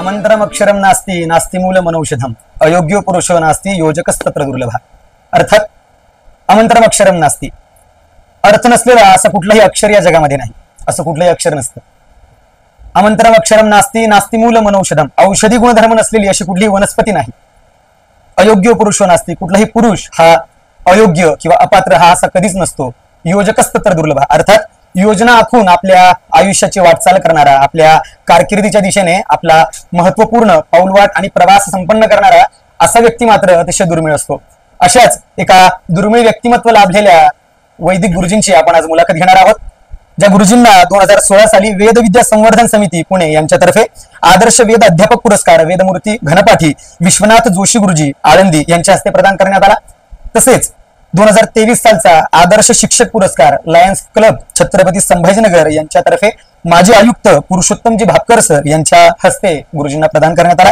अमंत्रमक्षरम नास्ति नास्ति मूलमनौषधम अयोग्यो पुरुषो नास्ति योजकस्तत्र दुर्लभ. अर्थात अमंत्रमक्षरम नास्ति, अर्थ नसलेला असं कुठलंही अक्षर या जगामध्ये नाही, असं कुठलंही अक्षर नसतं. अमंत्रमक्षरम नास्ति नास्ति मूलमनौषधम, औषधी गुणधर्म नसलेली अशी कुठलीही वनस्पती नाही. अयोग्य पुरुषो नास्ति, कुठलाही पुरुष हा अयोग्य किंवा अपात्र हा असा कधीच नसतो. योजकस्तत्र दुर्लभ, अर्थात योजना आखून आपल्या आयुष्याची वाटचाल करणारा, आपल्या कारकिर्दीच्या दिशेने आपला महत्वपूर्ण पाऊलवाट आणि प्रवास संपन्न करणारा असा व्यक्ती मात्र अतिशय दुर्मिळ असतो. अशाच एका दुर्मिळ व्यक्तिमत्व लाभलेल्या वैदिक गुरुजींची आपण आज मुलाखत घेणार आहोत, ज्या गुरुजींना 2016 साली वेदविद्या संवर्धन समिती पुणे यांच्यातर्फे आदर्श वेद अध्यापक पुरस्कार वेदमूर्ती घनपाठी विश्वनाथ जोशी गुरुजी आळंदी यांच्या हस्ते प्रदान करण्यात आला. तसेच 2023 सालचा आदर्श शिक्षक पुरस्कार लायन्स क्लब छत्रपती संभाजीनगर यांच्यातर्फे माजी आयुक्त पुरुषोत्तमजी भापकर सर यांच्या हस्ते गुरुजींना प्रदान करण्यात आला.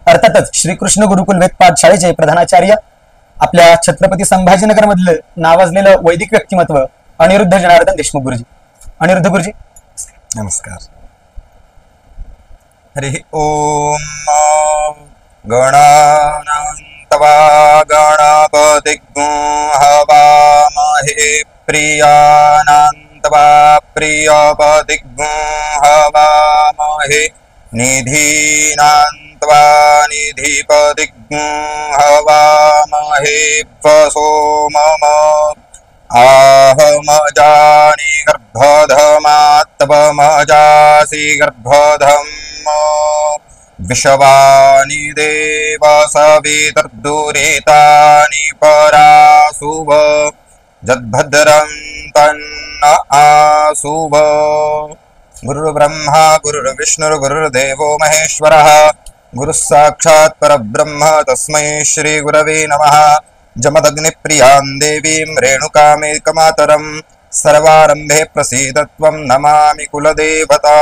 अर्थातच श्रीकृष्ण गुरुकुल वेद पाठशाळेचे प्रधानाचार्य, आपल्या छत्रपती संभाजीनगर मधलं नावाजलेलं वैदिक व्यक्तिमत्व अनिरुद्ध जनार्दन देशमुख गुरुजी. अनिरुद्ध गुरुजी नमस्कार. हरि ओम. गणानान्तवा गणपतिग्ं हवामहे प्रियानान्तवा प्रियपतिग्ं हवामहे निधीनान्त्वा निधिपतिग्ं हवामहे वसो मम आहमजानि गर्भधमात्वमजासि गर्भधम् विश्वानि देव सवितर्दुरितानि परासुव जद्भद्रं तन्न आसुव. गुरुर्ब्रह्मा गुरुर्विष्णुर्गुरुर्देवो महेश्वरः गुरुः साक्षात् परब्रह्म तस्मै श्री गुरवे नमः. जमदग्निप्रियां देवीं रेणुकामेकमातरं सर्वारंभे प्रसीदत्वं नमामि कुलदेवता.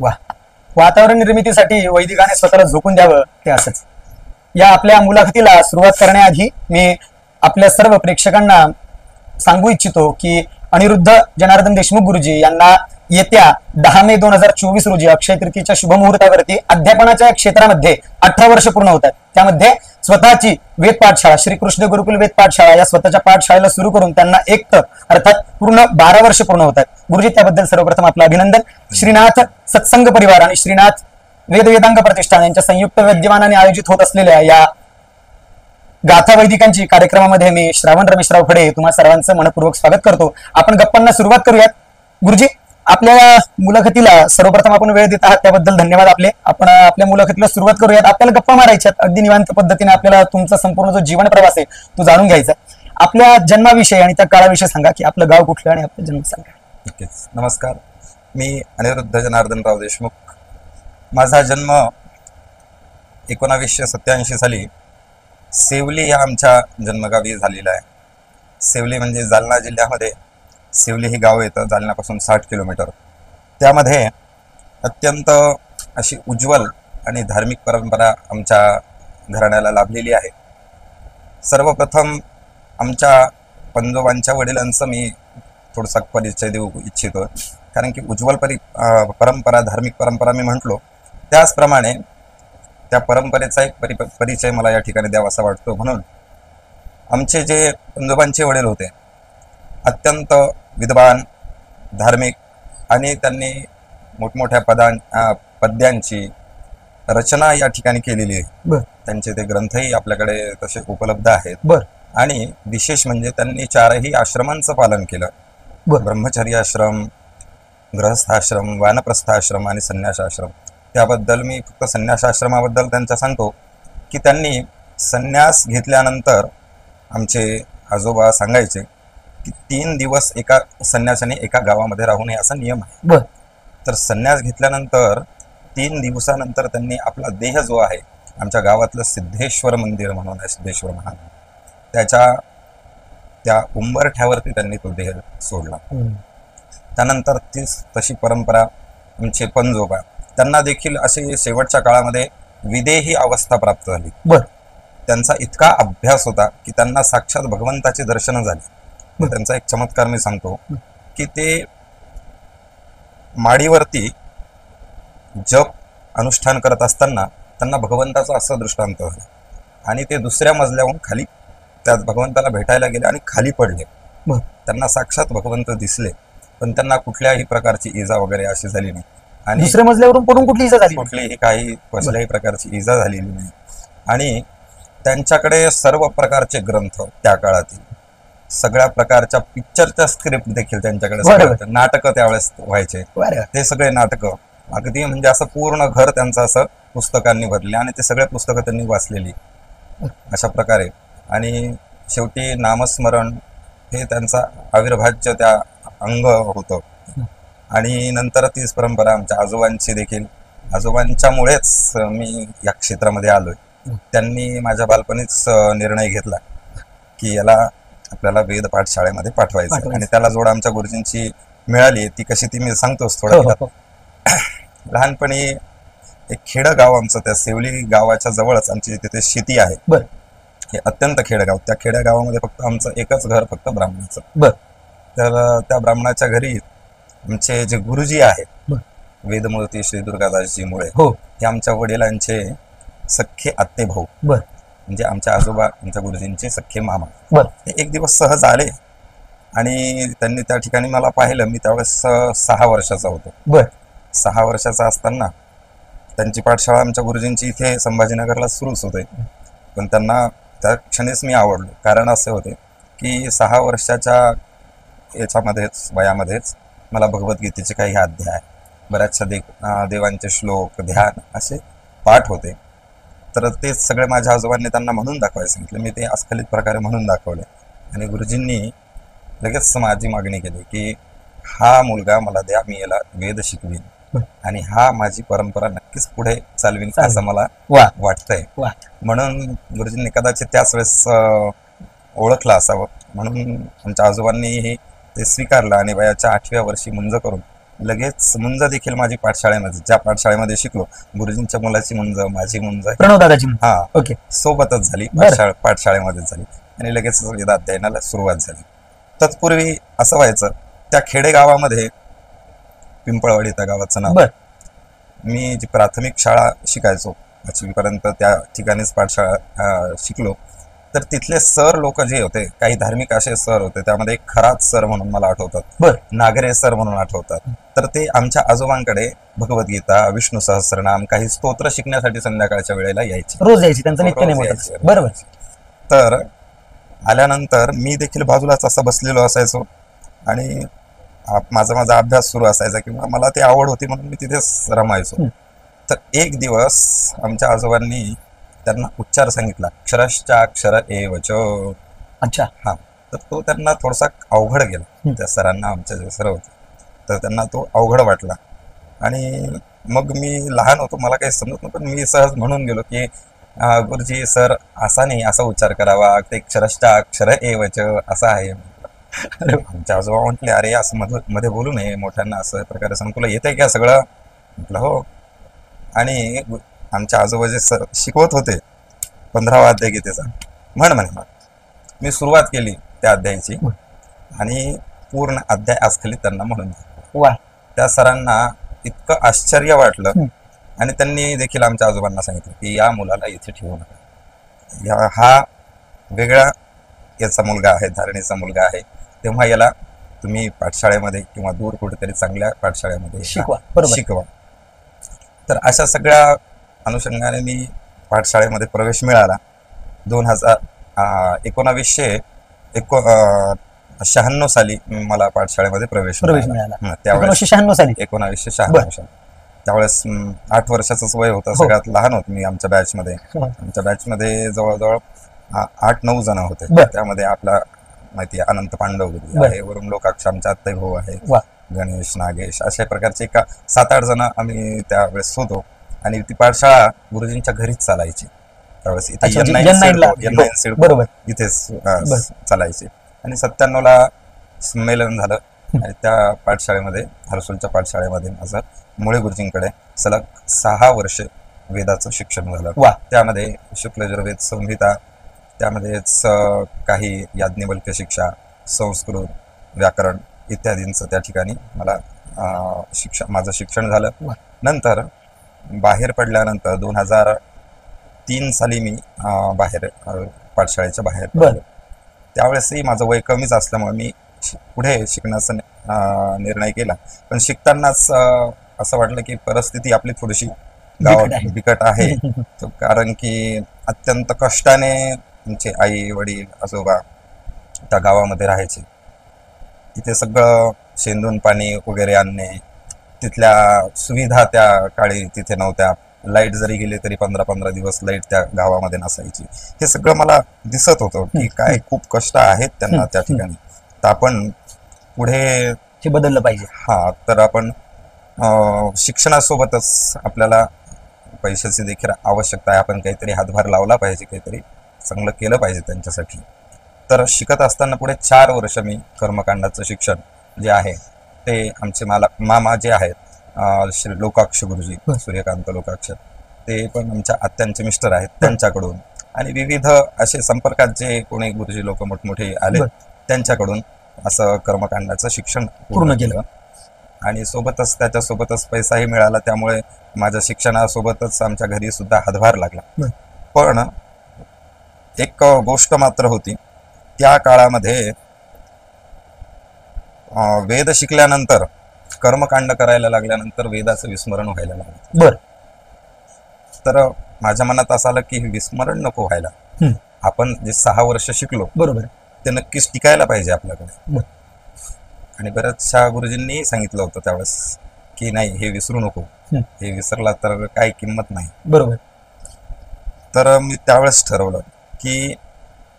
वाह, वातावरण निर्मितीसाठी वैदिकाने स्वतःला झोकून द्यावं ते असंच. या आपल्या मुलाखतीला सुरुवात करण्याआधी मी आपल्या सर्व प्रेक्षकांना सांगू इच्छितो की अनिरुद्ध जनार्दन देशमुख गुरुजी यांना येत्या 10 मे 2024 रोजी अक्षय तृतीयेच्या शुभ मुहूर्तावरती अध्यापनाच्या क्षेत्रामध्ये 18 वर्ष पूर्ण होतात. त्यामध्ये स्वतःची वेद पाठशाळा श्रीकृष्ण गुरुकुल वेद पाठशाळा या स्वतःच्या पाठशाळेला सुरू करून त्यांना अर्थात पूर्ण 12 वर्ष पूर्ण होतात. गुरुजी त्याबद्दल सर्वप्रथम आपलं अभिनंदन. श्रीनाथ सत्संग परिवार आणि श्रीनाथ वेदांग प्रतिष्ठान यांच्या संयुक्त विद्यमानाने आयोजित होत असलेल्या या गाथा वैदिकांची कार्यक्रमामध्ये मी श्रावण रमेशराव फडे तुम्हा सर्वांचं मनपूर्वक स्वागत करतो. आपण गप्पांना सुरुवात करूयात. गुरुजी, आपल्या मुलाखतीला सर्वप्रथम आपण वेळ देत आहात त्याबद्दल धन्यवाद आपले. आपण आपल्या मुलाखतीला सुरुवात करूयात. आपल्याला गप्पा मारायच्यात अगदी निवांत पद्धतीने. आपल्याला तुमचा संपूर्ण जो जीवन प्रवास आहे तो जाणून घ्यायचा. आपल्या जन्माविषयी आणि त्या काळाविषयी सांगा की आपलं गाव कुठलं आणि आपला जन्म सांगा. नक्कीच. नमस्कार, मी अनिरुद्ध जनार्दनराव देशमुख. माझा जन्म 1987 साली सेवली या आमच्या जन्मगावी झालेला आहे. सेवली म्हणजे जालना जिल्ह्यामध्ये सेवली हे गाव येतं, जालन्यापासून 60 किलोमीटर. त्यामध्ये अत्यंत अशी उज्ज्वल आणि धार्मिक परंपरा आमच्या घराण्याला लाभलेली आहे. सर्वप्रथम आमच्या पंजोबांच्या वडिलांचं मी थोडासा परिचय देऊ इच्छितो, कारण की उज्ज्वल परंपरा, धार्मिक परंपरा मी म्हटलो त्याचप्रमाणे त्या परंपरेचा एक परिचय मला या ठिकाणी द्यावासा वाटतो. म्हणून आमचे जे पंजोबांचे वडील होते अत्यंत विद्वान, धार्मिक आणि त्यांनी मोठमोठ्या पद्यांची रचना या ठिकाणी केलेली आहे. त्यांचे ते ग्रंथही आपल्याकडे तसे उपलब्ध आहेत. आणि विशेष म्हणजे त्यांनी 4ही आश्रमांचं पालन केलं. ब्रह्मचर्य आश्रम, गृहस्थाश्रम, वानप्रस्थाश्रम आणि संन्यासाश्रम. त्याबद्दल मी फक्त संन्यासाश्रमाबद्दल त्यांचा सांगतो की त्यांनी संन्यास घेतल्यानंतर आमचे आजोबा सांगायचे की 3 दिवस एका संन्यासाने एका गावामध्ये राहू नये असा नियम आहे. तर संन्यास घेतल्यानंतर 3 दिवसानंतर त्यांनी आपला देह जो आहे, आमच्या गावातलं सिद्धेश्वर मंदिर म्हणून आहे, सिद्धेश्वर महान, त्या उंबरठ्यावरती त्यांनी तो देह सोडला. त्यानंतर तशी परंपरा आमचे पंजोबा, त्यांना देखील असे शेवटच्या काळामध्ये विदेही अवस्था प्राप्त झाली. त्यांचा इतका अभ्यास होता की त्यांना साक्षात भगवंताचे दर्शन झाले. त्यांचा एक चमत्कार मी सांगतो की ते माडीवरती जप अनुष्ठान करत असताना त्यांना भगवंताचं असं दृष्टांत झालं आणि ते दुसऱ्या मजल्याहून खाली त्या भगवंताला भेटायला गेले आणि खाली पडले. बर. त्यांना साक्षात भगवंत दिसले, पण त्यांना कुठल्याही प्रकारची इजा वगैरे अशी झाली नाही आणि दुसऱ्या मजल्यावरून पडून कुठली इजा झाली? कुठलीही काही कसल्याही प्रकारची इजा झालेली नाही. आणि त्यांच्याकडे सर्व प्रकारचे ग्रंथ, त्या काळातील सगळ्या प्रकारच्या पिक्चरच्या स्क्रिप्ट देखील त्यांच्याकडे सगळ्या होत्या. नाटकं त्यावेळेस व्हायचे, बरं. ते सगळे नाटकं अगदी म्हणजे असं पूर्ण घर त्यांचं असं पुस्तकांनी भरले आणि ते सगळे पुस्तकं त्यांनी वाचलेली अशा प्रकारे. आणि शेवटी नामस्मरण हे त्यांचा अविर्भाज्य त्या अंग होतं. आणि नंतर तीच परंपरा आमच्या आजोबांची देखील, आजोबांच्यामुळेच मी या क्षेत्रामध्ये आलोय. त्यांनी माझ्या बालपणीच निर्णय घेतला की याला आपल्याला वेद पाठशाळेमध्ये पाठवायचं आणि त्याला जोड आमच्या गुरुजींची मिळाली. ती कशी ती मी सांगतोच थोडं. लहानपणी एक खेडं गाव आमचं, त्या सेवली गावाच्या जवळच आमची तिथे शेती आहे. हे अत्यंत खेडगाव. त्या खेड्या गावामध्ये फक्त आमचं एकच घर फक्त ब्राह्मणाचं. तर त्या ब्राह्मणाच्या घरी आमचे जे गुरुजी आहेत वेदमूर्ती श्री दुर्गादासजी मुळे, हे आमच्या वडिलांचे सख्खे आत्ते भाऊ, म्हणजे आमच्या आजोबा आमच्या गुरुजींचे सख्खे मामा. ते एक दिवस सहज आले आणि त्यांनी त्या ठिकाणी मला पाहिलं. मी त्यावेळेस 6 वर्षाचा होतो. 6 वर्षाचा असताना त्यांची पाठशाळा आमच्या गुरुजींची इथे संभाजीनगरला सुरूच होते, पण त्यांना त्या क्षणीच मी आवडलो. कारण असे होते की 6 वर्षाच्या याच्यामध्येच वयामध्येच मला भगवद्गीतेचे काही अध्याय, बऱ्याचशा देवांचे श्लोक, ध्यान असे पाठ होते. तर तेच सगळे माझ्या आजोबांनी त्यांना म्हणून दाखवायला सांगितले. मी ते अस्खलित प्रकारे म्हणून दाखवले आणि गुरुजींनी लगेच माझी मागणी केली की हा मुलगा मला द्या, मी याला वेद शिकवीन आणि हा माझी परंपरा नक्कीच पुढे चालवीन असं मला वाटतंय. म्हणून गुरुजींनी कदाचित त्याच वेळेस ओळखलं असावं, म्हणून आमच्या आजोबांनीही ते स्वीकारलं आणि वयाच्या 8व्या वर्षी मुंज करून लगेच मुंज देखील माझी पाठशाळेमध्ये, ज्या पाठशाळेमध्ये शिकलो, गुरुजींच्या मुलाची मुंज, माझी मुंज, सोबतच झाली, पाठशाळेमध्येच झाली आणि लगेच वेदाध्ययनाला सुरुवात झाली. तत्पूर्वी असं व्हायचं, त्या खेडेगावामध्ये पिंपळवाडी त्या गावाचं नाव, मी जी प्राथमिक शाळा शिकायचो 5वी पर्यंत त्या ठिकाणीच पाठशाळा शिकलो. तर तिथले सर लोक जे होते, काही धार्मिक असे सर होते, त्यामध्ये एक खरात सर म्हणून मला आठवतात, नागरे सर म्हणून आठवतात. तर ते आमच्या आजोबांकडे भगवद्गीता, विष्णू सहस्रनाम, काही स्तोत्र शिकण्यासाठी संध्याकाळच्या वेळेला यायचे, रोज यायचे, त्यांचा नित्यनेम होता. बरोबर. तर आल्यानंतर मी देखील बाजूलाच असं बसलेलो असायचो आणि माझा अभ्यास सुरू असायचा किंवा मला ती आवड होती म्हणून मी तिथेच रमायचो. तर एक दिवस आमच्या आजोबांनी त्यांना उच्चार सांगितला, अक्षरश्चाक्षर एवच. अच्छा. हा, तर तो त्यांना थोडासा अवघड गेला. त्या सरांना, आमच्या जे सर होते, तर त्यांना तो अवघड वाटला आणि मग मी लहान होतो, मला काही समजत नव्हतं, पण मी सहज म्हणून गेलो की गुरुजी सर असा नाही, असा उच्चार करावा, ते अक्षरश्चाक्षर एवच असं आहे. आमच्या आजोबा म्हटले, अरे असं मध्ये बोलू नये, मोठ्यांना असं प्रकारे सांग, तुला येतंय का सगळं? म्हटलं हो. आणि आमच्या आजोबा जे सर शिकवत होते 15वा अध्याय गीतेचा, म्हणे मग मी सुरुवात केली त्या अध्यायाची आणि पूर्ण अध्याय अस्खलित त्यांना म्हणून दाखवला. त्या सरांना इतकं आश्चर्य वाटलं आणि त्यांनी देखील आमच्या आजोबांना सांगितलं की या मुलाला इथे ठेवू नका, हा वेगळा याचा मुलगा आहे, धारणेचा मुलगा आहे, तेव्हा याला तुम्ही पाठशाळेमध्ये किंवा दूर कुठेतरी चांगल्या पाठशाळेमध्ये शिकवा. तर अशा सगळ्या अनुषंगाने मी पाठशाळेमध्ये प्रवेश मिळाला. 1996 साली मला पाठशाळेमध्ये प्रवेश मिळाला. त्यावेळेस 1996 साली, त्यावेळेस 8 वर्षाचंच वय होतं, सगळ्यात लहान होतो मी आमच्या बॅचमध्ये. आमच्या बॅचमध्ये जवळजवळ 8-9 जण होते. त्यामध्ये आपला माहिती आहे अनंत पांडव गुरु आहे, वरून लोकाक्ष आमच्या आत्ते भाऊ आहे, गणेश, नागेश, अशा प्रकारचे 7-8 जण आम्ही त्यावेळेस होतो. आणि ती पाठशाळा गुरुजींच्या घरीच चालायची त्यावेळेस, इथे इथेच चालायची. आणि 97ला संमेलन झालं आणि त्या पाठशाळेमध्ये, हरसूलच्या पाठशाळेमध्ये माझं मुळे गुरुजींकडे सलग 6 वर्ष वेदाचं शिक्षण झालं. त्यामध्ये शुक्ल यजुर्वेद संहिता, त्यामध्येच काही याज्ञवल्क्य शिक्षा, संस्कृत, व्याकरण इत्यादींचं त्या ठिकाणी मला माझं शिक्षण झालं. नंतर बाहेर पडल्यानंतर 2003 साली मी बाहेर पाठशाळेच्या बाहेर बर. पडलो. त्यावेळेसही माझं वय कमीच असल्यामुळे मी पुढे शिकण्याचा निर्णय केला. पण शिकतानाच असं वाटलं की परिस्थिती आपली थोडीशी गावात बिकट आहे. कारण की अत्यंत कष्टाने आमचे आई वडील आजोबा त्या गावामध्ये राहायचे. तिथे सगळं शेंदून पाणी वगैरे आणणे, तिथल्या सुविधा त्या काळी तिथे नव्हत्या. लाईट जरी गेली तरी 15-15 दिवस लाईट त्या गावामध्ये नसायची. हे सगळं मला दिसत होतं की काय खूप कष्ट आहेत त्यांना त्या ठिकाणी. तर आपण पुढे हे बदललं पाहिजे. तर आपण शिक्षणासोबतच आपल्याला पैशाची देखील आवश्यकता आहे. आपण काहीतरी हातभार लावला पाहिजे, काहीतरी चांगलं केलं पाहिजे त्यांच्यासाठी. तर शिकत असताना पुढे 4 वर्ष मी कर्मकांडाचं शिक्षण जे आहे ते आमचे मामा जे आहेत श्री लोकाक्ष गुरुजी, सूर्यकांत लोकाक्ष, ते पण आमच्या आत्यांचे मिस्टर आहेत, त्यांच्याकडून आणि विविध असे संपर्कात जे कोणी गुरुजी लोक मोठमोठे आले त्यांच्याकडून असं कर्मकांडाचं शिक्षण पूर्ण केलं. आणि त्याच्यासोबतच पैसाही मिळाला. त्यामुळे माझ्या शिक्षणासोबतच आमच्या घरी सुद्धा हातभार लागला. पण एक गोष्ट मात्र होती, त्या काळामध्ये वेद शिकल्यानंतर, कर्मकांड करायला लागल्यानंतर वेदाचं विस्मरण व्हायला लागलं. बर. तर माझ्या मनात असं आलं की हे विस्मरण नको व्हायला. आपण जे 6 वर्ष शिकलो बरोबर ते नक्कीच टिकायला पाहिजे आपल्याकडे. आणि बऱ्याचशा गुरुजींनी सांगितलं होतं त्यावेळेस की नाही, हे विसरू नको, हे विसरला तर काही किंमत नाही. बरोबर. तर मी त्यावेळेस ठरवलं की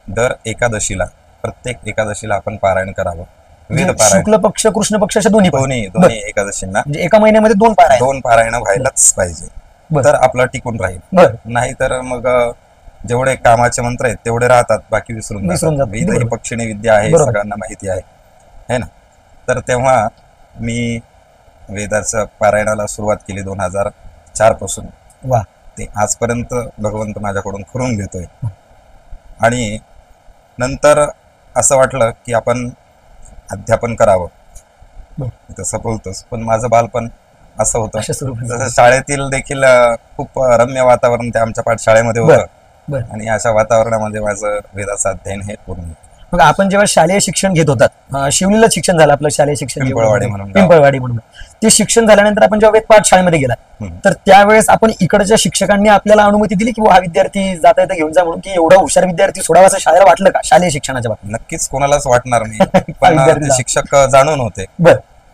दर एकादशीला, प्रत्येक एकादशीला आपण पारायण करावं. वेद पारायण, शुक्ल पक्ष कृष्ण पक्ष अशा दोन्ही एकादशींना म्हणजे एका महिन्यामध्ये 2 पारायण व्हायलाच पाहिजे. तर आपलं टिकून राहील. नाही तर मग जेवढे कामाचे मंत्र आहेत तेवढे राहतात, बाकी विसरून जातात. वेद ही पक्षिणी विद्या आहे, सगळ्यांना माहिती आहे ना. तर तेव्हा मी वेदाचं पारायणाला सुरुवात केली 2004 पासून. ते आजपर्यंत भगवंत माझ्याकडून करून घेतोय. आणि नंतर असं वाटलं की आपण अध्यापन करावं, तसं बोलतोच. पण माझं बालपण असं होतं, जसं शाळेतील देखील खूप रम्य वातावरण त्या आमच्या पाठशाळेमध्ये होतं. आणि अशा वातावरणामध्ये माझं वेदाचं अध्ययन हे पूर्ण. मग आपण जेव्हा शालेय शिक्षण घेत होतात, शिवलीला शिक्षण झालं आपलं शालेय शिक्षण, पिंपळवाडी म्हणून, ते शिक्षण झाल्यानंतर आपण जेव्हा वेद पाठशाळेमध्ये गेला, तर त्यावेळेस आपण इकडच्या शिक्षकांनी आपल्याला अनुमती दिली की हा विद्यार्थी जाता येता घेऊन जा म्हणून, की एवढा हुशार विद्यार्थी सोडावा असं शाळेला वाटलं का शालेय शिक्षणाच्या बाबतीत? नक्कीच कोणालाच वाटणार नाही. पण शिक्षक जाणून होते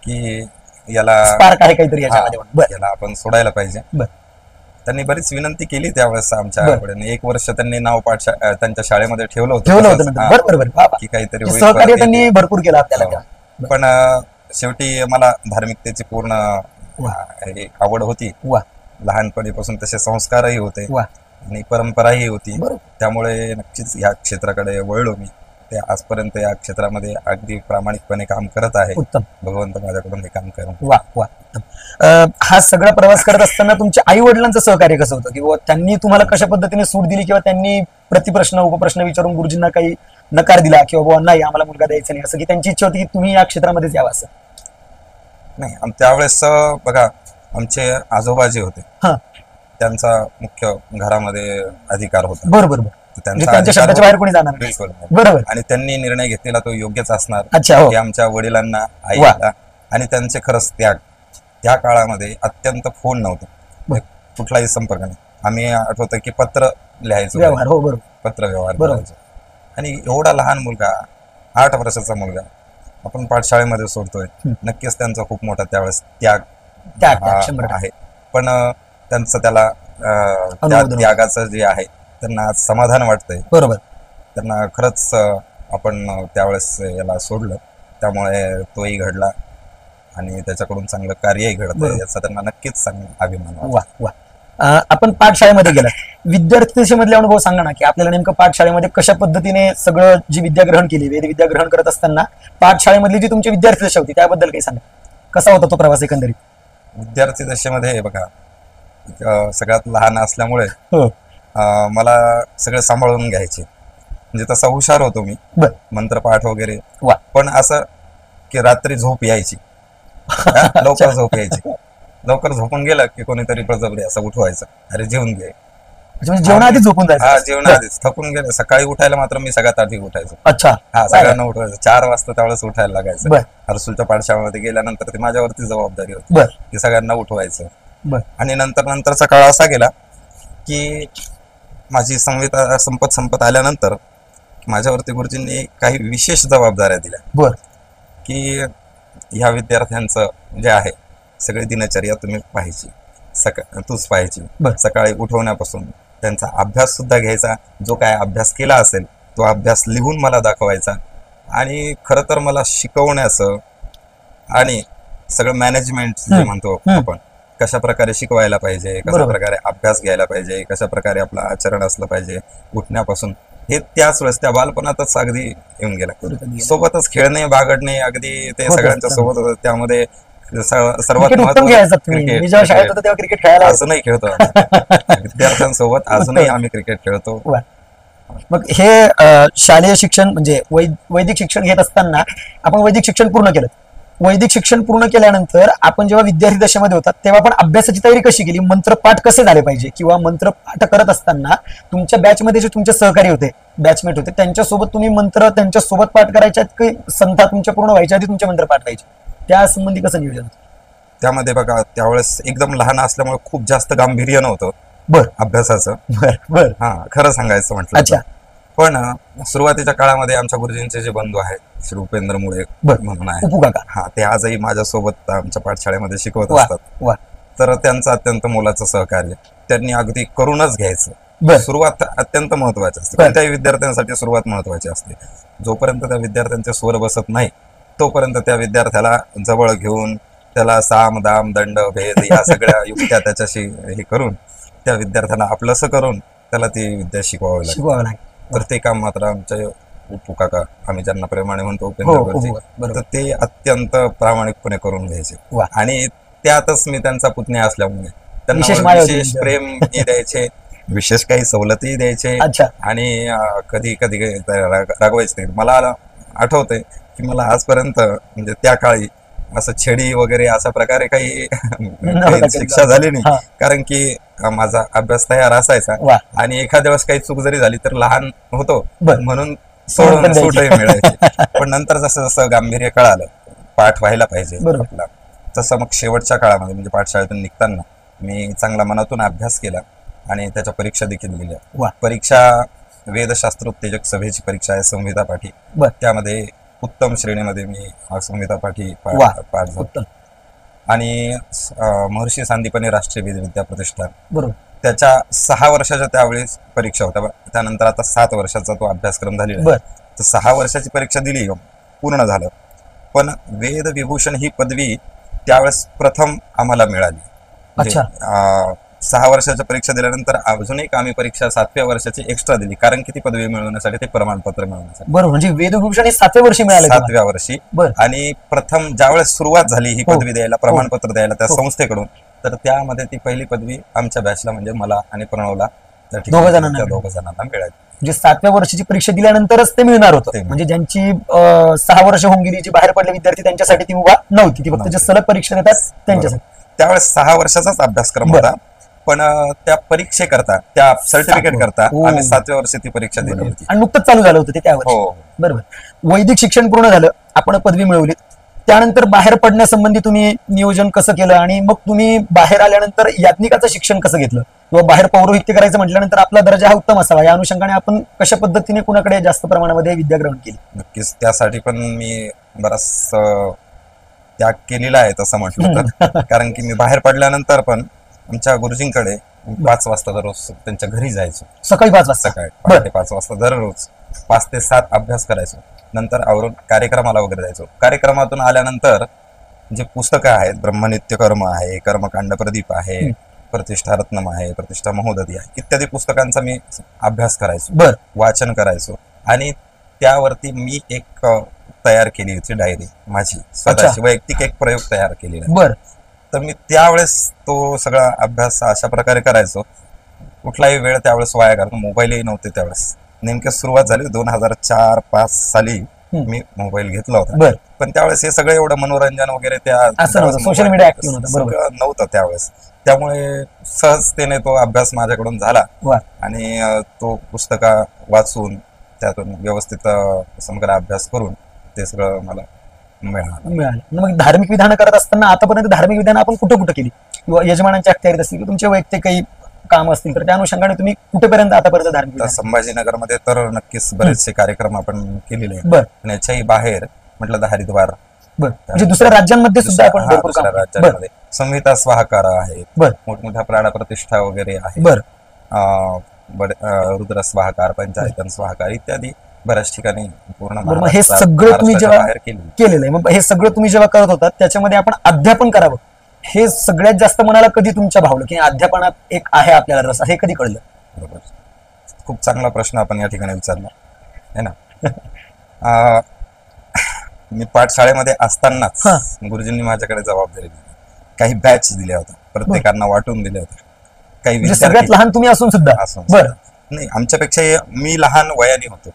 की याला स्पार्क आहे काहीतरी याच्यामध्ये, याला आपण सोडायला पाहिजे. त्यांनी बरीच विनंती केली त्यावेळेस आमच्याकडे. 1 वर्ष त्यांनी नाव त्यांच्या शाळेमध्ये ठेवलं होतं की काहीतरी सहकार्य त्यांनी भरपूर केलं आपल्याला. पण शेवटी मला धार्मिकतेची पूर्ण आवड होती. लहानपणीपासून तसे संस्कारही होते आणि परंपराही होती. त्यामुळे नक्कीच या क्षेत्राकडे वळलो मी. ते आजपर्यंत या क्षेत्रामध्ये अगदी प्रामाणिकपणे काम करत आहे. भगवंत माझ्याकडून हे काम करून. हा सगळा प्रवास करत असताना तुमच्या आई वडिलांचं सहकार्य कसं होतं, किंवा त्यांनी तुम्हाला कशा पद्धतीने सूट दिली, किंवा त्यांनी प्रतिप्रश्न उपप्रश्न विचारून गुरुजींना काही नकार दिला किंवा बाबा नाही आम्हाला मुलगा द्यायचा नाही, असं की त्यांची इच्छा होती की तुम्ही या क्षेत्रामध्येच यावं असं? नाही, त्यावेळेस बघा, आमचे आजोबा जे होते त्यांचा मुख्य घरामध्ये अधिकार होता. बरोबर. त्यांच्या शब्दाच्या बाहेर कोणी जाणार बिलकुल. बरोबर. आणि त्यांनी निर्णय घेतलेला तो योग्यच असणार. की आमच्या वडिलांना, आईला आणि त्यांचे खरंच त्याग. त्या काळामध्ये अत्यंत फोन नव्हता, कुठलाही संपर्क नाही. आम्ही आठवतं की पत्र लिहायचो, पत्र व्यवहार करायचो. आणि एवढा लहान मुलगा, 8 वर्षाचा मुलगा आपण पाठशाळेमध्ये सोडतोय. नक्कीच त्यांचा खूप मोठा त्यावेळेस त्याग आहे. पण त्यांचं त्याला त्या त्यागाचं जे आहे त्यांना आज समाधान वाटतंय. बरोबर. त्यांना खरंच आपण त्यावेळेस याला सोडलं, त्यामुळे तोही घडला आणि त्याच्याकडून चांगलं कार्यही घडतंय याचा त्यांना नक्कीच चांगला अभिमान वाटतो. आपण पाठशाळेमध्ये गेला, विद्यार्थी दशेमधले अनुभव सांगा ना, की आपल्याला नेमकं पाठशाळेमध्ये कशा पद्धतीने सगळं जी विद्या ग्रहण केली, वेद विद्या ग्रहण करत असताना पाठशाळेमधली जी तुमची विद्यार्थी दशा होती त्याबद्दल काही सांगा. कसा होता तो प्रवास एकंदरीत? विद्यार्थी दशेमध्ये बघा, सगळ्यात लहान असल्यामुळे मला सगळं सांभाळून घ्यायचे. म्हणजे तसा हुशार होतो मी, मंत्रपाठ वगैरे. पण असं की रात्री झोप यायची, लवकर झोप यायची. लवकर झोपून गेलं की कोणीतरी बळजबरी असं उठवायचं, अरे जेवून घे. अच्छा, म्हणजे जेवणाआधी झोपून हा, जायचं. जेवणाआधीच थकून गेलं. सकाळी उठायला मात्र मी सगळ्यात आधी उठायचो. अच्छा. हा, सगळ्यांना उठवायचं. 4 वाजता त्यावेळेस उठायला लागायचं. बर हर्सुलच्या पाठशाळेमध्ये गेल्यानंतर ती माझ्यावरती जबाबदारी होती बर की सगळ्यांना उठवायचं. बर आणि नंतरचा काळ असा गेला की माझी संविता संपत आल्यानंतर माझ्यावरती गुरुजींनी काही विशेष जबाबदाऱ्या दिल्या बर की ह्या विद्यार्थ्यांचं जे आहे सगळी दिनचर्या तुम्ही पाहायची, तूच पाहायची. बर. सकाळी उठवण्यापासून त्यांचा अभ्यास सुद्धा घ्यायचा, जो काय अभ्यास केला असेल तो अभ्यास लिहून मला दाखवायचा. आणि खरं तर मला शिकवण्याचं आणि सगळं मॅनेजमेंट जे म्हणतो आपण, कशा प्रकारे शिकवायला पाहिजे, कशा प्रकारे अभ्यास घ्यायला पाहिजे, कशा प्रकारे आपलं आचरण असलं पाहिजे उठण्यापासून, हे त्याच वेळेस त्या बालपणातच अगदी येऊन गेला. सोबतच खेळणे बागडणे अगदी ते सगळ्यांच्या सोबत होतं. त्यामध्ये सर्वात महत्त्वाचं क्रिकेट खेळायला अजूनही खेळतो विद्यार्थ्यांसोबत, अजूनही आम्ही क्रिकेट खेळतो. मग हे शालेय शिक्षण म्हणजे वैदिक शिक्षण घेत असताना आपण वैदिक शिक्षण पूर्ण केलं. वैदिक शिक्षण पूर्ण केल्यानंतर आपण जेव्हा विद्यार्थी दशेमध्ये होतात तेव्हा आपण अभ्यासाची तयारी कशी केली, मंत्रपाठ कसे झाले पाहिजे, किंवा मंत्रपाठ करत असताना तुमच्या बॅचमध्ये जे तुमचे सहकारी होते, बॅचमेट होते, त्यांच्यासोबत तुम्ही मंत्र त्यांच्यासोबत पाठ करायच्या की संथा तुमच्या पूर्ण व्हायच्या आधी तुमचे मंत्र पाठ व्हायचे, त्या संबंधी कसं नियोजन होतं? त्यामध्ये बघा, त्यावेळेस एकदम लहान असल्यामुळे खूप जास्त गांभीर्य नव्हतं बर अभ्यासाचं. बर बर हा, खरं सांगायचं म्हटलं. अच्छा. पण सुरुवातीच्या काळामध्ये आमच्या गुरुजींचे जे बंधू आहेत, श्री उपेंद्र मुळे म्हणून आहे, उपू काका, हा, ते आजही माझ्यासोबत आमच्या पाठशाळेमध्ये शिकवत वा असतात. वा. तर त्यांचं अत्यंत मोलाचं सहकार्य त्यांनी अगदी करूनच घ्यायचं. बर सुरुवात अत्यंत महत्वाची असते, बर. कोणत्याही विद्यार्थ्यांसाठी सुरुवात महत्वाची असते. जोपर्यंत त्या विद्यार्थ्यांचे स्वर बसत नाही तोपर्यंत त्या विद्यार्थ्याला जवळ घेऊन त्याला साम दाम दंड भेद या सगळ्या युक्त्या त्याच्याशी हे करून त्या विद्यार्थ्याला आपलंसं करून त्याला ती विद्या शिकवावी लागते. तर ते काम मात्र आमचे उपू काका, आम्ही ज्यांना प्रेमाने म्हणतो उपेंद्र, तर ते अत्यंत प्रामाणिकपणे करून घ्यायचे. आणि त्यातच मी त्यांचा पुतण्या असल्यामुळे त्यांना विशेष प्रेम द्यायचे, विशेष काही सवलतीही द्यायचे. आणि कधी कधी रागवायचे नाही. मला आठवतंय की मला आजपर्यंत म्हणजे त्या काळी असं छेडी वगैरे अशा प्रकारे काही शिक्षा झाली नाही, कारण की माझा अभ्यास तयार असायचा. आणि एखाद्या वेळेस काही चूक जरी झाली तर लहान होतो म्हणून सोडून सुटही मिळायची. पण नंतर जसं जसं गांभीर्य कळालं, पाठ व्हायला पाहिजे आपला, तसं मग शेवटच्या काळामध्ये म्हणजे पाठशाळेतून निघताना मी चांगला मनातून अभ्यास केला आणि त्याच्या परीक्षा देखील दिल्या. परीक्षा वेदशास्त्र उत्तेजक सभेची परीक्षा आहे, संहिता पाठी. त्यामध्ये उत्तम श्रेणीमध्ये मी संहिता पाठी पाठ झालो. आणि महर्षी सांदीपनी राष्ट्रीय वेद विद्या प्रतिष्ठान, त्याच्या 6 वर्षाच्या त्यावेळेस परीक्षा होत्या. त्यानंतर आता 7 वर्षाचा तो अभ्यासक्रम झालेला. तर 6 वर्षाची परीक्षा दिली, पूर्ण झालं. पण वेद विभूषण ही पदवी त्यावेळेस प्रथम आम्हाला मिळाली. 6 वर्षाच्या परीक्षा दिल्यानंतर अजून एक आम्ही परीक्षा 7व्या वर्षाची एक्स्ट्रा दिली, कारण की ती पदवी मिळवण्यासाठी, ते प्रमाणपत्र मिळवण्यासाठी. बरोबर, म्हणजे वेदभूषण हे 7व्या वर्षी मिळाले. 7व्या वर्षी. आणि प्रथम ज्यावेळेस सुरुवात झाली ही पदवी द्यायला, प्रमाणपत्र द्यायला त्या संस्थेकडून, तर त्यामध्ये ती पहिली पदवी आमच्या बॅचला म्हणजे मला आणि प्रणवला, दोघ जणांना मिळाली. म्हणजे 7व्या वर्षाची परीक्षा दिल्यानंतरच ते मिळणार होतं. म्हणजे ज्यांची 6 वर्ष होऊन गेली, जी बाहेर पडले विद्यार्थी, त्यांच्यासाठी ती मुभा नव्हती, ती फक्त जे सलग परीक्षा देतात त्यांच्यासाठी. त्यावेळेस 6 वर्षाचाच अभ्यासक्रम होता. पण त्या परीक्षेकरता, त्या सर्टिफिकेट करता आम्ही 7व्या वर्षी ती परीक्षा दिली होती. आणि नुकतंच चालू झालं होतं ते त्यावर. बरोबर. वैदिक शिक्षण पूर्ण झालं, आपण पदवी मिळवली. त्यानंतर बाहेर पडण्यासंबंधी तुम्ही नियोजन कसं केलं, आणि मग तुम्ही बाहेर आल्यानंतर याज्ञिकाचं शिक्षण कसं घेतलं, किंवा बाहेर पौरोहित्य करायचं म्हटल्यानंतर आपला दर्जा हा उत्तम असावा, या अनुषंगाने आपण कशा पद्धतीने कुणाकडे जास्त प्रमाणामध्ये विद्या ग्रहण केली? नक्कीच, त्यासाठी पण मी बराच त्याग केलेला आहे तसं म्हटलं तर. कारण की मी बाहेर पडल्यानंतर पण आमच्या गुरुजींकडे 5 वाजता दररोज त्यांच्या घरी जायचो. सकाळी 5 वाजता? सकाळी पहाटे 5 वाजता दररोज 5 ते 7 अभ्यास करायचो. नंतर आवरून कार्यक्रमाला वगैरे जायचो. कार्यक्रमातून आल्यानंतर जे पुस्तकं आहेत, ब्रह्मनित्य कर्म आहे, कर्मकांड प्रदीप आहे, प्रतिष्ठा रत्नम आहे, प्रतिष्ठा महोदधी आहे, इत्यादी पुस्तकांचा मी अभ्यास करायचो, वाचन करायचो. आणि त्यावरती मी एक तयार केली होती डायरी, माझी स्वतःची वैयक्तिक एक प्रयोग तयार केलेला. तर मी त्यावेळेस तो सगळा अभ्यास अशा प्रकारे करायचो. कुठलाही वेळ त्यावेळेस वाया घालून, मोबाईलही नव्हते त्यावेळेस. नेमक्या सुरुवात झाली 2004-5 साली मी मोबाईल घेतला होता. बर. पण त्यावेळेस हे सगळं एवढं मनोरंजन वगैरे असं नव्हतं, सोशल मीडिया ऍक्टिव्ह नव्हतं. बरोबर. सगळं नव्हतं त्यावेळेस. त्यामुळे सहजतेने तो अभ्यास माझ्याकडून झाला वा. आणि तो पुस्तका वाचून त्यातून व्यवस्थित समग्र अभ्यास करून ते सगळं मला मिळालं. मग धार्मिक विधानं करत असताना आतापर्यंत धार्मिक विधानं आपण कुठं कुठं केली, किंवा यजमानांच्या अखत्यारीत असतील, तुमचे वैयक्तिक काही काम असतील, तर त्या अनुषंगाने तुम्ही कुठेपर्यंत आतापर्यंत धार्मिक विधान? संभाजीनगरमध्ये तर नक्कीच बरेचसे कार्यक्रम आपण केलेले आहेत. बर. आणि याच्याही बाहेर म्हटलं तर हरिद्वार, बर, म्हणजे दुसऱ्या राज्यांमध्ये सुद्धा आपण भरपूर काम दुसऱ्या केलं. बर. राज्यांमध्ये संहिता स्वाहाकार आहेत, बर. मोठमोठ्या प्राणा प्रतिष्ठा वगैरे आहे, बर. रुद्र स्वाहाकार, पंचायतन स्वाहाकार इत्यादी बऱ्याच ठिकाणी पूर्ण बरं, मग हे महाराष्ट्रात- सगळं तुम्ही महाराष्ट्राच्या जेव्हा बाहेर केलेलं. केलेलं आहे, मग हे सगळं तुम्ही जेव्हा करत होता त्याच्यामध्ये आपण अध्यापन करावं हे सगळ्यात जास्त मनाला कधी तुमच्या भावलं, की अध्यापनात एक आहे आपल्याला रस, हे कधी कळलं? बरोबर. खूप चांगला प्रश्न आपण या ठिकाणी विचारला है ना. मी पाठशाळेमध्ये असतानाच हा. गुरुजींनी माझ्याकडे जबाबदारी दिली, काही बॅच दिल्या होत्या, प्रत्येकांना वाटून दिल्या होत्या. काही म्हणजे सगळ्यात विद्यार्थी लहान तुम्ही असून सुद्धा? असून बरं. नाही, आमच्यापेक्षा मी लहान वयाने होतो,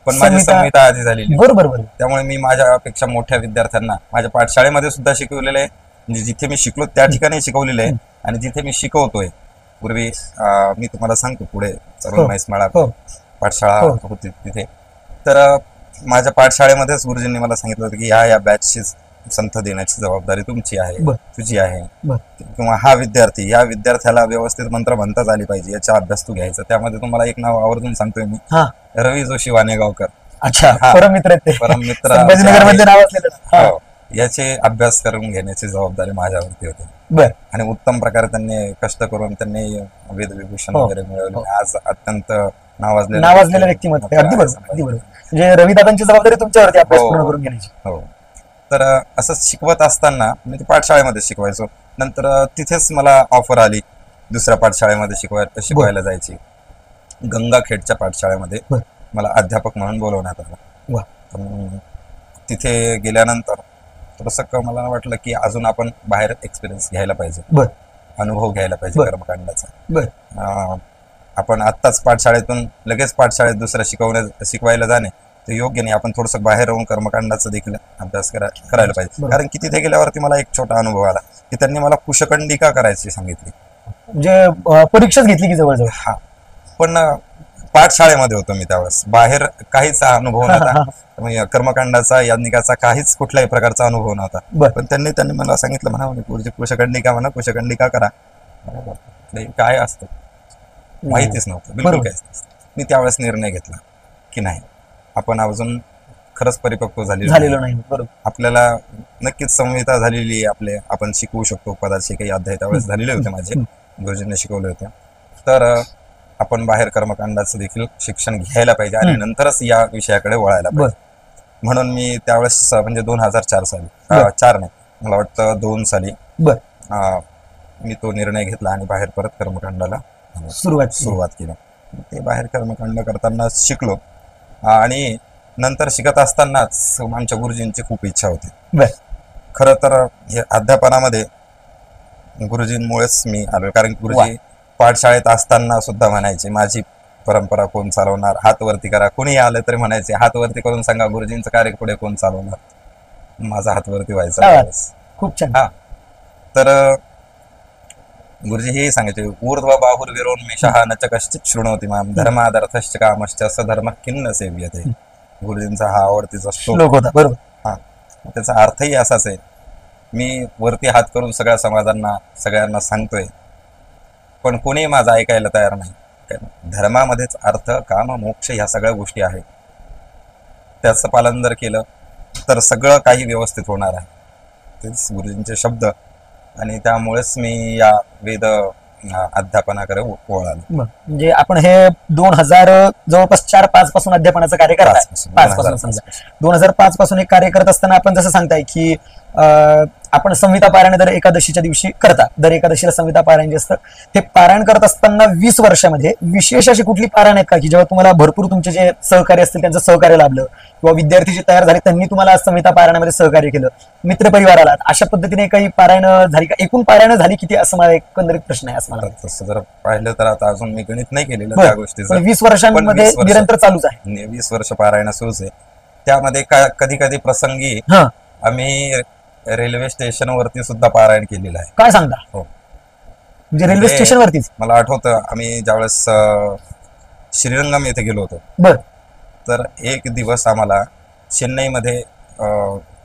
पण माझी संहिता- संहिता आधी झालेली होती. बरोबर बरोबर. त्यामुळे मी माझ्यापेक्षा मोठ्या विद्यार्थ्यांना माझ्या पाठशाळेमध्ये सुद्धा शिकवलेलं आहे, म्हणजे जिथे मी शिकलो त्या ठिकाणी शिकवलेलं आहे, आणि जिथे मी शिकवतोय पूर्वी मी तुम्हाला सांगतो पुढे हो. तरुण म्हैसमाळा हो. पाठशाळा हो. होती तिथे. तर माझ्या पाठशाळेमध्येच गुरुजींनी मला सांगितलं होतं की या बॅचची संथ देण्याची जबाबदारी तुमची आहे, बर. तुझी आहे, बर. किंवा हा विद्यार्थी, या विद्यार्थ्याला व्यवस्थित मंत्र म्हणताच आली पाहिजे, याचा अभ्यास तू घ्यायचा. त्यामध्ये तुम्हाला एक नाव आवर्जून सांगतोय मी, हा. रवी जोशी वानेगावकर. अच्छा, हा. परम मित्र आहेत ते. परम मित्र संभाजीनगर मध्ये नाव असलेलं. हा. हो. याचे अभ्यास करून घेण्याची जबाबदारी माझ्यावरती होती. बर. आणि उत्तम प्रकारे त्यांनी कष्ट करून त्यांनी वेदविभूषण हो. वगैरे मिळवले. हो. आज अत्यंत नावाजलेलं नावाजलेलं व्यक्तिमत्व आहे. अगदी बरोबर, अगदी बरोबर. म्हणजे रविदादांची जबाबदारी तुमच्यावरती अभ्यास हो. पूर्ण करून घेण्याची. हो. तर असंच शिकवत असताना मी ते पाठशाळेमध्ये शिकवायचो. नंतर तिथेच मला ऑफर आली दुसऱ्या पाठशाळेमध्ये शिकवायला जायची. गंगाखेडच्या पाठशाळेमध्ये बर. मला अध्यापक म्हणून बोलवण्यात आलं. वा. तर मग तिथे गेल्यानंतर थोडंसं मला वाटलं की अजून आपण बाहेर एक्सपिरियन्स घ्यायला पाहिजे, बर. अनुभव घ्यायला पाहिजे बर. कर्मकांडाचा. बर. आपण आत्ताच पाठशाळेतून लगेच पाठशाळेत दुसरं शिकवायला जाणे ते योग्य नाही. आपण थोडंसं बाहेर राहून कर्मकांडाचा देखील अभ्यास करायला पाहिजे. बरोबर. कारण की तिथे गेल्यावरती मला एक छोटा अनुभव आला की त्यांनी मला कुशखंडिका करायची सांगितली. म्हणजे परीक्षाच घेतली की जवळजवळ? हा. पण पाठशाळेमध्ये होतो मी त्यावेळेस, बाहेर काहीच अनुभव नव्हता. म्हणजे कर्मकांडाचा, याज्ञिकाचा काहीच कुठल्याही प्रकारचा अनुभव नव्हता. बर. पण त्यांनी मला सांगितलं, म्हणा कुशखंडिका म्हणा, कुशखंडिका करा. काय असतं माहितीच नव्हतं, बिलकुल बरोबर. काहीच नसतं. मी त्यावेळेस निर्णय घेतला की नाही, आपण अजून खरंच परिपक्व झालेलो नाही. बरोबर. आपल्याला नक्कीच संहिता झालेली आहे, आपण शिकवू शकतो. पदाचे काही अध्याय त्यावेळेस झालेले होते माझे, गुरुजींनी शिकवले होते. तर आपण बाहेर कर्मकांडाचं देखील शिक्षण घ्यायला पाहिजे आणि नंतरच या विषयाकडे वळायला पाहिजे. म्हणून मी त्यावेळेस म्हणजे 2004 साली, 4 नाही मला वाटतं 2 साली बर. मी तो निर्णय घेतला आणि बाहेर परत कर्मकांडाला सुरुवात केली. ते बाहेर कर्मकांड करताना शिकलो आणि नंतर शिकत असतानाच आमच्या गुरुजींची खूप इच्छा होती. बर. खरं तर हे अध्यापनामध्ये गुरुजींमुळेच मी आलो. कारण गुरुजी पाठशाळेत असताना सुद्धा म्हणायचे, माझी परंपरा कोण चालवणार, हात वरती करा. कोणी आलं तरी म्हणायचे, हात वरती करून सांगा गुरुजींचं कार्य पुढे कोण चालवणार. माझा हात वरती व्हायचा. खूप छान. हा. तर गुरुजी हे सांगायचे, ऊर्ध्व बाहुर विरोन्मेषः न च कश्चित् शृणोति मां धर्मादर्थश्च कामश्च सधर्मः किन्न सेव्यते. गुरुजींचा हा आवडतीचा श्लोक होता. बरोबर. हा. त्याचा अर्थही असाच आहे, मी वरती हात करून सगळ्या समाजांना, सगळ्यांना सांगतोय, पण कोणी माझं ऐकायला तयार नाही. कारण धर्मामध्येच अर्थ, काम, मोक्ष ह्या सगळ्या गोष्टी आहेत. त्याचं पालन जर केलं तर सगळं काही व्यवस्थित होणार आहे. तेच गुरुजींचे शब्द आणि त्यामुळेच मी या वेद अध्यापनाकडे वळालो. म्हणजे आपण हे 2000 जवळपास 4-5 पासून अध्यापनाचं कार्य करत आहे. 5 पासून समजा 2005 पासून एक कार्य करत असताना आपण जसं सांगताय की आपण संहिता पारायण दर एकादशीच्या दिवशी करता. दर एकादशीला संहिता पारायण जे असतं ते पारायण करत असताना 20 वर्षामध्ये विशेष अशी कुठली पारायण आहेत का की जेव्हा तुम्हाला भरपूर तुमचे जे सहकारी असतील त्यांचं सहकार्य लाभलं, किंवा विद्यार्थी जे तयार झाले त्यांनी तुम्हाला संहिता पारायणामध्ये सहकार्य केलं, मित्रपरिवाराला अशा पद्धतीने काही पारायण झाली का? एकूण पारायण झाली किती असं मला एकंदरीत प्रश्न आहे. असं मला तसं जर पाहिलं तर आता अजून मी गणित नाही केलेलं त्या गोष्टीचं. 20 वर्षांमध्ये निरंतर चालूच आहे. 20 वर्ष पारायण सुरूच आहे. त्यामध्ये कधी कधी प्रसंगी हा, आम्ही रेल्वे स्टेशनवरती सुद्धा पारायण केलेलं आहे. काय सांगता? हो. म्हणजे रेल्वे म्हणजे स्टेशन वरतीच? मला आठवतं आम्ही ज्यावेळेस श्रीरंगम येथे गेलो होतो, बर. तर एक दिवस आम्हाला चेन्नईमध्ये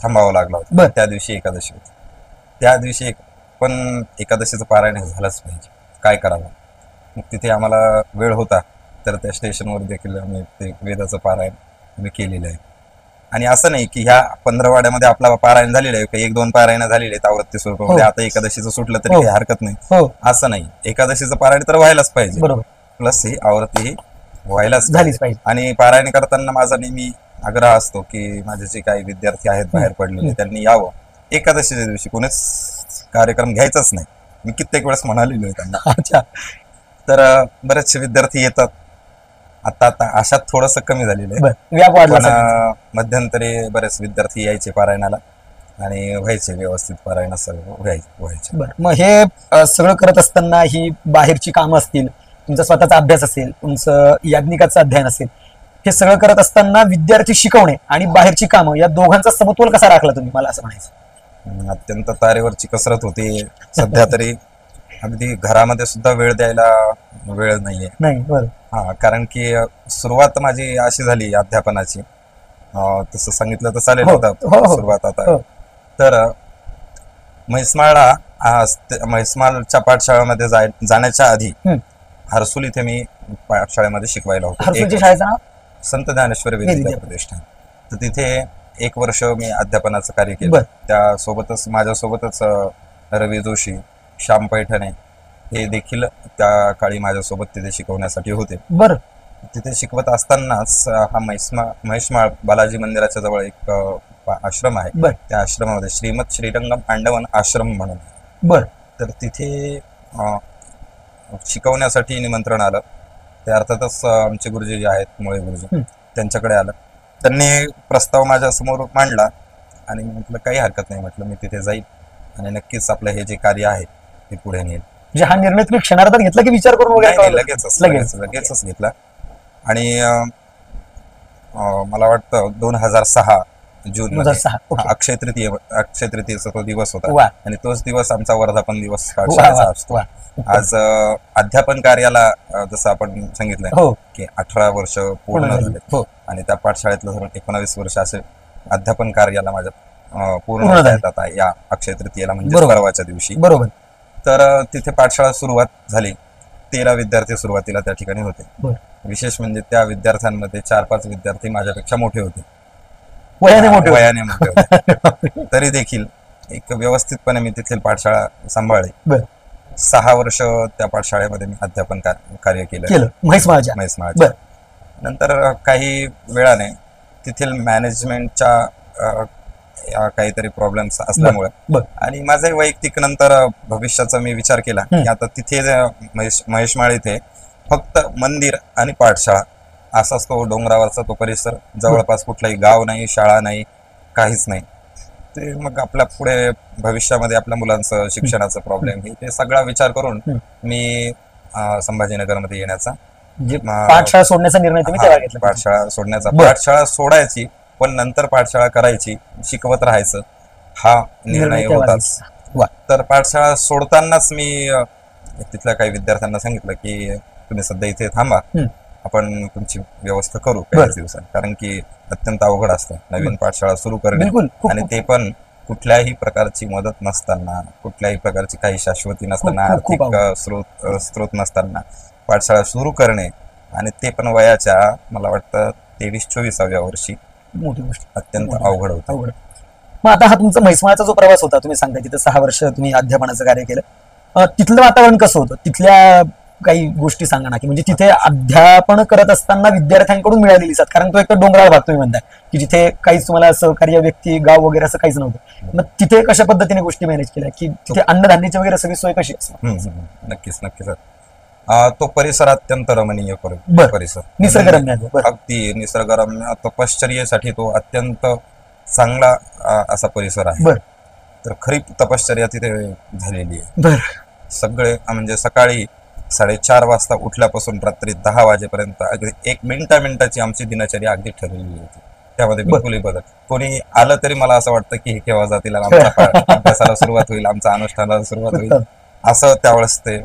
थांबावं लागलं होतं. बर. त्या दिवशी एकादशी होती. त्या दिवशी पण एकादशीचं पारायण हे झालंच पाहिजे, काय करावं. मग तिथे आम्हाला वेळ होता, तर त्या स्टेशनवर देखील आम्ही ते वेदाचं पारायण आम्ही केलेलं आहे. आणि असं नाही की ह्या 15 वाड्यामध्ये आपला पारायण झालेलं आहे, 1-2 पारायण झालेले आहेत आवृत्ती स्वरूपामध्ये, हो. आता एकादशीचं सुटलं तरी हो. काही हरकत नाही, हो, असं नाही. एकादशीचं पारायण तर व्हायलाच पाहिजे, बरोबर, प्लस ही आवृत्ती ही व्हायलाच झालीच पाहिजे. आणि पारायण करताना माझा नेहमी आग्रह असतो की माझे जे काही विद्यार्थी आहेत बाहेर पडलेले, त्यांनी यावं. एकादशीच्या दिवशी कोणीच कार्यक्रम घ्यायचाच नाही, मी कित्येक वेळेस म्हणालेलो आहे त्यांना. अच्छा. तर बरेचसे विद्यार्थी येतात. आता आता अशात थोडंसं कमी झालेलं आहे, बर, व्याप वाढला पण सगळ्यांचा. मध्यंतरी बरेच विद्यार्थी यायचे पारायणाला आणि व्हायचे व्यवस्थित पारायण, सर्व व्हायचे. बर, मग हे सगळं करत असताना ही बाहेरची कामं असतील, तुमचा स्वतःचा अभ्यास असेल, तुमचं याज्ञिकाचं अध्ययन असेल, हे सगळं करत असताना विद्यार्थी शिकवणे आणि बाहेरची कामं या दोघांचा समतोल कसा राखला तुम्ही, मला असं म्हणायचं? अत्यंत तारेवरची कसरत होती. सध्या तरी अगदी घरामध्ये सुद्धा वेळ द्यायला वेळ नाहीये. नाही. बरं. हा, कारण की सुरुवात माझी अशी झाली अध्यापनाची, तसं सांगितलं तर चालेल. हो, होता हो, हो. सुरुवात आता. हो. तर म्हैसमाळच्या पाठशाळेमध्ये जाण्याच्या आधी हम्म. हर्सुल इथे मी पाठशाळेमध्ये शिकवायला होतो. हर्सुलच्या शाळेचं नाव? संत ज्ञानेश्वर विद्या विद्या प्रतिष्ठान. तर तिथे 1 वर्ष मी अध्यापनाचं कार्य केलं. बर. त्यासोबतच माझ्यासोबतच रवी जोशी, श्याम पैठणे हे देखील त्या काळी माझ्यासोबत तिथे शिकवण्यासाठी होते. बरं. तिथे शिकवत असतानाच हा म्हैसमाळ बालाजी मंदिराच्या जवळ एक आश्रम आहे. बर. त्या आश्रमामध्ये श्रीमद श्रीरंगम पांडवन आश्रम म्हणून, बर, तर तिथे शिकवण्यासाठी निमंत्रण आलं. ते अर्थातच आमचे गुरुजी जे आहेत, मुळे गुरुजी, त्यांच्याकडे आलं. त्यांनी प्रस्ताव माझ्या समोर मांडला आणि म्हटलं काही हरकत नाही, म्हटलं मी तिथे जाईल आणि नक्कीच आपलं हे जे कार्य आहे ते पुढे नेईल. म्हणजे हा निर्णय तुम्ही क्षणार्धात घेतला की विचार करून वगैरे? नाही, लगेचच घेतला. आणि मला वाटतं 2006 जून मध्ये 2006. ओके. अक्षय तृतीयेचा तो दिवस होता. वा. आणि तोच दिवस आमचा वर्धापन दिवस वा, पाठशाळेचा वा, असतो. वा. आज अध्यापन कार्याला जसं आपण सांगितलंय हो. की 18 वर्ष पूर्ण झाले, हो. आणि त्या पाठशाळेतलं धरून 19 वर्ष असे अध्यापन कार्याला माझ्या पूर्ण झाले. होत आता या अक्षय तृतीयेला, म्हणजे बरोबर. परवाच्या दिवशी. बरोबर. तर तिथे पाठशाळा सुरुवात झाली. 13 विद्यार्थी सुरुवातीला त्या ठिकाणी होते. बर. विशेष म्हणजे त्या विद्यार्थ्यांमध्ये 4-5 विद्यार्थी माझ्यापेक्षा मोठे होते, वयाने मोठे होते. वयाने मोठे होते. तरी देखील एक व्यवस्थितपणे मी तिथली पाठशाळा सांभाळली. बर. 6 वर्ष त्या पाठशाळेमध्ये मी अध्यापन कार्य केलं म्हैसमाळच्या. म्हैसमाळच्या. नंतर काही वेळाने तिथील मॅनेजमेंटच्या काहीतरी प्रॉब्लेम्स असल्यामुळे आणि माझा वैयक्तिक नंतर भविष्याचा मी विचार केला की आता तिथे महेशमाळ इथे फक्त मंदिर आणि पाठशाळा असाच तो डोंगरावरचा तो परिसर, जवळपास कुठलाही गाव नाही, शाळा नाही, काहीच नाही. ते मग आपल्या पुढे भविष्यामध्ये आपल्या मुलांचं शिक्षणाचा प्रॉब्लेम हे सगळा विचार करून मी संभाजीनगरमध्ये येण्याचा, पाठशाळा सोडण्याचा निर्णय तुम्ही तेव्हा घेतला? पाठशाळा सोडण्याचा, पाठशाळा सोडायची पण नंतर पाठशाळा करायची, शिकवत राहायचं, हा निर्णय होताच. तर पाठशाळा सोडतानाच मी तिथल्या काही विद्यार्थ्यांना सांगितलं की तुम्ही सध्या इथे थांबा, आपण तुमची व्यवस्था करू काही दिवसात, कारण की अत्यंत अवघड असतं नवीन पाठशाळा सुरू करणे, आणि ते पण कुठल्याही प्रकारची मदत नसताना, कुठल्याही प्रकारची काही शाश्वती नसताना, आर्थिक स्रोत नसताना पाठशाळा सुरू करणे, आणि ते पण वयाच्या मला वाटतं 23-24व्या वर्षी, मोठी गोष्ट, अत्यंत अवघड होतं. मग आता हा तुमचा म्हैसमाळचा जो प्रवास होता, तुम्ही सांगता तिथे 6 वर्ष तुम्ही अध्यापनाचं कार्य केलं, तिथलं वातावरण कसं होतं? तिथल्या काही गोष्टी सांगा ना, की म्हणजे तिथे अध्यापन करत असताना विद्यार्थ्यांकडून मिळालेली साथ, कारण तो एक तर डोंगराळ भाग तुम्ही म्हणताय की जिथे काहीच तुम्हाला सहकार्य व्यक्ती, गाव वगैरे असं काहीच नव्हतं. मग तिथे कशा पद्धतीने गोष्टी मॅनेज केल्या, की तिथे अन्नधान्याची वगैरे सगळी सोय कशी असते? नक्कीच नक्कीच. तो परिसर अत्यंत रमणीय परिसर, निसर्गरम्य, अगदी निसर्गरम्य, तपश्चर्येसाठी तो अत्यंत चांगला असा परिसर आहे. तर खरी तपश्चर्या तिथे झालेली आहे. सगळे म्हणजे सकाळी 4:30 वाजता उठल्यापासून रात्री 10 वाजेपर्यंत अगदी 1 मिनिटाची आमची दिनचर्या अगदी ठरलेली होती. त्यामध्ये बिलकुलही बदल. कोणी आलं तरी मला असं वाटतं की हे केव्हा जातील आणि आमच्या अभ्यासाला सुरुवात होईल, आमच्या अनुष्ठानाला सुरुवात होईल, असं त्यावेळेस ते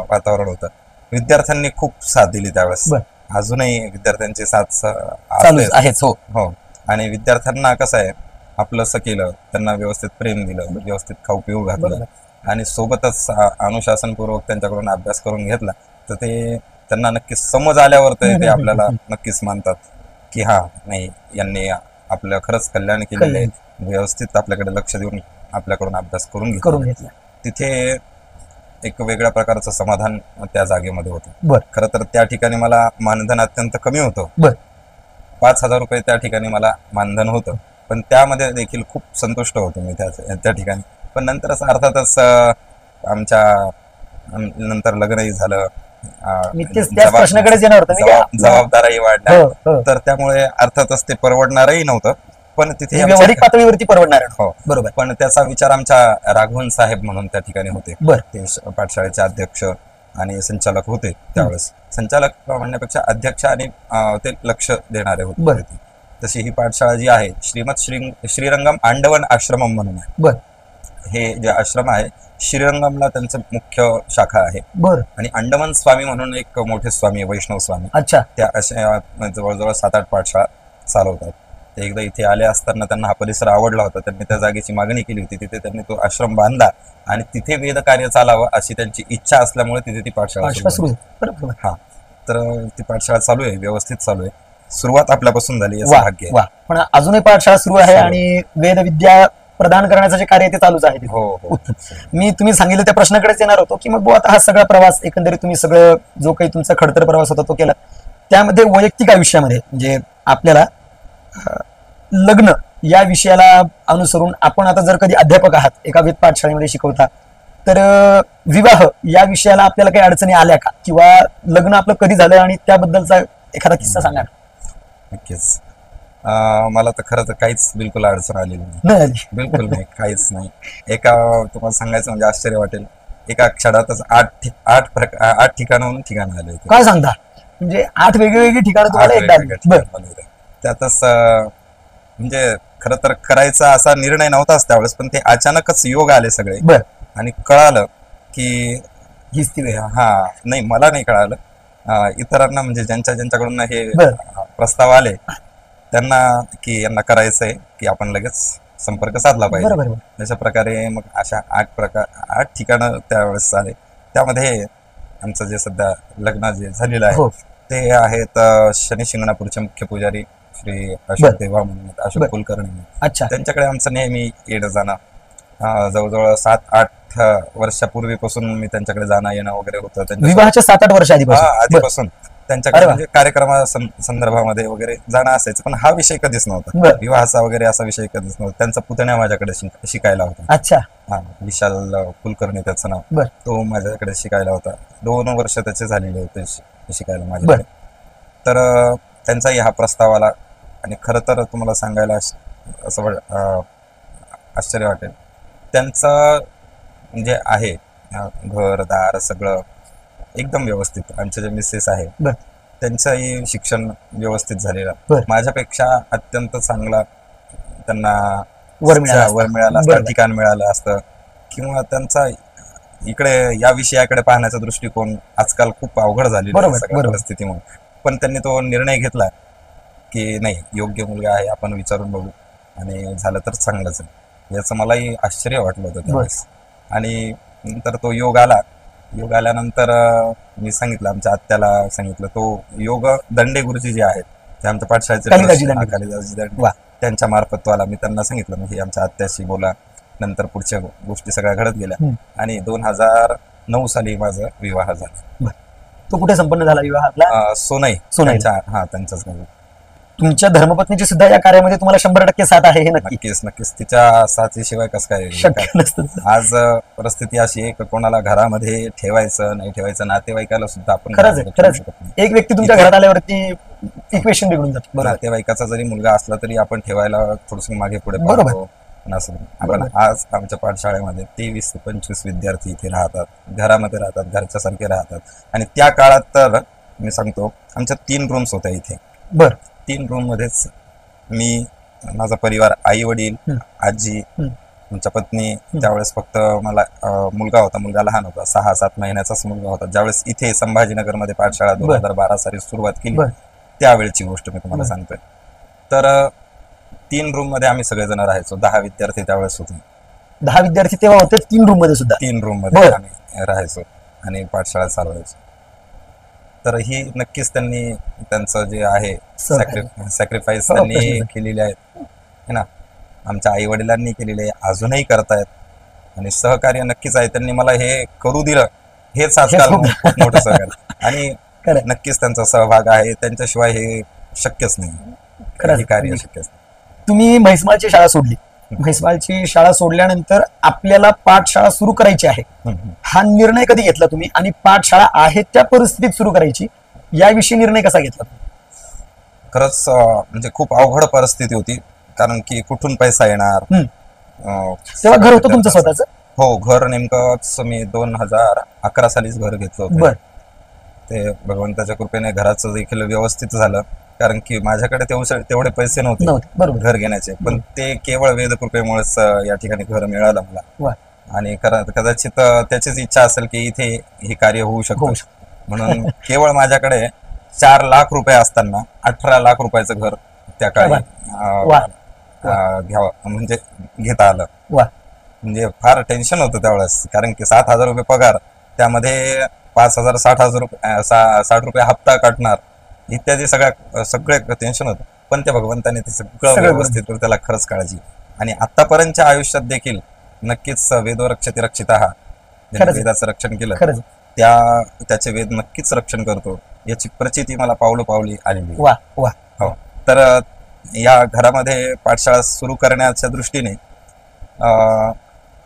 वातावरण होतं. विद्यार्थ्यांनी खूप साथ दिली त्यावेळेस. अजूनही विद्यार्थ्यांची साथ आहेच. हो हो. आणि विद्यार्थ्यांना कसं आहे, आपलंसं केलं, त्यांना व्यवस्थित प्रेम दिलं, व्यवस्थित खाऊ पिऊ घातलं आणि सोबतच अनुशासनपूर्वक त्यांच्याकडून अभ्यास करून घेतला, तर ते त्यांना नक्कीच समज आल्यावर ते आपल्याला नक्कीच मानतात की हा नाही, यांनी आपलं खरंच कल्याण केलेलं आहे, व्यवस्थित आपल्याकडे लक्ष देऊन आपल्याकडून अभ्यास करून घेतला. तिथे एक वेगळ्या प्रकारचं समाधान त्या जागेमध्ये होतं. खरं तर त्या ठिकाणी मला मानधन अत्यंत कमी होतं. 5,000 रुपये त्या ठिकाणी मला मानधन होतं, पण त्यामध्ये देखील खूप संतुष्ट होतो मी त्या ठिकाणी. पण नंतरच अर्थातच आमच्या नंतर लग्नही झालं, जबाबदाऱ्याही वाढल्या, तर त्यामुळे अर्थातच ते परवडणारही नव्हतं. पण तिथे व्यावहारिक पातळीवरती परवडणार. हो बरोबर. पण त्याचा विचार आमच्या राघवन साहेब म्हणून त्या ठिकाणी होते, ते पाठशाळेचे अध्यक्ष आणि संचालक होते त्यावेळेस. संचालक म्हणण्यापेक्षा अध्यक्ष आणि ते लक्ष देणारे होते. तशी ही पाठशाळा जी आहे श्रीमद श्रीरंगम आंडवन आश्रमम म्हणून आहे. हे जे आश्रम आहे, श्रीरंगमला त्यांचं मुख्य शाखा आहे. आणि अंडमान स्वामी म्हणून एक मोठे स्वामी आहे, वैष्णव स्वामी. त्या अशा जवळजवळ 7-8 पाठशाळा चालवतात. ते एकदा इथे आले असताना त्यांना हा परिसर आवडला होता, त्यांनी त्या जागेची मागणी केली होती. तिथे त्यांनी तो आश्रम बांधला आणि तिथे वेद कार्य चालावं अशी त्यांची इच्छा असल्यामुळे तिथे ती पाठशाळा सुरू. हा, तर ती पाठशाळा चालू आहे, व्यवस्थित चालू आहे. सुरुवात आपल्यापासून झाली याचं भाग्य आहे. पण अजूनही पाठशाळा सुरू आहे आणि वेद विद्या प्रदान करण्याचं जे कार्य ते चालूच आहे. मी तुम्ही सांगितलं त्या प्रश्नाकडेच येणार होतो की मग आता हा सगळा प्रवास एकंदरीत तुम्ही सगळं जो काही तुमचा खडतर प्रवास होता तो केला, त्यामध्ये वैयक्तिक आयुष्यामध्ये म्हणजे आपल्याला लग्न या विषयाला अनुसरून आपण आता जर कधी अध्यापक आहात, एका वेद पाठशाळेमध्ये शिकवता, तर विवाह या विषयाला आपल्याला काही अडचणी आल्या का, किंवा लग्न आपलं कधी झालं आणि त्याबद्दलचा एखादा किस्सा सांगा. नक्कीच. मला तर खरं तर काहीच बिलकुल अडचण आलेली नाही, बिलकुल नाही, काहीच नाही. तुम्हाला सांगायचं म्हणजे आश्चर्य वाटेल, एका क्षणातच 8 ठिकाणाहून ठिकाण आले. काय सांगता, म्हणजे 8 वेगवेगळी ठिकाणं तुम्हाला? त्यातच म्हणजे खरं तर करायचा असा निर्णय नव्हताच त्यावेळेस, पण ते अचानकच योग आले सगळे आणि कळालं की नाही, मला नाही कळालं, इतरांना म्हणजे ज्यांच्याकडून हे प्रस्ताव आले त्यांना की यांना करायचंय की आपण लगेच संपर्क साधला पाहिजे. अशा प्रकारे मग अशा 8 ठिकाणं त्यावेळेस आले. त्यामध्ये आमचं जे सध्या लग्न जे झालेलं आहे ते आहेत शनी शिंगणापूरचे मुख्य पुजारी श्री अशोक देवा म्हणून, अशोक कुलकर्णी. त्यांच्याकडे आमचं नेहमी येणं जाणं, जवळजवळ 7-8 वर्षापूर्वीपासून मी त्यांच्याकडे जाणं येणं वगैरे होतं. विवाहाच्या 7-8 वर्ष आधीपासून त्यांच्याकडे म्हणजे कार्यक्रमा संदर्भामध्ये वगैरे जाणं असायचं, पण हा विषय कधीच नव्हता, विवाहाचा वगैरे असा विषय कधीच नव्हता. त्यांचा पुतण्या माझ्याकडे शिकायला होता. विशाल कुलकर्णी त्याचं नाव, तो माझ्याकडे शिकायला होता. 2 वर्ष त्याचे झालेले होते शिकायला माझ्याकडे. तर त्यांचाही हा प्रस्ताव आला आणि खरं तर तुम्हाला सांगायला असं आश्चर्य वाटेल, त्यांचं म्हणजे आहे घरदार सगळं एकदम व्यवस्थित. आमचे जे मिसेस आहे त्यांचंही शिक्षण व्यवस्थित झालेलं, माझ्यापेक्षा अत्यंत चांगला त्यांना वर मिळालं असतं, ठिकाण मिळालं असतं, किंवा त्यांचा इकडे या विषयाकडे पाहण्याचा दृष्टिकोन आजकाल खूप अवघड झालेला आहे सगळ्या परिस्थितीमुळे. पण त्यांनी तो निर्णय घेतला की नाही, योग्य मुलगा आहे, आपण विचारून बघू आणि झालं तर चांगलंच आहे. याचं मलाही आश्चर्य वाटलं होतं त्यावेळेस. आणि नंतर तो योग आल्यानंतर मी सांगितलं, आमच्या आत्याला सांगितलं, तो योग दंडे गुरुजी जे आहेत ते आमच्या पाठशाळेचे कालिदासजी दंडे, त्यांच्या मार्फत तो आला. मी त्यांना सांगितलं म्हणजे आमच्या आत्याशी बोला. नंतर पुढच्या गोष्टी सगळ्या घडत गेल्या आणि 2009 साली माझा विवाह झाला. तो कुठे संपन्न झाला विवाह आपला? सोनई. त्यांच्याच गावी. तुमच्या धर्मपत्नीची सुद्धा या कार्यामध्ये तुम्हाला 100% साथ आहे हे नक्कीच. तिच्या साथीशिवाय कसं काय शक्य नसतं. आज परिस्थिती अशी आहे की कोणाला घरामध्ये ठेवायचं नाही ठेवायचं, नातेवाईकाला सुद्धा आपण खरंच एक व्यक्ती तुमच्या घरात आल्यावरती इक्वेशन बिघडून जाते. नातेवाईकाचा जरी मुलगा असला तरी आपण ठेवायला थोडस मागे पुढे पाहतो. आपण आज आमच्या पाठशाळेमध्ये 23 ते 25 विद्यार्थी इथे राहतात, घरामध्ये राहतात, घरच्या सारखे राहतात. आणि त्या काळात तर मी सांगतो, आमच्या 3 रूम्स होत्या इथे. 3 रूम मध्येच मी, माझा परिवार, आई वडील, हं. आजी, हं. आमच्या पत्नी. त्यावेळेस फक्त मला मुलगा होता, मुलगा लहान होता, 6-7 महिन्याचाच मुलगा होता. ज्यावेळेस इथे संभाजीनगरमध्ये पाठशाळा 2012 साली सुरुवात केली, बरं. त्यावेळेची गोष्ट मी तुम्हाला बरं. सांगतोय. तर 3 रूम मध्ये आम्ही सगळेजण राहायचो. 10 विद्यार्थी त्यावेळेस होते. 10 विद्यार्थी तेव्हा होते 3 रूम मध्ये सुद्धा. 3 रूम मध्ये बरं. आम्ही राहायचो आणि पाठशाळा चालवायचो. तर ही नक्कीच त्यांनी त्यांचं जे आहे सहकार्य. सॅक्रिफाईस हो, त्यांनी प्रश्न. केलेले आहेत, है ना. आमच्या आई वडिलांनी केलेले आहे, अजूनही करतायत आणि सहकार्य नक्कीच आहे. त्यांनी मला हे करू दिलं, हेच आजकाल खूप- खूप मोठं सहकार्य आणि खरं. नक्कीच त्यांचा सहभाग आहे. त्यांच्याशिवाय हे शक्यच नाही, खरंच. हे कार्य शक्यच नाही. तुम्ही म्हैसमाळची शाळा सोडली. म्हैसमाळची शाळा सोडल्यानंतर आपल्याला पाठशाळा सुरू करायची आहे, हम्म. हा निर्णय कधी घेतला तुम्ही? आणि पाठशाळा आहे त्या परिस्थितीत सुरू करायची, याविषयी निर्णय कसा घेतला तुम्ही? खरंच म्हणजे खूप अवघड परिस्थिती होती, कारण की कुठून पैसा येणार. हम्म. तेव्हा घर होतं तुमचं स्वतःच? हो, घर नेमकंच मी 2011 सालीच घर घेतलं होतं. बर. ते भगवंताच्या कृपेने घराचं देखील व्यवस्थित झालं, कारण की माझ्याकडे तेवढे पैसे नव्हते बरोबर. घर घेण्याचे, पण ते केवळ वेद कृपेमुळेच या ठिकाणी घर मिळालं मला. वा. आणि कदाचित त्याचीच इच्छा असेल की इथे हे कार्य होऊ शकतं, म्हणून केवळ माझ्याकडे 4 लाख रुपये असताना 18 लाख रुपयाचं घर त्या काळी वा. घ्यावं म्हणजे घेता आलं. वा. म्हणजे फार टेन्शन होतं त्यावेळेस, कारण की 7,000 रुपये पगार, त्यामध्ये 5,000 60 रुपये हप्ता काटणार इत्यादी सगळे टेन्शन होतं. पण ते भगवंताने ते सगळं व्यवस्थित करून त्याला खरंच काळजी. आणि आतापर्यंतच्या आयुष्यात देखील नक्कीच वेदो रक्षति रक्षितः, ज्याने वेदाचं रक्षण केलं त्याचे वेद नक्कीच रक्षण करतो, याची प्रचिती मला पावलोपावली आलेली. वा वा. हो. तर या घरामध्ये पाठशाळा सुरू करण्याच्या दृष्टीने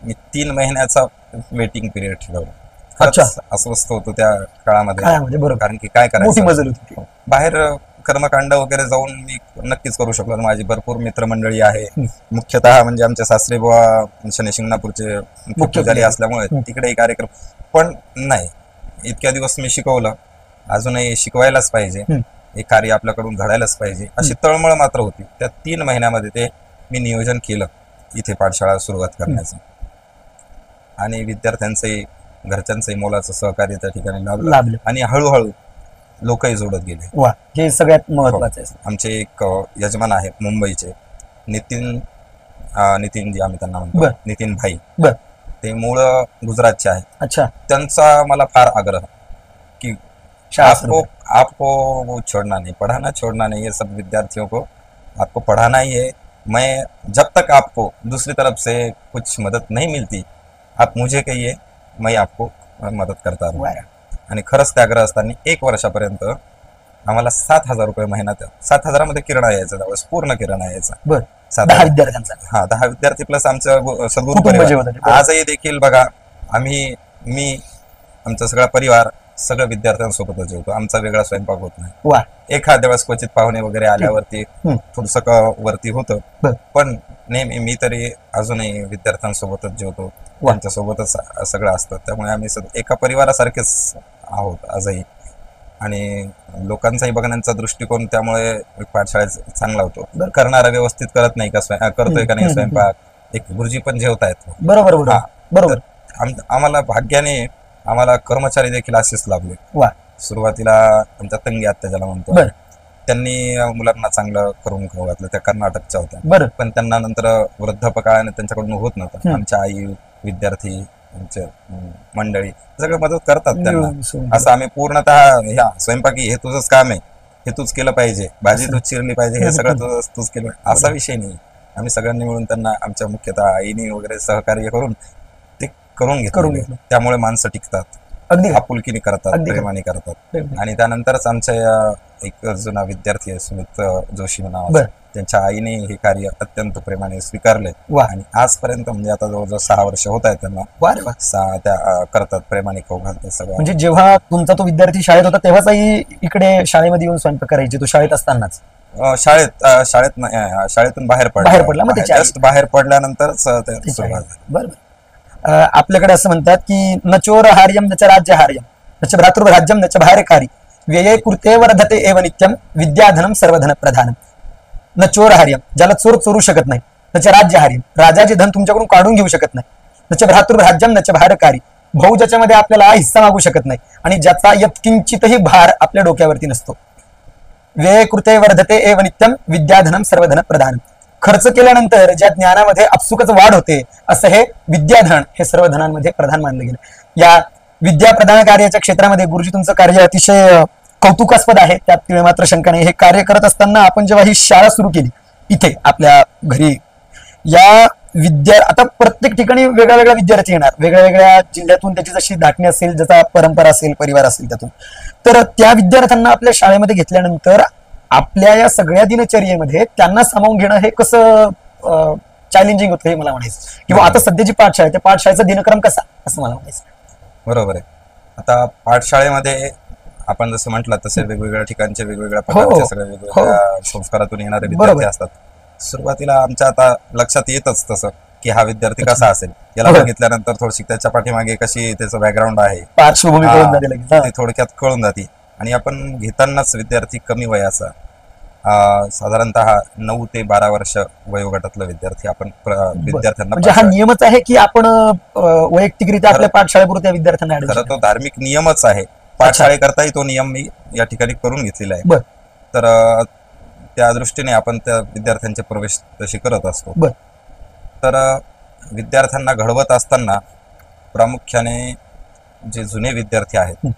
मी 3 महिन्याचा वेटिंग पिरियड ठेवला. खरंच अस्वस्थ होतो त्या काळामध्ये, बरोबर. कारण की काय करायचं, मजल होती. बाहेर कर्मकांड वगैरे जाऊन मी नक्कीच करू शकलो. माझी भरपूर मित्रमंडळी आहे, मुख्यतः म्हणजे आमचे सासरे बुवा शनी शिंगणापूरचे मुख्य पुजारी असल्यामुळे तिकडेही कार्यक्रम. पण नाही, इतक्या दिवस मी शिकवलं, अजूनही शिकवायलाच पाहिजे, हे कार्य आपल्याकडून घडायलाच पाहिजे, अशी तळमळ मात्र होती. त्या 3 महिन्यामध्ये ते मी नियोजन केलं इथे पाठशाळा सुरुवात करण्याचं, आणि विद्यार्थ्यांचंही घरच्यांचंही मोलाचं सहकार्य त्या ठिकाणी लाभलं आणि हळूहळू लोकही जोडत गेले. वा, हे सगळ्यात महत्वाचं आहे. आमचे एक यजमान आहे मुंबईचे, नितीनजी आम्ही त्यांना म्हणतो, नितीन भाई. ते मूळ गुजरातचे आहे. अच्छा. त्यांचा मला फार आग्रह की आपको छोड़ना नहीं, पढ़ाना छोड़ना नहीं है, सब विद्यार्थियों को आपको पढ़ाना ही है. मैं जब तक आपको दूसरी तरफ से कुछ मदद नहीं मिलती, आप मुझे कहिए, मैं आपको मदत करता रहूंगा. आणि खरंच त्या ग्रहस्थांनी 1 वर्षापर्यंत आम्हाला 7,000 रुपये महिन्यात, 7,000 मध्ये किराणा यायचा, त्यावेळेस पूर्ण किराणा यायचा. 10 विद्यार्थ्यांचा. हा, 10 विद्यार्थी प्लस आमचं सद्गुरू परिवार. आजही देखील बघा, मी आमचा सगळा परिवार सगळं विद्यार्थ्यांसोबतच जेवतो. आमचा वेगळा स्वयंपाक होत नाही. एखाद्या वेळेस क्वचित पाहुणे वगैरे आल्यावरती थोडस वरती होतं, पण नेहमी मी तरी अजूनही विद्यार्थ्यांसोबतच जेवतो, त्यांच्यासोबतच सगळं असतं. त्यामुळे आम्ही एका परिवारासारखेच आहोत आजही. आणि लोकांचाही बघण्याचा दृष्टिकोन त्यामुळे पाठशाळेत चांगला होतो. करणारा व्यवस्थित करत नाही का, करतोय का नाही स्वयंपाक, एक गुरुजी पण जेवतायत. बरोबर. आम्हाला भाग्याने आम्हाला कर्मचारी देखील असेच लाभले. सुरुवातीला आमच्या तंगी आत्या ज्याला म्हणतो, त्यांनी मुलांना चांगलं करून खाऊ घातलं. त्या कर्नाटकच्या होत्या, पण त्यांना नंतर वृद्धापकाळाने त्यांच्याकडून होत नव्हतं. आमच्या आई, विद्यार्थी, आमच्या मंडळी सगळं मदत करतात त्यांना. असं आम्ही पूर्णतः ह्या स्वयंपाकी हे तुझंच काम आहे, हे तूच केलं पाहिजे, भाजी तूच चिरली पाहिजे, हे सगळं तूच केलं, असा विषय नाही. आम्ही सगळ्यांनी मिळून त्यांना, आमच्या मुख्यतः आईनी वगैरे सहकार्य करून ते करून घेतलं. त्यामुळे माणसं टिकतात, आपुलकीने करतात, प्रेमाने करतात. आणि त्यानंतरच आमच्या एक जुना विद्यार्थी आहे, सुमित जोशी नावाचा, त्यांच्या आईने हे कार्य अत्यंत प्रेमाने स्वीकारले. आणि आजपर्यंत म्हणजे आता जवळजवळ 6 वर्ष होत आहेत त्यांना, त्या करतात, प्रेमाने खाऊ घालतात सगळं. म्हणजे जेव्हा तुमचा तो विद्यार्थी शाळेत होता तेव्हाचाही इकडे शाळेमध्ये येऊन स्वयंपाक करायचे, तो शाळेत असतानाच? शाळेतून बाहेर पडला, जस्ट बाहेर पडल्यानंतरच सुरुवात. बरोबर. आपल्याकडे असं म्हणतात की न चोर हार्यम न च राज्य हार्यम न च भ्रातृराज्यम न च भार्यकारी व्यये कृते वर्धते एव नित्यम विद्याधनम सर्वधन प्रधानम. न चोर हार्यम, ज्याला चोर चोरू शकत नाही. नच राज्य हार्यम, राजाचे धन तुमच्याकडून काढून घेऊ शकत नाही. नच भ्रातृराज्यम नच भारकारी, भाऊ ज्याच्यामध्ये आपल्याला हिस्सा मागू शकत नाही आणि ज्याचा यत्किंचितही भार आपल्या डोक्यावरती नसतो. व्यय कृते वर्धते एव नित्यम विद्याधनम सर्वधन प्रधान, खर्च केल्यानंतर ज्या ज्ञानामध्ये आपसुकच वाढ होते असं हे विद्याधन हे सर्व धनांमध्ये प्रधान मानलं गेलं. या विद्या प्रदान कार्याच्या क्षेत्रामध्ये गुरुजी तुमचं कार्य अतिशय कौतुकास्पद आहे, त्यात मात्र शंका नाही. हे कार्य करत असताना आपण जेव्हा ही शाळा सुरू केली इथे आपल्या घरी, या आता प्रत्येक ठिकाणी वेगळा वेगळा विद्यार्थी येणार, वेगळ्या वेगळ्या जिल्ह्यातून त्याची जशी धाटणी असेल, ज्याचा परंपरा असेल, परिवार असेल त्यातून, तर त्या विद्यार्थ्यांना आपल्या शाळेमध्ये घेतल्यानंतर आपल्या या सगळ्या दिनचर्येमध्ये त्यांना सामावून घेणं हे कसं चॅलेंजिंग होतं हे मला म्हणायचं. किंवा आता सध्याची पाठशाळा, त्या पाठशाळेचा दिनक्रम कसा असं मला म्हणायचं. बरोबर आहे. आता पाठशाळेमध्ये आपण जसं म्हटलं तसे वेगवेगळ्या ठिकाणचे वेगवेगळ्या प्रकारचे सगळे वेगवेगळ्या संस्कारातून येणारे विद्यार्थी असतात. सुरुवातीला आमच्या आता लक्षात येतच तसं की हा विद्यार्थी कसा असेल, याला बघितल्यानंतर थोडीशी त्याच्या पाठीमागे कशी त्याचं बॅकग्राऊंड आहे पार्श्वभूमी कळून जाते लगेच. ते थोडक्यात कळून जाते. आणि आपण घेतानाच विद्यार्थी कमी वयाचा, साधारणतः 9 ते 12 वर्ष वयोगटातला विद्यार्थी आपण विद्यार्थ्यांना, म्हणजे हा नियमच आहे की आपण वैयक्तिकरित्या आपल्या पाठशाळेपुरत्या विद्यार्थ्यांना खरं तो धार्मिक नियमच आहे. पाठशाळेकरताही तो नियम मी या ठिकाणी करून घेतलेला आहे. तर त्या दृष्टीने आपण त्या विद्यार्थ्यांचे प्रवेश तशी करत असतो. तर विद्यार्थ्यांना घडवत असताना प्रामुख्याने जे जुने विद्यार्थी आहेत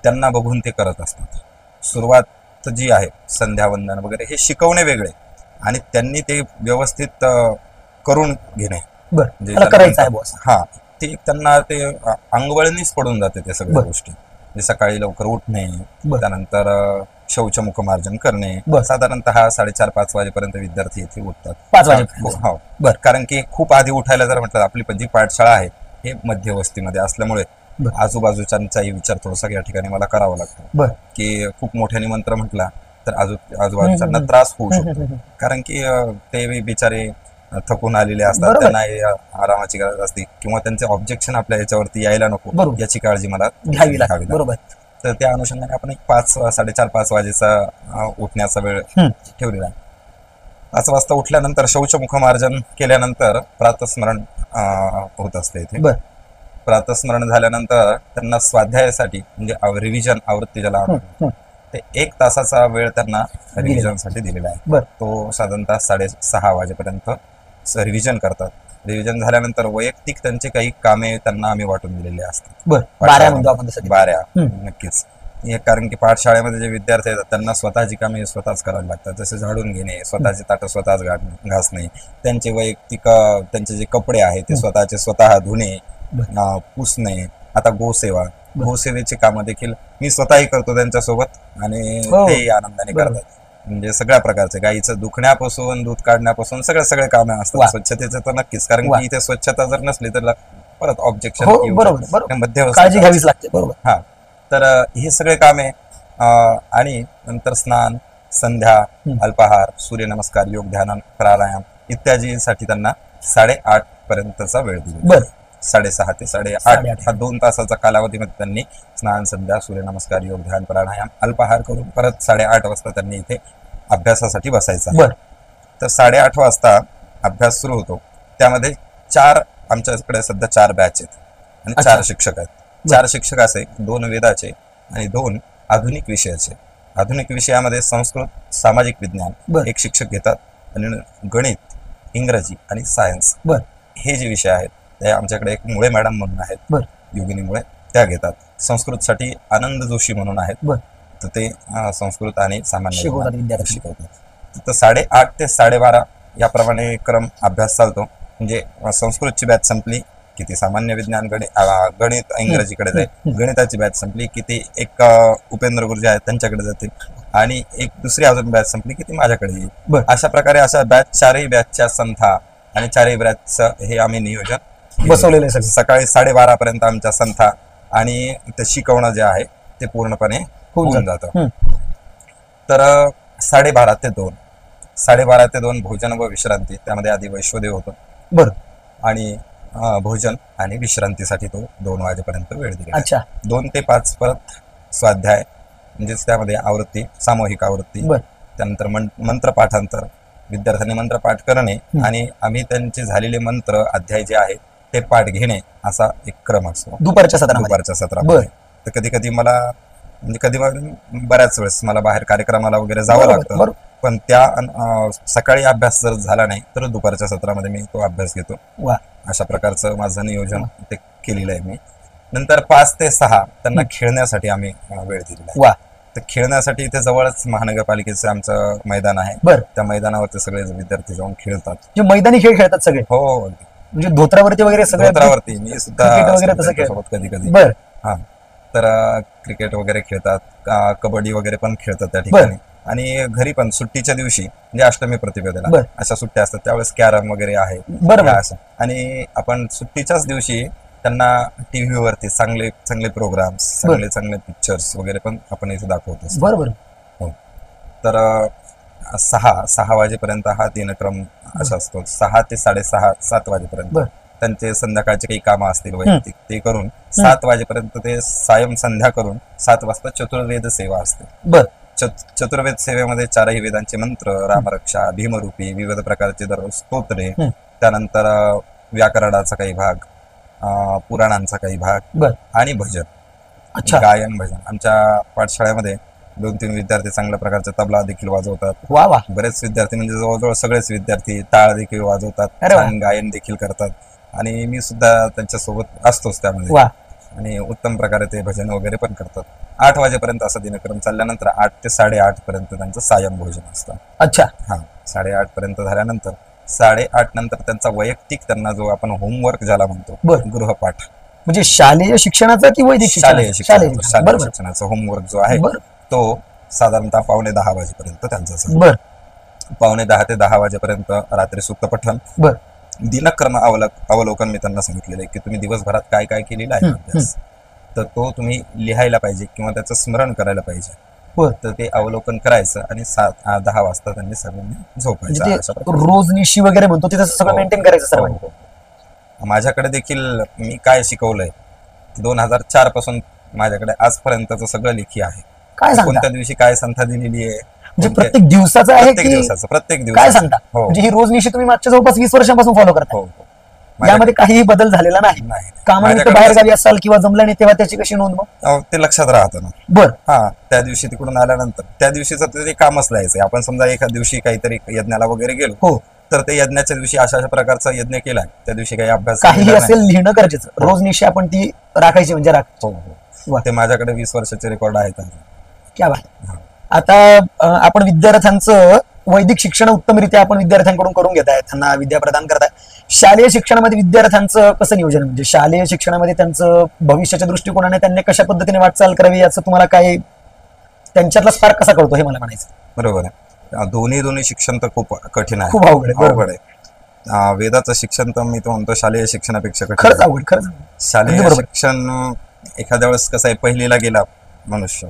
त्यांना बघून ते करत असतात. सुरुवात जी आहे संध्यावंदन वगैरे हे शिकवणे वेगळे आणि त्यांनी ते व्यवस्थित करून घेणे, हा ते त्यांना ते अंगवळणीच पडून जाते ते सगळ्या गोष्टी. सकाळी लवकर उठणे, त्यानंतर शौचमुख मार्जन करणे. साधारणतः 4:30-5 वाजेपर्यंत विद्यार्थी इथे उठतात. 5 वाजेपर्यंत. कारण की खूप आधी उठायला जर म्हटलं, आपली जी पाठशाळा आहे हे मध्यवस्तीमध्ये असल्यामुळे आजूबाजूच्यांचाही विचार थोडासा या ठिकाणी मला करावा लागतो की खूप मोठ्याने मंत्र म्हटला तर आजूबाजूच्यांना त्रास होऊ शकतो. कारण की ते बिचारे थकून आलेले असतात, त्यांना आरामाची गरज असते किंवा त्यांचे ऑब्जेक्शन आपल्या याच्यावरती यायला नको याची काळजी मला घ्यावी लागते. तर त्या अनुषंगाने आपण एक 4:30-5 वाजेचा उठण्याचा वेळ ठेवलेला आहे. 5 वाजता उठल्यानंतर शौचमुख मार्जन केल्यानंतर प्रातस्मरण होत असते इथे. प्रातस्मरण झाल्यानंतर त्यांना स्वाध्यायासाठी म्हणजे रिव्हिजन आवृत्ती ज्याला ते 1 तासाचा वेळ त्यांना रिव्हिजन साठी दिलेला आहे. तो साधारणतः 6:30 वाजेपर्यंत रिव्हिजन करतात. रिव्हिजन झाल्यानंतर वैयक्तिक त्यांचे काही कामे त्यांना आम्ही वाटून दिलेले असतात. बाऱ्या नक्कीच. कारण की पाठशाळेमध्ये जे विद्यार्थी आहेत त्यांना स्वतःची कामे स्वतःच करावी लागतात. जसे झाडून घेणे, स्वतःचे ताटं स्वतःच घासणे, त्यांचे वैयक्तिक त्यांचे जे कपडे आहेत ते स्वतःचे स्वतः धुणे, पुसणे. आता गोसेवेची कामं देखील मी स्वतःही करतो त्यांच्यासोबत आणि ते आनंदाने करतात. म्हणजे सगळ्या प्रकारचे गाईचं दुखण्यापासून दूध काढण्यापासून सगळे कामे असतात. स्वच्छतेचं तर नक्कीच, कारण की इथे स्वच्छता जर नसली तर परत ऑब्जेक्शन काळजी घ्यावीच लागते. हा, तर हे सगळे कामे आणि नंतर स्नान, संध्या, अल्पाहार, सूर्यनमस्कार, योग, ध्यान, प्राणायाम इत्यादीसाठी त्यांना 8:30 पर्यंतचा वेळ दिला. 6:30 ते 8:30 हा 2 तासाचा कालावधीमध्ये त्यांनी स्नान, संध्या, सूर्यनमस्कार, योग, ध्यान, प्राणायाम, अल्पाहार करून परत 8:30 वाजता त्यांनी इथे अभ्यासासाठी बसायचा. तर 8:30 वाजता अभ्यास सुरू होतो. त्यामध्ये आमच्याकडे सध्या 4 बॅच आहेत आणि 4 शिक्षक आहेत. 4 शिक्षक असे 2 वेदाचे आणि 2 आधुनिक विषयाचे. आधुनिक विषयामध्ये संस्कृत, सामाजिक विज्ञान एक शिक्षक घेतात आणि गणित, इंग्रजी आणि सायन्स हे जे विषय आहेत ते आमच्याकडे एक मुळे मॅडम म्हणून आहेत, योगिनी मुळे, त्या घेतात. संस्कृतसाठी आनंद जोशी म्हणून आहेत, तर ते संस्कृत आणि सामान्य शिकवतात. तर 8:30 ते 12:30 याप्रमाणे क्रम अभ्यास चालतो. म्हणजे संस्कृतची बॅच संपली की ती सामान्य विज्ञान, गणित इंग्रजीकडे जाईल. गणिताची बॅच संपली की ती एक उपेंद्र गुरुजी आहेत त्यांच्याकडे जातील आणि एक दुसरी अजून बॅच संपली की ती माझ्याकडे येईल. अशा प्रकारे अशा बॅच 4ही बॅचच्या संथा आणि 4ही बॅचचं हे आम्ही नियोजन बसवलेलं आहे. सकाळी 12:30 पर्यंत आमच्या संथा आणि ते शिकवणं जे आहे ते पूर्णपणे होऊन जातं. तर 12:30 ते 2, 12:30 ते 2 भोजन व विश्रांती. त्यामध्ये आधी वैश्वदेव होतं आणि भोजन आणि विश्रांतीसाठी तो 2 वाजेपर्यंत वेळ दिला. 2 ते 5 परत स्वाध्याय, म्हणजेच त्यामध्ये आवृत्ती, सामूहिक आवृत्ती, त्यानंतर मंत्र पाठांतर, विद्यार्थ्यांनी मंत्र पाठ करणे आणि आम्ही त्यांचे झालेले मंत्र अध्याय जे आहेत ते पाठ घेणे असा एक क्रम असतो दुपारच्या सत्रामध्ये. दुपारच्या सत्रामध्ये. तर कधी कधी मला म्हणजे कधी बऱ्याच वेळेस मला बाहेर कार्यक्रमाला वगैरे जावं बरोबर, लागतं, बरोबर. पण सकाळी अभ्यास जर झाला नाही तर दुपारच्या सत्रामध्ये मी तो अभ्यास घेतो. वा. अशा प्रकारचं माझं नियोजन ते केलेलं आहे मी. नंतर 5 ते 6 त्यांना खेळण्यासाठी आम्ही वेळ दिलेला आहे. वा. तर खेळण्यासाठी इथे जवळच महानगरपालिकेचं आमचं मैदान आहे. बर. त्या मैदानावरती सगळे विद्यार्थी जाऊन खेळतात. जे मैदानी खेळ खेळतात सगळे, हो, म्हणजे धोत्रावरती वगैरे सगळे क्षेत्रावरती मी सुद्धा क्रिकेट वगैरे तसं खेळ. सोबत कधी कधी. बर. हा, तर क्रिकेट वगैरे खेळतात, कबड्डी वगैरे पण खेळतात त्या ठिकाणी. आणि घरी पण सुट्टीच्या दिवशी म्हणजे अष्टमी प्रतिपदेला बर. अशा सुट्ट्या असतात त्यावेळेस कॅरम वगैरे आहे. बरोबर. या असं. आणि आपण सुट्टीच्याच दिवशी त्यांना टीव्ही वरती चांगले चांगले प्रोग्राम्स, चांगले चांगले पिक्चर्स वगैरे पण आपण इथे दाखवत असतो. बरोबर. हो. तर 6 वाजेपर्यंत हा दिनक्रम असा असतो. 6 ते 6:30 7 वाजेपर्यंत बर. त्यांचे संध्याकाळचे काही कामं असतील वैयक्तिक ते करून 7 वाजेपर्यंत ते सायं संध्या करून 7 वाजता चतुर्वेद सेवा असते. बर. चतुर्वेद सेवेमध्ये 4ही वेदांचे मंत्र, रामरक्षा, भीमरूपी, विविध प्रकारचे दररोज स्तोत्रे, त्यानंतर व्याकरणाचा काही भाग, पुराणांचा काही भाग बर. आणि भजन, अच्छा. गायन भजन. आमच्या पाठशाळेमध्ये 2-3 विद्यार्थी चांगल्या प्रकारचा तबला देखील वाजवतात. वा वा. बरेच विद्यार्थी म्हणजे जवळजवळ सगळेच विद्यार्थी टाळ देखील वाजवतात, अरे वा. छान गायन देखील करतात आणि मी सुद्धा त्यांच्यासोबत असतोच त्यामध्ये. वा. आणि उत्तम प्रकारे ते भजन वगैरे पण करतात. 8 वाजेपर्यंत असा दिनक्रम चालल्यानंतर 8 ते 8:30 पर्यंत त्यांचं सायं भोजन असतं. अच्छा. हा, 8:30 पर्यंत झाल्यानंतर 8:30 नंतर त्यांचा वैयक्तिक त्यांना जो आपण होमवर्क ज्याला म्हणतो, बर. गृहपाठ, म्हणजे शालेय शिक्षणाचा की वैदिक शालेय शिक्षण, शालेय बरोबर. शिक्षणाचा होमवर्क जो आहे बर. तो साधारणतः 9:45 वाजेपर्यंत त्यांचा असतो. बर. 9:45 ते 10 वाजेपर्यंत रात्री सूक्त पठण, बर. दिनक्रम अवलोकन मी त्यांना सांगितलेलं आहे की तुम्ही दिवसभरात काय काय केलेलं आहे अभ्यास, तर तो तुम्ही लिहायला पाहिजे किंवा त्याचं स्मरण करायला पाहिजे. बर. तर ते अवलोकन करायचं आणि 10 वाजता त्यांनी सगळ्यांनी झोपायचं. म्हणजे अशा ते प्रकारे. रोजनिशी वगैरे म्हणतो ते तसं सगळं हो. मेंटेन करायचं हो, सर्वांनी. हो. माझ्याकडे देखील मी काय शिकवलंय 2004 पासून माझ्याकडे आजपर्यंतचं सगळं लेखी आहे. काय सांगता? कोणत्या दिवशी काय संथा दिलेली आहे, म्हणजे प्रत्येक दिवसाचं आहे प्रत्येक की दिवसाचं, प्रत्येक काय दिवसाचं. सांगता? हो, म्हणजे ही रोजनिशी तुम्ही मागच्या जवळपास 20 वर्षांपासून फॉलो करता. हो, हो. यामध्ये काहीही बदल झालेला नाही. नाही. कामानिमित्त माझ्याकडे बाहेर गावी असाल किंवा जमलं नाही तेव्हा त्याची कशी नोंद मग? ते लक्षात राहतं ना. बर. हा, त्या दिवशी तिकडून आल्यानंतर त्या दिवशीचं ते कामच लिहायचंय. आपण समजा एका दिवशी काहीतरी यज्ञाला वगैरे गेलो, हो, तर ते यज्ञाच्या दिवशी अशा अशा प्रकारचा यज्ञ केलाय, त्या दिवशी काही अभ्यास काहीही केलेला असेल नाही. लिहिणं गरजेचं. रोजनिशी आपण ती राखायची म्हणजे हो, हो. वा. ते माझ्याकडे 20 वर्षाचे रेकॉर्ड आहेत. क्या बात. आता आपण विद्यार्थ्यांचं वैदिक शिक्षण उत्तमरित्या आपण विद्यार्थ्यांकडून करून घेताय, त्यांना विद्या प्रदान करताय. शालेय शिक्षणामध्ये विद्यार्थ्यांचं कसं नियोजन, म्हणजे शालेय शिक्षणामध्ये त्यांचं भविष्याच्या दृष्टिकोनाने त्यांनी कशा पद्धतीने वाटचाल करावी याचं तुम्हाला काय, त्यांच्यातला स्पार्क कसा कळतो हे मला म्हणायचं. बरोबर आहे. दोन्ही शिक्षण तर खूप कठीण आहे, खूप अवघड आहे. अवघड आहे. वेदाचं शिक्षण तर मी तो म्हणतो शालेय शिक्षणापेक्षा कठीण खरंच आहे. अवघड, खरंच. शालेय बरोबर. शिक्षण एखाद्या वेळेस कसं आहे, पहिलीला गेला मनुष्य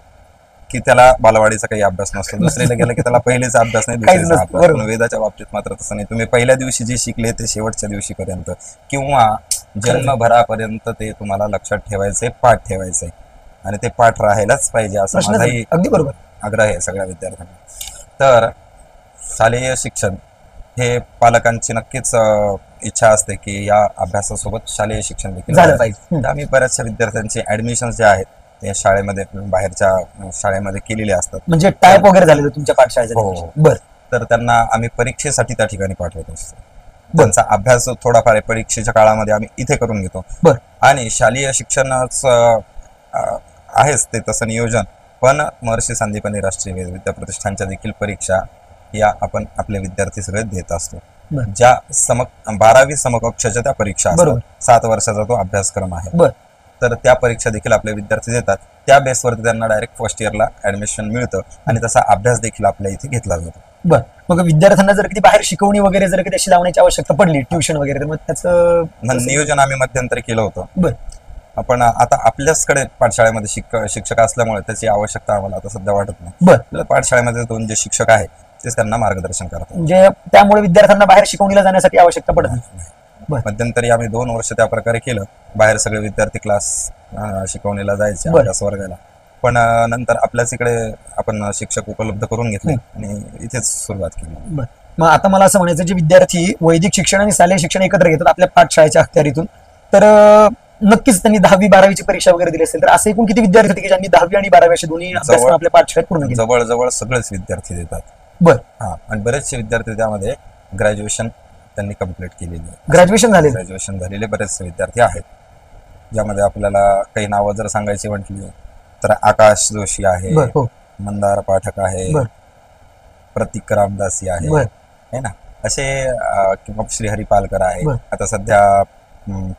की त्याला बालवाडीचा काही अभ्यास नसतो, दुसरीला गेला की त्याला पहिलेचा अभ्यास नाही, काहीच दुसरीचा नसतं. अभ्यास. पण बरोबर. वेदाच्या बाबतीत मात्र तसं नाही. तुम्ही पहिल्या दिवशी जे शिकले ते शेवटच्या दिवशीपर्यंत किंवा जन्मभरापर्यंत ते तुम्हाला लक्षात ठेवायचे, पाठ ठेवायचे आणि ते पाठ राहायलाच पाहिजे असं प्रश्नच माझाही नाही. अगदी बरोबर. आग्रह आहे सगळ्या विद्यार्थ्यांना. तर शालेय शिक्षण हे पालकांची नक्कीच इच्छा असते की या अभ्यासासोबत शालेय शिक्षण देखील झालं व्हावं. पाहिजे. तर आम्ही बऱ्याचशा विद्यार्थ्यांचे ऍडमिशन जे आहेत ते शाळेमध्ये बाहेरच्या शाळेमध्ये केलेले असतात. म्हणजे टाईप वगैरे झालेलं तुमच्या पाठशाळेच्या हो. ठिकाणी. बर. तर त्यांना आम्ही परीक्षेसाठी त्या ठिकाणी पाठवत असतो. त्यांचा अभ्यास थोडाफार आहे परीक्षेच्या काळामध्ये आम्ही इथे करून घेतो. बर. आणि शालेय शिक्षणाच आहेच ते तसं नियोजन, पण महर्षी संदीपनी राष्ट्रीय वेद विद्या प्रतिष्ठानच्या देखील परीक्षा या आपण आपले विद्यार्थी सगळे देत असतो. बर. ज्या 12वी समकक्षाच्या त्या परीक्षा बरोबर. असतात. 7 वर्षाचा तो अभ्यासक्रम आहे. बर. तर त्या परीक्षा देखील आपले विद्यार्थी देतात. त्या बेसवरती त्यांना डायरेक्ट फर्स्ट इयरला ऍडमिशन मिळतं आणि तसा अभ्यास देखील आपल्या इथे घेतला जातो. बर. मग विद्यार्थ्यांना जर कधी बाहेर शिकवणी वगैरे जर कधी अशी लावण्याची आवश्यकता पडली, ट्युशन वगैरे, तर मग त्याचं नियोजन आम्ही मध्यंतरी केलं होतं. बर. आपण आता आपल्याचकडे पाठशाळेमध्ये शिक्षक असल्यामुळे त्याची आवश्यकता आम्हाला आता सध्या वाटत नाही. बर. आपल्या पाठशाळेमध्ये 2 जे शिक्षक आहेत तेच त्यांना मार्गदर्शन करतात. म्हणजे त्यामुळे विद्यार्थ्यांना बाहेर शिकवणीला जाण्यासाठी आवश्यकता पडत नाही. बर. मध्यंतरी आम्ही 2 वर्ष त्या प्रकारे केलं. बाहेर सगळे विद्यार्थी क्लास शिकवणीला जायचे, बर. अभ्यास वर्गाला. पण नंतर आपल्याच इकडे आपण शिक्षक उपलब्ध करून घेतले आणि इथेच सुरुवात केली. बरं. मग आता मला असं म्हणायचं, जे विद्यार्थी वैदिक शिक्षण आणि शालेय शिक्षण एकत्र घेतात आपल्या पाठशाळेच्या अखत्यारीतून, तर नक्कीच त्यांनी 10वी-12वीची परीक्षा वगैरे दिली असेल, तर असे एकूण किती विद्यार्थी होते की ज्यांनी 10वी आणि 12वी असे दोन्ही अभ्यासक्रम आपल्या पाठशाळेत पूर्ण केले? जवळजवळ सगळेच विद्यार्थी देतात. बरं. हा, आणि बरेचसे विद्यार्थी त्यामध्ये ग्रॅज्युएशन त्यांनी कम्प्लीट केलेली आहे. ग्रॅज्युएशन झालेले बरेचसे विद्यार्थी आहेत, ज्यामध्ये आपल्याला काही नावं जर सांगायची म्हटली तर आकाश जोशी आहे, हो. मंदार पाठक आहे, प्रतीक रामदासी आहे, है ना, असे किंवा श्रीहरी पालकर आहे, आता सध्या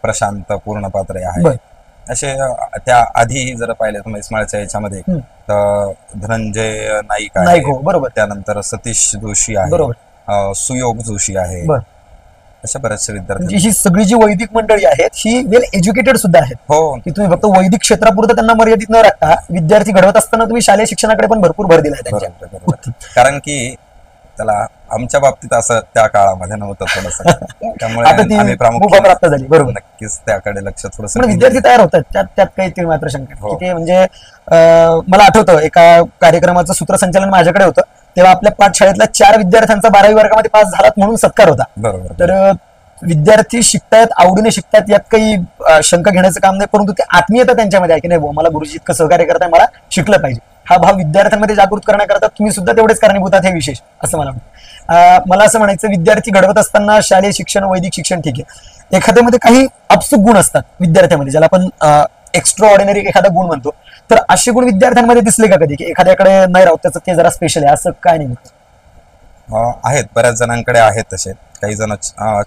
प्रशांत पूर्णपात्रे आहे, असे त्या आधी जर पाहिले तर म्हैसमाळच्या याच्यामध्ये तर धनंजय नाईक आहे, बरोबर, त्यानंतर सतीश जोशी आहे, सुयोग जोशी आहे, अशा बऱ्याचशा विद्यार्थी. ही सगळी जी वैदिक मंडळी आहेत ही वेल एज्युकेटेड सुद्धा आहेत. हो, की तुम्ही फक्त वैदिक क्षेत्रापुरतं त्यांना मर्यादित न राखता विद्यार्थी घडवत असताना तुम्ही शालेय शिक्षणाकडे पण भरपूर भर दिला. कारण की त्याला आमच्या बाबतीत असं त्या काळामध्ये नव्हतं थोडंसं, त्यामुळे आम्ही प्राप्त झाली. बरोबर, नक्कीच त्याकडे लक्ष थोडंसं. पण विद्यार्थी तयार होतात त्यात काही मात्र शंका की ते म्हणजे मला आठवतं एका कार्यक्रमाचं सूत्रसंचालन माझ्याकडे होतं, तेव्हा आपल्या पाठशाळेतल्या 4 विद्यार्थ्यांचा 12वी वर्गामध्ये पास झालात म्हणून सत्कार होता. बरोबर. तर विद्यार्थी शिकतायत, आवडीने शिकतायत, यात काही शंका घेण्याचं काम नाही, परंतु ते आत्मीयता त्यांच्यामध्ये आहे की नाही, मला गुरुजी इतकं सहकार्य करताय, मला शिकलं पाहिजे, हा भाव विद्यार्थ्यांमध्ये जागृत करण्याकरता तुम्ही सुद्धा तेवढेच कारणीभूत आहात, हे विशेष असं मला वाटतं. मला असं म्हणायचं, विद्यार्थी घडवत असताना शालेय शिक्षण, वैदिक शिक्षण ठीक आहे, एखाद्यामध्ये काही अपसूक गुण असतात विद्यार्थ्यामध्ये, ज्याला आपण एक्स्ट्रा ऑर्डिनरी एखादा गुण म्हणतो, तर असे गुण विद्यार्थ्यांमध्ये दिसले का कधी की एखाद्याकडे नाही राहत त्याचं ते जरा स्पेशल आहे, असं काय नाही? आहेत, बऱ्याच जणांकडे आहेत तसे. काही जण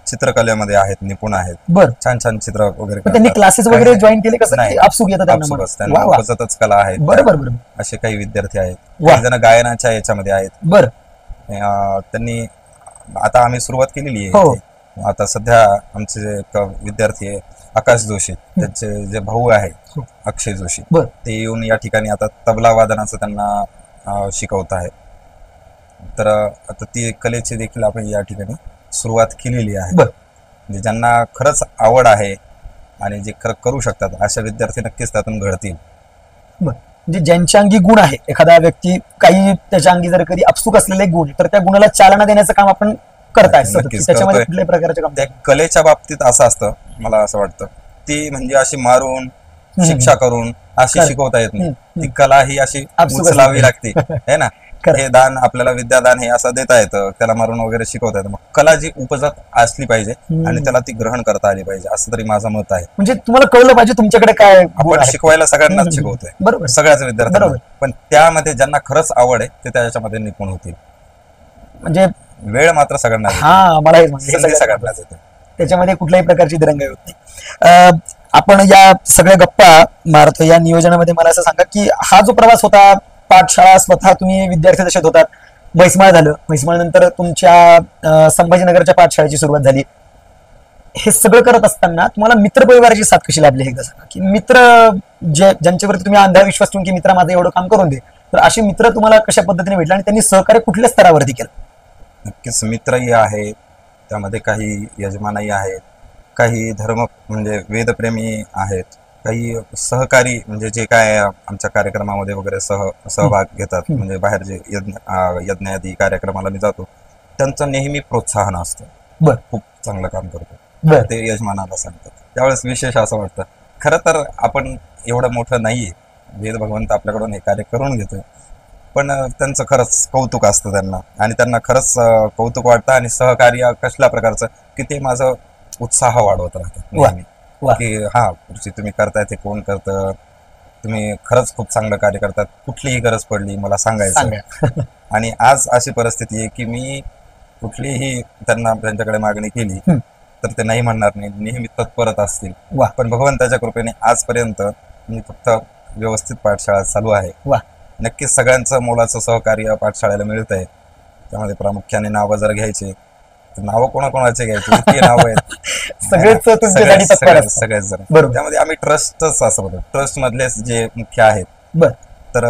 चित्रकलेमध्ये आहेत, निपुण आहेत, बरं, छान छान चित्र वगैरे. त्यांनी क्लासेस वगैरे जॉईन केले कसं? नाही, अपसूक येतात त्यांना उपजतच कला आहे. बरोबर, असे काही विद्यार्थी आहेत. काही जण गायनाच्या याच्यामध्ये आहेत. बरं, त्यांनी आता आम्ही सुरुवात केलेली आहे. आता सध्या आमचे एक विद्यार्थी आहे आकाश जोशी, त्यांचे जे भाऊ आहे अक्षय जोशी, ते येऊन या ठिकाणी आता तबला वादनाचं त्यांना शिकवत आहे. तर आता ती कलेची देखील आपण या ठिकाणी सुरुवात केलेली आहे. म्हणजे ज्यांना खरंच आवड आहे आणि जे खरं करू शकतात अशा विद्यार्थी नक्कीच त्यातून घडतील. म्हणजे ज्यांच्या अंगी गुण आहे, एखादा व्यक्ती काही त्याच्या अंगी जर कधी अपसूक असलेले गुण, तर त्या गुणाला चालना देण्याचं काम आपण करताय. त्याच्यामध्ये कुठल्याही प्रकारचे काम. त्या कलेच्या बाबतीत असं असतं, मला असं वाटतं, ती म्हणजे अशी मारून शिक्षा करून अशी शिकवता येत नाही. ती कला ही अशी उचलावी लागते, है ना. हे दान आपल्याला विद्यादान हे असं देता येतं, त्याला मारून वगैरे शिकवता येतं. मग कला जी उपजत असली पाहिजे आणि त्याला ती ग्रहण करता आली पाहिजे, असं तरी माझं मत आहे. म्हणजे तुम्हाला कळलं पाहिजे तुमच्याकडे काय. आपण शिकवायला सगळ्यांनाच शिकवतोय, बरोबर, सगळ्याच विद्यार्थ्यांना, पण त्यामध्ये ज्यांना खरंच आवड आहे ते त्याच्यामध्ये निपुण होतील. म्हणजे वेळ मात्र सगळ्यांना, मला सगळ्यांनाच येते, त्याच्यामध्ये कुठल्याही प्रकारची दिरंगाई होत नाही. आपण या सगळ्या गप्पा मारतो या नियोजनामध्ये मला असं सांगा की हा जो प्रवास होता, पाठशाळा स्वतः तुम्ही विद्यार्थी दशेत होतात, म्हैसमाळ झालं, म्हैसमाळ नंतर तुमच्या संभाजीनगरच्या पाठशाळेची सुरुवात झाली, हे सगळं करत असताना तुम्हाला मित्रपरिवाराची साथ कशी लाभली हे एकदा सांगा. की मित्र ज्यांच्यावरती तुम्ही अंधविश्वास ठेवून की मित्र माझं एवढं काम करून दे, तर असे मित्र तुम्हाला कशा पद्धतीने भेटले आणि त्यांनी सहकार्य कुठल्या स्तरावरती केलं? नक्कीच मित्रही आहेत, त्यामध्ये काही यजमानही आहेत, काही धर्म म्हणजे वेदप्रेमी आहेत, काही सहकारी म्हणजे जे काय आमच्या कार्यक्रमामध्ये वगैरे सहभाग घेतात, म्हणजे बाहेर जे यज्ञादी कार्यक्रमाला मी जातो त्यांचं नेहमी प्रोत्साहन असतं, खूप चांगलं काम करतो ते यजमानाला सांगतात. त्यावेळेस विशेष असं वाटतं, खरं तर आपण एवढं मोठं नाहीये, वेद भगवंत आपल्याकडून हे कार्य करून घेतोय, पण त्यांचं खरंच कौतुक असतं त्यांना, आणि त्यांना खरंच कौतुक वाटतं आणि सहकार्य कसल्या प्रकारचं की ते माझं उत्साह वाढवत राहतात की हा कृषी तुम्ही करताय, ते कोण करतं, तुम्ही खरंच खूप चांगलं कार्य करतात, कुठलीही गरज पडली मला सांगायचं. आणि आज अशी परिस्थिती आहे की मी कुठलीही त्यांच्याकडे मागणी केली तर ते नाही म्हणणार नाही, नेहमी तत्परत असतील. पण भगवंताच्या कृपेने आजपर्यंत मी फक्त व्यवस्थित पाठशाळा चालू आहे. नक्कीच सगळ्यांचं मोलाचं सहकार्य पाठशाळेला मिळत आहे. त्यामध्ये प्रामुख्याने नावं जर घ्यायचे तर नावं कोणाकोणाचे घ्यायचे, इतकी नावं आहेत, सगळेच जण. त्यामध्ये आम्ही ट्रस्टच असं होतो, ट्रस्ट मधलेच जे मुख्य आहेत, तर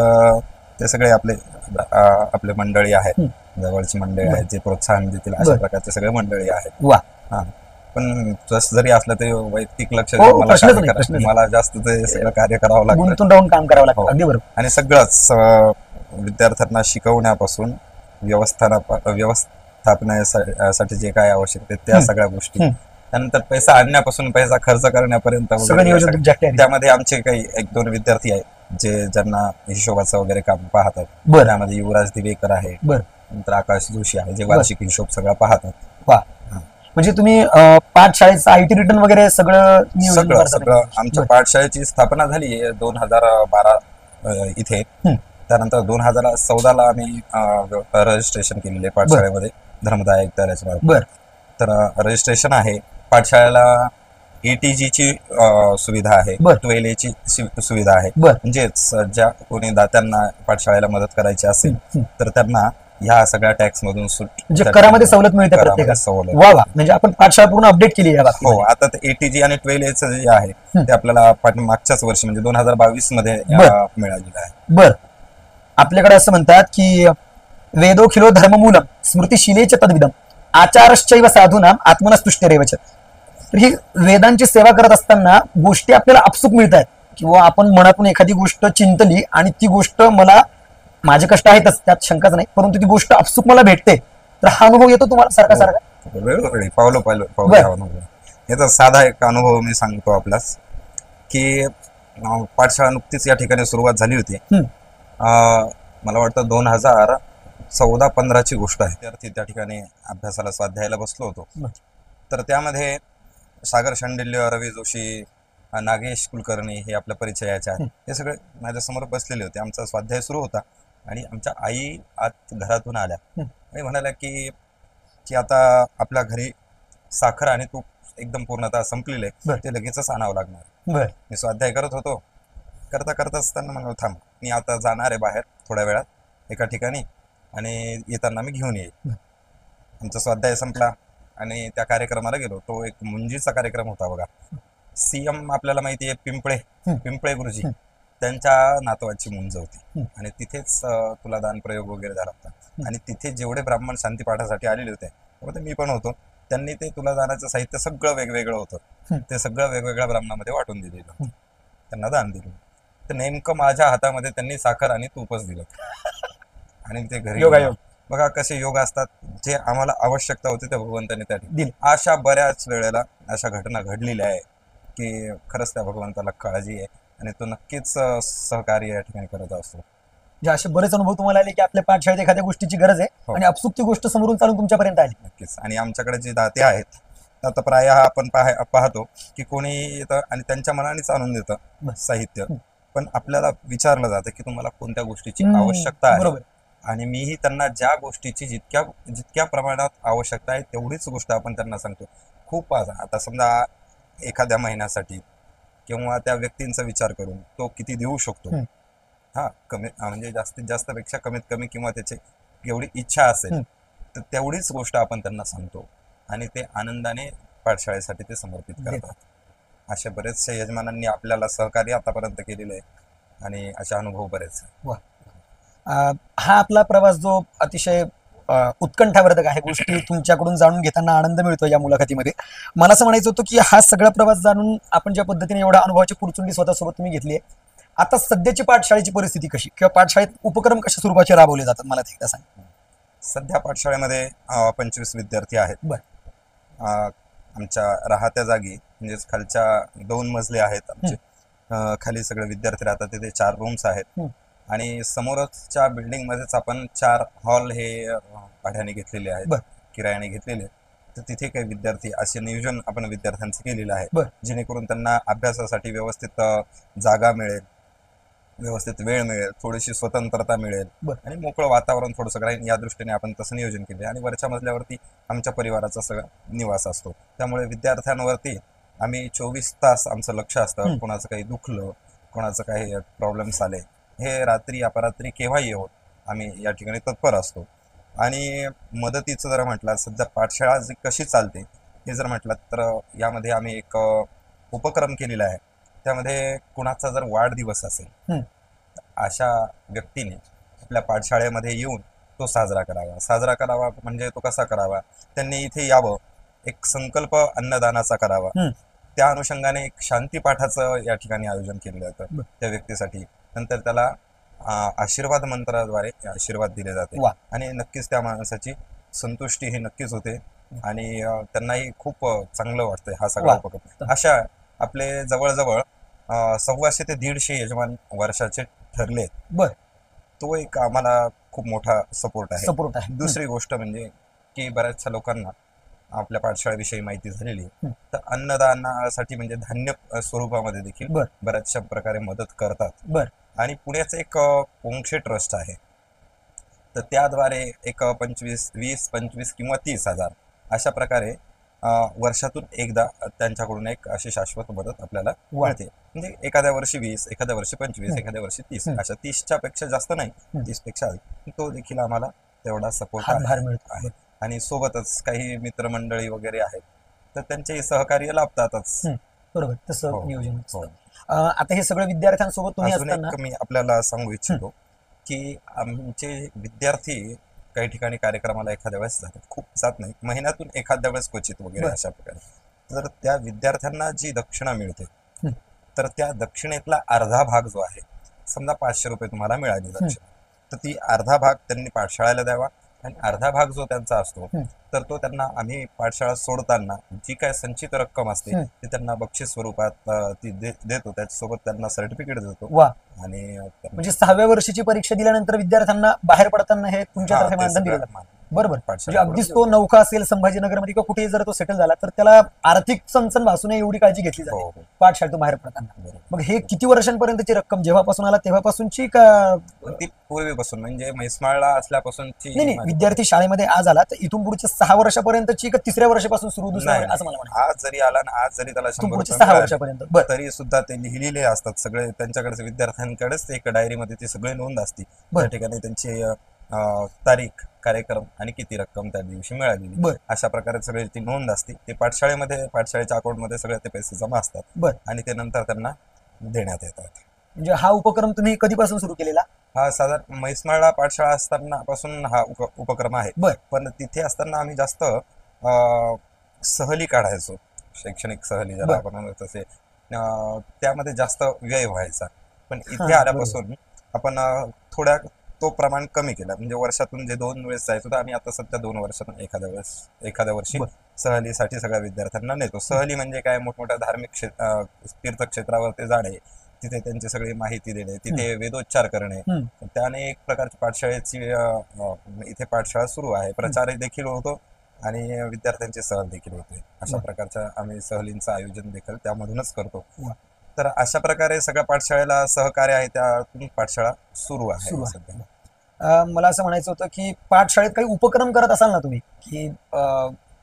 ते सगळे आपले मंडळी आहेत, जवळची मंडळी आहेत जे प्रोत्साहन देतील, अशा प्रकारचे सगळे मंडळी आहेत. पण जसं जरी असलं तरी वैयक्तिक लक्ष हो, देऊन मला प्रश्नच कार्य नाही, प्रश्नच नाही. मला जास्त ते सगळं कार्य करावं लागतं. गुंतून राहून काम करावं लागतं. हो. अगदी बरोबर. आणि सगळंच विद्यार्थ्यांना शिकवण्यापासून व्यवस्थापनासाठी जे काय आवश्यक आहे त्या सगळ्या गोष्टी, हम्म. त्यानंतर पैसा आणण्यापासून पैसा खर्च करण्यापर्यंत सगळं वगैरे नियोजन तुमच्या हाती आहे. त्यामध्ये आमचे काही 1-2 विद्यार्थी आहेत ज्यांना हिशोबाचं वगैरे काम पाहतात. बरं. त्यामध्ये युवराज दिवेकर आहे, बरं. नंतर आकाश जोशी आहे, जे वार्षिक हिशोब सगळा पाहतात. वा. म्हणजे तुम्ही पाठशाळेचं IT रिटर्न वगैरे सगळं नियोजन सगळं करता? सगळं आमच्या बरं. पाठशाळेची स्थापना झाली 2012 इथे. त्यानंतर 2014ला आम्ही रजिस्ट्रेशन केलेले पाठशाळेमध्ये धर्मदाय आयुक्तालयाच्या मार्फत. बरं. तर रजिस्ट्रेशन आहे. पाठशाळेला ATG ची सुविधा आहे, बरं. 12A ची सुविधा आहे. बरं. म्हणजेच ज्या कोणी दात्यांना पाठशाळेला मदत करायची असेल तर त्यांना ह्या सगळ्या टॅक्स मधून सूट, म्हणजे करामध्ये सवलत मिळते करामध्ये प्रत्येकाला. सवलत. वा वा. म्हणजे आपण पाठशाळा पूर्ण अपडेट केली या बाबतीत. हो, आता ते ATG आणि 12A जे आहे ते आपल्याला मागच्याच वर्षी म्हणजे 2022 मध्ये बरं. मिळालेलं आहे. बर. आपल्याकडे असं म्हणतात की वेदोखिलो धर्ममूलम स्मृतिशिलेच तद्विदम आचारश्चैव साधूनाम आत्मनस्तुष्टिरेवच. तर ही वेदांची सेवा करत असताना गोष्टी आपल्याला आपसूक मिळतात, किंवा आपण मनातून एखादी गोष्ट चिंतली आणि ती गोष्ट मला, माझे कष्ट आहेतच त्यात शंकाच नाही, परंतु ती गोष्ट आपसूक मला भेटते, तर हा अनुभव येतो तुम्हाला सारखा सारखा? वेळोवेळी पावलं बरं. अनुभव. याचा साधा एक अनुभव मी सांगतो आपल्यास, की पाठशाळा नुकतीच या ठिकाणी सुरुवात झाली होती. मला वाटतं 2014-15 ची गोष्ट आहे. विद्यार्थी त्या ठिकाणी अभ्यासाला स्वाध्यायाला बसलो होतो. तर त्यामध्ये सागर शांडिल्य, रवी जोशी, नागेश कुलकर्णी हे आपल्या परिचयाचे आहेत. हे सगळे माझ्यासमोर बसलेले होते. आमचा स्वाध्याय सुरू होता आणि आमच्या आई आत घरातून आल्या आणि म्हणाल्या की आता आपल्या घरी साखर आणि तूप एकदम पूर्णतः संपलेले, ते लगेचच आणावं लागणार. मी स्वाध्याय करत होतो. करता असताना म्हणून थांब, मी आता जाणार आहे बाहेर थोड्या वेळात एका ठिकाणी आणि येताना मी घेऊन येईल. आमचा स्वाध्याय संपला आणि त्या कार्यक्रमाला गेलो. तो एक मुंजीचा कार्यक्रम होता बघा. CM आपल्याला माहिती आहे, पिंपळे गुरुजी, त्यांच्या नातवाची मुंज होती आणि तिथेच तुला दान प्रयोग वगैरे झाला होता. आणि तिथे जेवढे ब्राह्मण शांतीपाठासाठी आलेले होते त्यामध्ये मी पण होतो. त्यांनी ते तुला दानाचं साहित्य सगळं वेगवेगळं होतं, ते सगळं वेगवेगळ्या ब्राह्मणामध्ये वाटून दिलेलं, त्यांना दान दिलं. तर नेमकं माझ्या हातामध्ये त्यांनी साखर आणि तूपच दिलं आणि ते घरी योगायोग. बघा कसे योग असतात. जे आम्हाला आवश्यकता होती त्या भगवंताने त्या दिली. अशा बऱ्याच वेळेला अशा घटना घडलेल्या आहे की खरंच त्या भगवंताला काळजी आहे आणि तो नक्कीच सहकार्य या ठिकाणी करत असतो. म्हणजे असे बरेच अनुभव तुम्हाला आले की आपल्या पाठशाळेत एखाद्या गोष्टीची गरज आहे आणि आपसूक ती गोष्ट समोरून चालून तुमच्यापर्यंत आली. नक्कीच. आणि आमच्याकडे जे दाते आहेत आता प्राय आपण पाहतो की कोणी येतं आणि त्यांच्या मनानेच आणून देतं साहित्य, पण आपल्याला विचारलं जातं की तुम्हाला कोणत्या गोष्टीची आवश्यकता आहे. बरोबर. आणि मीही त्यांना ज्या गोष्टीची जितक्या प्रमाणात आवश्यकता आहे तेवढीच गोष्ट आपण त्यांना सांगतो. खूप आता समजा एखाद्या महिन्यासाठी किंवा त्या व्यक्तींचा विचार करून तो किती देऊ शकतो, कमी म्हणजे जास्तीत जास्त पेक्षा कमीत कमी किंवा त्याची एवढी इच्छा असेल तर तेवढीच गोष्ट आपण त्यांना सांगतो आणि ते आनंदाने पाठशाळेसाठी ते समर्पित करतात. अशा बरेचसे यजमानांनी आपल्याला सहकार्य आतापर्यंत केलेलं आहे आणि असे अनुभव बरेच. हा आपला प्रवास जो अतिशय उत्कंठावर्धक आहे, गोष्टी तुमच्याकडून जाणून घेताना आनंद मिळतो या मुलाखतीमध्ये. मला असं म्हणायचं होतं की हा सगळा प्रवास जाणून आपण ज्या पद्धतीने एवढा अनुभवाची पुरचुंडी स्वतःसोबत तुम्ही घेतली आहे, आता सध्याची पाठशाळेची परिस्थिती कशी, किंवा पाठशाळेत उपक्रम कशा स्वरूपाचे राबवले जातात मला ते एकदा सांग. सध्या पाठशाळेमध्ये 25 विद्यार्थी आहेत. आमच्या राहत्या जागी म्हणजेच खालच्या 2 मजले आहेत आमचे, खाली सगळे विद्यार्थी राहतात. तिथे 4 रूम्स आहेत आणि समोरच्या बिल्डिंग मध्येच आपण 4 हॉल हे भाड्याने घेतलेले आहेत, किरायाने घेतलेले. तर तिथे काही विद्यार्थी असे नियोजन आपण विद्यार्थ्यांचं केलेलं आहे जेणेकरून त्यांना अभ्यासासाठी व्यवस्थित जागा मिळेल, व्यवस्थित वेळ मिळेल, थोडीशी स्वतंत्रता मिळेल आणि मोकळं वातावरण थोडंसं राहील या दृष्टीने आपण तसं नियोजन केले. आणि वरच्या मजल्यावरती आमच्या परिवाराचा सगळा निवास असतो. त्यामुळे विद्यार्थ्यांवरती आम्ही 24 तास आमचं लक्ष असतं. कोणाचं काही दुखलं, कोणाचं काही प्रॉब्लेम्स आले, हे रात्री अपरात्री केव्हाही होत आम्ही या ठिकाणी तत्पर असतो. आणि मदतीचं जर म्हटलं, सध्या पाठशाळा जी कशी चालते हे जर म्हटलं तर यामध्ये आम्ही एक उपक्रम केलेला आहे. त्यामध्ये कुणाचा जर वाढदिवस असेल अशा व्यक्तीने आपल्या पाठशाळेमध्ये येऊन तो साजरा करावा. म्हणजे तो कसा करावा, त्यांनी इथे यावं, एक संकल्प अन्नदानाचा करावा. हम्म. त्या अनुषंगाने एक शांती पाठाचं या ठिकाणी आयोजन केलं जातं बर. त्या व्यक्तीसाठी. नंतर त्याला आशीर्वाद मंत्राद्वारे आशीर्वाद दिले जाते वा. आणि नक्कीच त्या माणसाची संतुष्टी ही नक्कीच होते आणि त्यांनाही खूप चांगलं वाटतंय हा सगळा वा. उपक्रम. अशा आपले जवळजवळ 125 ते 150 यजमान वर्षाचे ठरले. बर. तो एक आम्हाला खूप मोठा सपोर्ट आहे. सपोर्ट आहे. दुसरी गोष्ट म्हणजे की बऱ्याचशा लोकांना आपल्या पाठशाळेविषयी माहिती झालेली आहे. तर अन्नदानासाठी म्हणजे धान्य स्वरूपामध्ये देखील बर. बऱ्याचशा प्रकारे मदत करतात. बर. आणि पुण्याचं एक पोंक्षे ट्रस्ट आहे, तर त्याद्वारे एक 25, 20, 25 किंवा 30,000 अशा प्रकारे वर्षातून एकदा त्यांच्याकडून एक अशी शाश्वत मदत आपल्याला वा. मिळते. म्हणजे एखाद्या वर्षी 20, एखाद्या वर्षी 25, एखाद्या वर्षी 30, अशा 30च्या पेक्षा जास्त नाही, 30 पेक्षा अधिक. तो देखील आम्हाला तेवढा सपोर्ट हातभार मिळतो. आहे. आणि सोबतच काही मित्रमंडळी वगैरे आहेत, तर त्यांचेही सहकार्य लाभतातच. बरोबर, तसं हो, नियोजन हो. असतं. आता हे सगळं विद्यार्थ्यांसोबत तुम्ही अजून असताना एक मी आपल्याला सांगू इच्छितो की आमचे विद्यार्थी काही ठिकाणी कार्यक्रमाला एखाद्या वेळेस जातात, खूप जात नाही, महिन्यातून एखाद्या वेळेस क्वचित वगैरे बरं. अशा प्रकारे. तर त्या विद्यार्थ्यांना जी दक्षिणा मिळते, हं. तर त्या दक्षिणेतला अर्धा भाग जो आहे, समजा 500 रुपये तुम्हाला मिळाली दक्षिणा, तर ती अर्धा भाग त्यांनी पाठशाळेला द्यावा आणि अर्धा भाग जो त्यांचा असतो, हं. तर तो त्यांना आम्ही पाठशाळा सोडताना जी काय संचित रक्कम असते हं. ती त्यांना बक्षीस स्वरूपात ती देतो. त्याच्यासोबत त्यांना सर्टिफिकेट देतो. वा. आणि म्हणजे 6व्या वर्षीची परीक्षा दिल्यानंतर विद्यार्थ्यांना बाहेर पडताना हे तुमच्यातर्फे ते मानधन दिलं सगळं जातं. बरोबर. म्हणजे पाठशाळेकडून अगदीच तो नौका असेल संभाजीनगरमध्ये किंवा कुठेही जर तो सेटल झाला तर त्याला आर्थिक चणचण भासू नये एवढी काळजी घेतली हो, जाते हो. पाठशाळेतून बाहेर पडताना. बरोबर. मग हे किती वर्षांपर्यंतची रक्कम, जेव्हापासून आला तेव्हापासूनची का? ती पूर्वीपासून म्हणजे म्हैसमाळला असल्यापासूनची नाही, विद्यार्थी शाळेमध्ये आज आला तर इथून पुढच्या 6 वर्षापर्यंतची का 3ऱ्या वर्षापासून सुरू, दुसऱ्या नाही, असं मला म्हणायचं. आज जरी आला ना, आज जरी त्याला इथून 100 पुढच्या रुपये 6 मिळाले, वर्षापर्यंत. बरं. तरी सुद्धा ते लिहिलेले असतात सगळे. त्यांच्याकडे विद्यार्थ्यांकडेच एक डायरीमध्ये ती सगळी नोंद असते. बरं. त्या ठिकाणी त्यांची तारीख, कार्यक्रम आणि किती रक्कम त्या दिवशी मिळालेली, बरं. अशा प्रकारे सगळी ती नोंद असते. ते पाठशाळेमध्ये, पाठशाळेच्या अकाउंटमध्ये सगळे ते पैसे जमा असतात. बरं. आणि ते नंतर त्यांना देण्यात येतात. म्हणजे हा उपक्रम तुम्ही कधीपासून सुरू केलेला? हा साधारण म्हैसमाळला पाठशाळा असताना पासून हा उपक्रम आहे. बरं. पण तिथे असताना आम्ही जास्त सहली काढायचो, शैक्षणिक सहली ज्याला बरं. आपण म्हणतो तसे. त्यामध्ये जास्त व्यय व्हायचा. पण इथे हां, आल्यापासून आपण थोड्या तो प्रमाण कमी केला. म्हणजे वर्षातून जे 2 वेळेस जायचो, तर आम्ही आता सध्या 2 वर्षातून एखाद्या वर्षी बरं. सहलीसाठी सगळ्या विद्यार्थ्यांना नेतो. सहली म्हणजे काय, मोठमोठ्या धार्मिक तीर्थक्षेत्रावर ते जाणे, तिथे त्यांची सगळी माहिती देणे, तिथे वेदोच्चार करणे. त्याने एक प्रकारची पाठशाळेची इथे पाठशाळा सुरू आहे, प्रचार देखील होतो आणि विद्यार्थ्यांची सहल देखील होते. अशा प्रकारच्या आम्ही सहलींचं आयोजन देखील त्यामधूनच करतो. तर अशा प्रकारे सगळ्या पाठशाळेला सहकार्य आहे, त्यातून पाठशाळा सुरू आहे सध्या. मला असं म्हणायचं होतं की पाठशाळेत काही उपक्रम करत असाल ना तुम्ही, की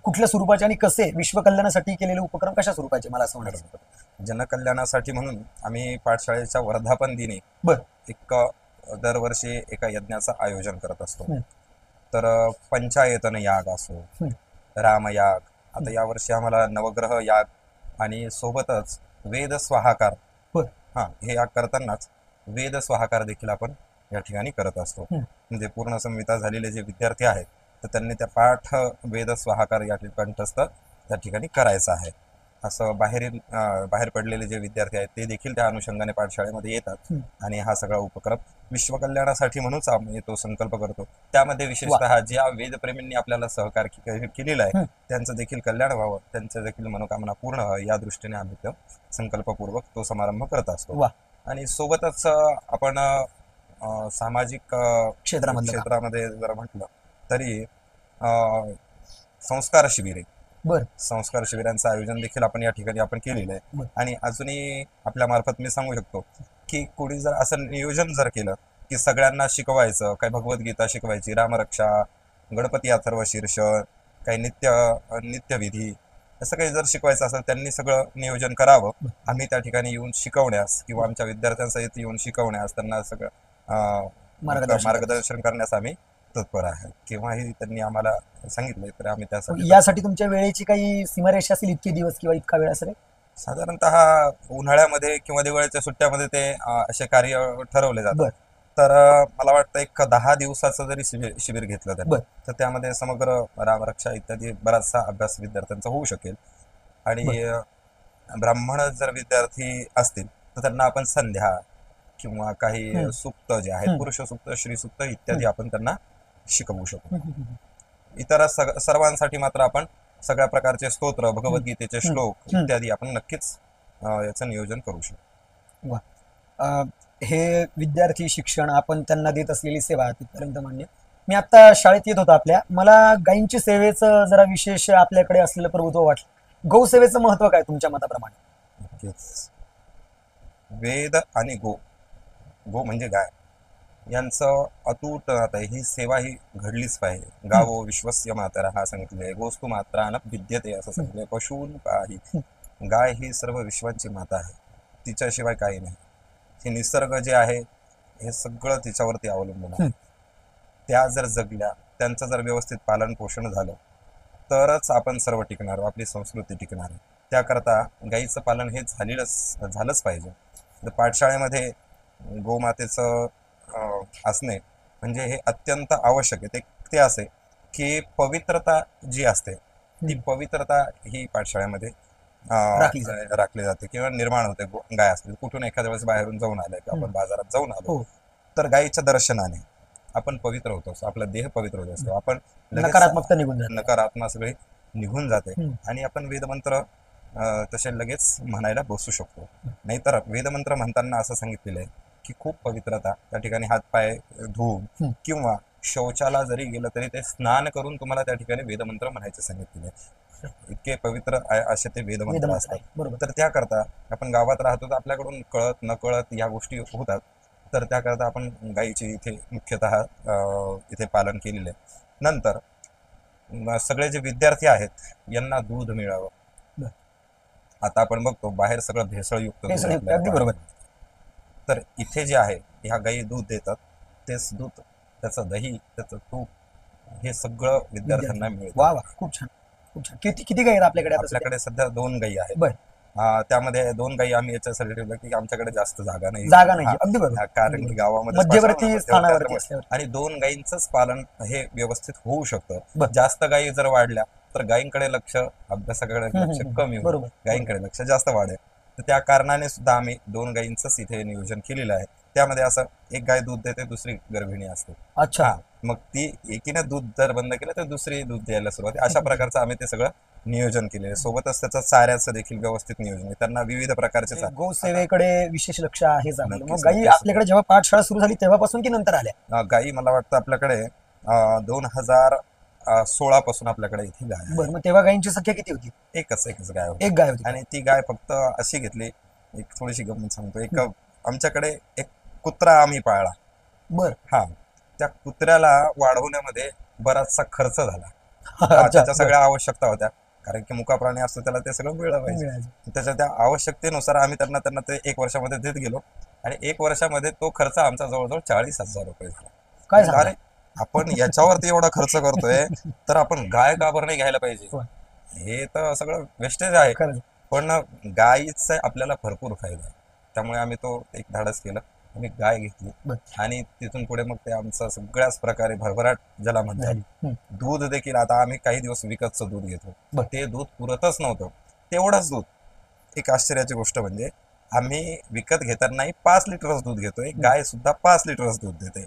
कुठल्या स्वरूपाचे आणि कसे, विश्वकल्याणासाठी केलेले उपक्रम कशा स्वरूपाचे, मला असं म्हणायचं होतं. जनकल्याणासाठी म्हणून आम्ही पाठशाळेच्या वर्धापन दिनी एक दरवर्षी एका यज्ञाचं आयोजन करत असतो. तर पंचायतन याग असो, रामयाग, आता यावर्षी आम्हाला नवग्रह याग आणि सोबतच वेद स्वाहाकार, हे याग करतानाच वेद स्वाहाकार देखील आपण या ठिकाणी करत असतो. म्हणजे पूर्ण संहिता झालेले जे विद्यार्थी आहेत, तर त्यांनी त्या पाठ वेद स्वाहाकार या कंठस्थ त्या ठिकाणी करायचं आहे. असं बाहेर पडलेले जे विद्यार्थी आहेत ते देखील त्या अनुषंगाने पाठशाळेमध्ये येतात आणि हा सगळा उपक्रम विश्वकल्याणासाठी म्हणूनच आम्ही तो संकल्प करतो. त्यामध्ये विशेषतः ज्या वेदप्रेमींनी आपल्याला सहकार्य केलेलं आहे त्यांचं देखील कल्याण व्हावं, त्यांच्या देखील मनोकामना पूर्ण व्हावी, या दृष्टीने आम्ही तो संकल्पपूर्वक तो समारंभ करत असतो. आणि सोबतच आपण सामाजिक क्षेत्रामध्ये जर म्हटलं तरी संस्कार शिबिरांचं आयोजन देखील आपण या ठिकाणी आपण केलेलं आहे. आणि अजूनही आपल्या मार्फत मी सांगू शकतो की कोणी जर असं नियोजन जर केलं की सगळ्यांना शिकवायचं, काही भगवद्गीता शिकवायची, रामरक्षा, गणपती अथर्व शीर्ष, काही नित्यविधी, असं काही जर शिकवायचं असेल, त्यांनी सगळं नियोजन करावं. आम्ही त्या ठिकाणी येऊन शिकवण्यास किंवा आमच्या विद्यार्थ्यांसहित येऊन शिकवण्यास, त्यांना सगळं मार्गदर्शन करण्यास आम्ही तत्पर आहे. केव्हाही त्यांनी आम्हाला सांगितलंय तर आम्ही त्यासाठी. यासाठी तुमच्या वेळेची काही सीमारेषा असेल, इतके दिवस किंवा इतका वेळ असेल? साधारणतः उन्हाळ्यामध्ये किंवा दिवाळीच्या सुट्ट्यामध्ये ते असे कार्य ठरवले जातात. तर मला वाटतं एक 10 दिवसाचं जरी शिबिर घेतलं तर बर. तर त्यामध्ये समग्र रामरक्षा इत्यादी बराचसा अभ्यास विद्यार्थ्यांचा होऊ शकेल. आणि ब्राह्मण जर विद्यार्थी असतील तर त्यांना आपण संध्या किंवा काही हम्म. सूक्त जे आहेत, हम्म. पुरुष सूक्त, श्री सूक्त इत्यादी हम्म. आपण त्यांना शिकवू शकू. हम्म. हम्म. इतर सर्वांसाठी मात्र आपण सगळ्या प्रकारचे स्तोत्र, भगवद्गीतेचे हम्म. श्लोक हम्म. इत्यादी आपण नक्कीच याचं नियोजन करू शकतो. वा. हे विद्यार्थी शिक्षण आपण त्यांना देत असलेली सेवा तिथपर्यंत मान्य. मी आता शाळेत येत होतो आपल्या, मला गायींची सेवेचं जरा विशेष आपल्याकडे असलेलं प्रभुत्व वाटलं. गौसेवेचं महत्व काय तुमच्या मताप्रमाणे? नक्कीच. वेद आणि गो, गो म्हणजे गाय, यांचं अतूट नातं आहे. ही सेवा ही घडलीच पाहिजे. गावो विश्वस्य मातरः हा सांगितले, गोस्तु मात्रा न विद्यते असं सांगितले, पशून पाही. गाय ही सर्व विश्वाची माता आहे, तिच्याशिवाय काही नाही. हे निसर्ग जे आहे हे सगळं तिच्यावरती अवलंबून आहे. त्या जर जगल्या, त्यांचं जर व्यवस्थित पालन पोषण झालं तरच आपण सर्व टिकणार, आपली संस्कृती टिकणार. त्याकरता गाईचं पालन हे झालंच पाहिजे. तर पाठशाळेमध्ये गोमातेचं असणे म्हणजे हे अत्यंत आवश्यक आहे. ते असे की पवित्रता जी असते ती पवित्रता ही पाठशाळेमध्ये राखली जाते किंवा निर्माण होते. गाय असते, कुठून एखाद्या वेळेस बाहेरून जाऊन आलं किंवा आपण बाजारात जाऊन आलो तर गायीच्या दर्शनाने आपण पवित्र होतो, आपला देह पवित्र होत असतो. आपण नकारात्मकता निघून जाते, नकारात्मक सगळी निघून जाते आणि आपण वेदमंत्र तसे लगेच म्हणायला बसू शकतो. नाहीतर वेदमंत्र म्हणताना असं सांगितलेलं आहे की खूप पवित्रता, त्या ठिकाणी हातपाय धुवून किंवा शौचाला जरी गेलं तरी ते स्नान करून तुम्हाला त्या ठिकाणी वेदमंत्र म्हणायचे सांगितलेले आहे. इतके पवित्र असे ते वेदमंत्र असतात. तर त्याकरता आपण गावात राहतो तर आपल्याकडून कळत नकळत या गोष्टी होतात. तर त्याकरता आपण गायीची इथे मुख्यतः इथे पालन केलेलं आहे. नंतर सगळे जे विद्यार्थी आहेत यांना दूध मिळावं. आता आपण बघतो बाहेर सगळं भेसळयुक्त दूध, तर इथे जे आहे ह्या गायी दूध देतात, तेच दूध, त्याचं दही, त्याचं तूप हे सगळं विद्यार्थ्यांना मिळतं. वा वा, खूप छान, खूप छान. किती गायी आहेत आपल्याकडे? आपल्याकडे सध्या 2 गायी आहेत. बरं. त्यामध्ये 2 गायी आम्ही याच्यासाठी ठेवलं की आमच्याकडे जास्त जागा नाही. अगदी बरोबर. कारण की गावामध्ये मध्यवर्ती स्थानावरती असल्यावर आणि 2 गायींचंच पालन हे व्यवस्थित होऊ शकतं. जास्त गायी जर वाढल्या तर गायींकडे लक्ष, अभ्यासाकडे लक्ष कमी होतं, गायींकडे लक्ष जास्त वाढेल. तर त्या कारणाने सुद्धा आम्ही 2 गायींचंच इथे नियोजन केलेलं आहे. त्यामध्ये असं एक गाय दूध देते, दुसरी गर्भिणी असते. अच्छा. मग ती एकीने दूध जर बंद केलं तर दुसरी दूध द्यायला सुरुवात, अशा प्रकारचं आम्ही ते सगळं नियोजन केलेलं आहे. सोबतच त्याचं चाऱ्याचं देखील व्यवस्थित नियोजन आहे. त्यांना विविध प्रकारचे गोसेवेकडे विशेष लक्ष आहे. गायी आपल्याकडे जेव्हा पाठशाळा सुरू झाली तेव्हापासून की नंतर आल्या? गायी मला वाटतं आपल्याकडे 2016 पासून आपल्याकडे इथे गाय. बरं, मग तेव्हा गायींची संख्या किती होती? एकच गाय होती. एक गाय होती. आणि ती गाय फक्त अशी घेतली, एक थोडीशी गंमत सांगतो. एक आमच्याकडे एक कुत्रा आम्ही पाळला. बर. त्या कुत्र्याला वाढवण्यामध्ये बराचसा खर्च झाला. त्याच्या सगळ्या आवश्यकता होत्या, कारण की मुका प्राणी असतो त्याला ते सगळं मिळालं पाहिजे. त्याच्या त्या आवश्यकतेनुसार आम्ही त्यांना ते 1 वर्षामध्ये देत गेलो आणि 1 वर्षामध्ये तो खर्च आमचा जवळजवळ 40,000 रुपये झाला. काय झालं? आपण याच्यावरती एवढा खर्च करतोय तर आपण गाय का बरं नाही घ्यायला पाहिजे? हे तर सगळं वेस्टेज आहे. पण गायीचा आपल्याला भरपूर फायदा आहे. त्यामुळे आम्ही तो एक धाडस केलं, आम्ही गाय घेतली आणि तिथून पुढे मग ते आमचं सगळ्याच प्रकारे भरभराट ज्याला म्हणतात. दूध देखील आता आम्ही काही दिवस विकतचं दूध घेतो, ते दूध पुरतच नव्हतं. तेवढंच दूध, एक आश्चर्याची गोष्ट म्हणजे आम्ही विकत घेतानाही 5 लिटरच दूध घेतोय. गाय सुद्धा 5 लिटरच दूध देते,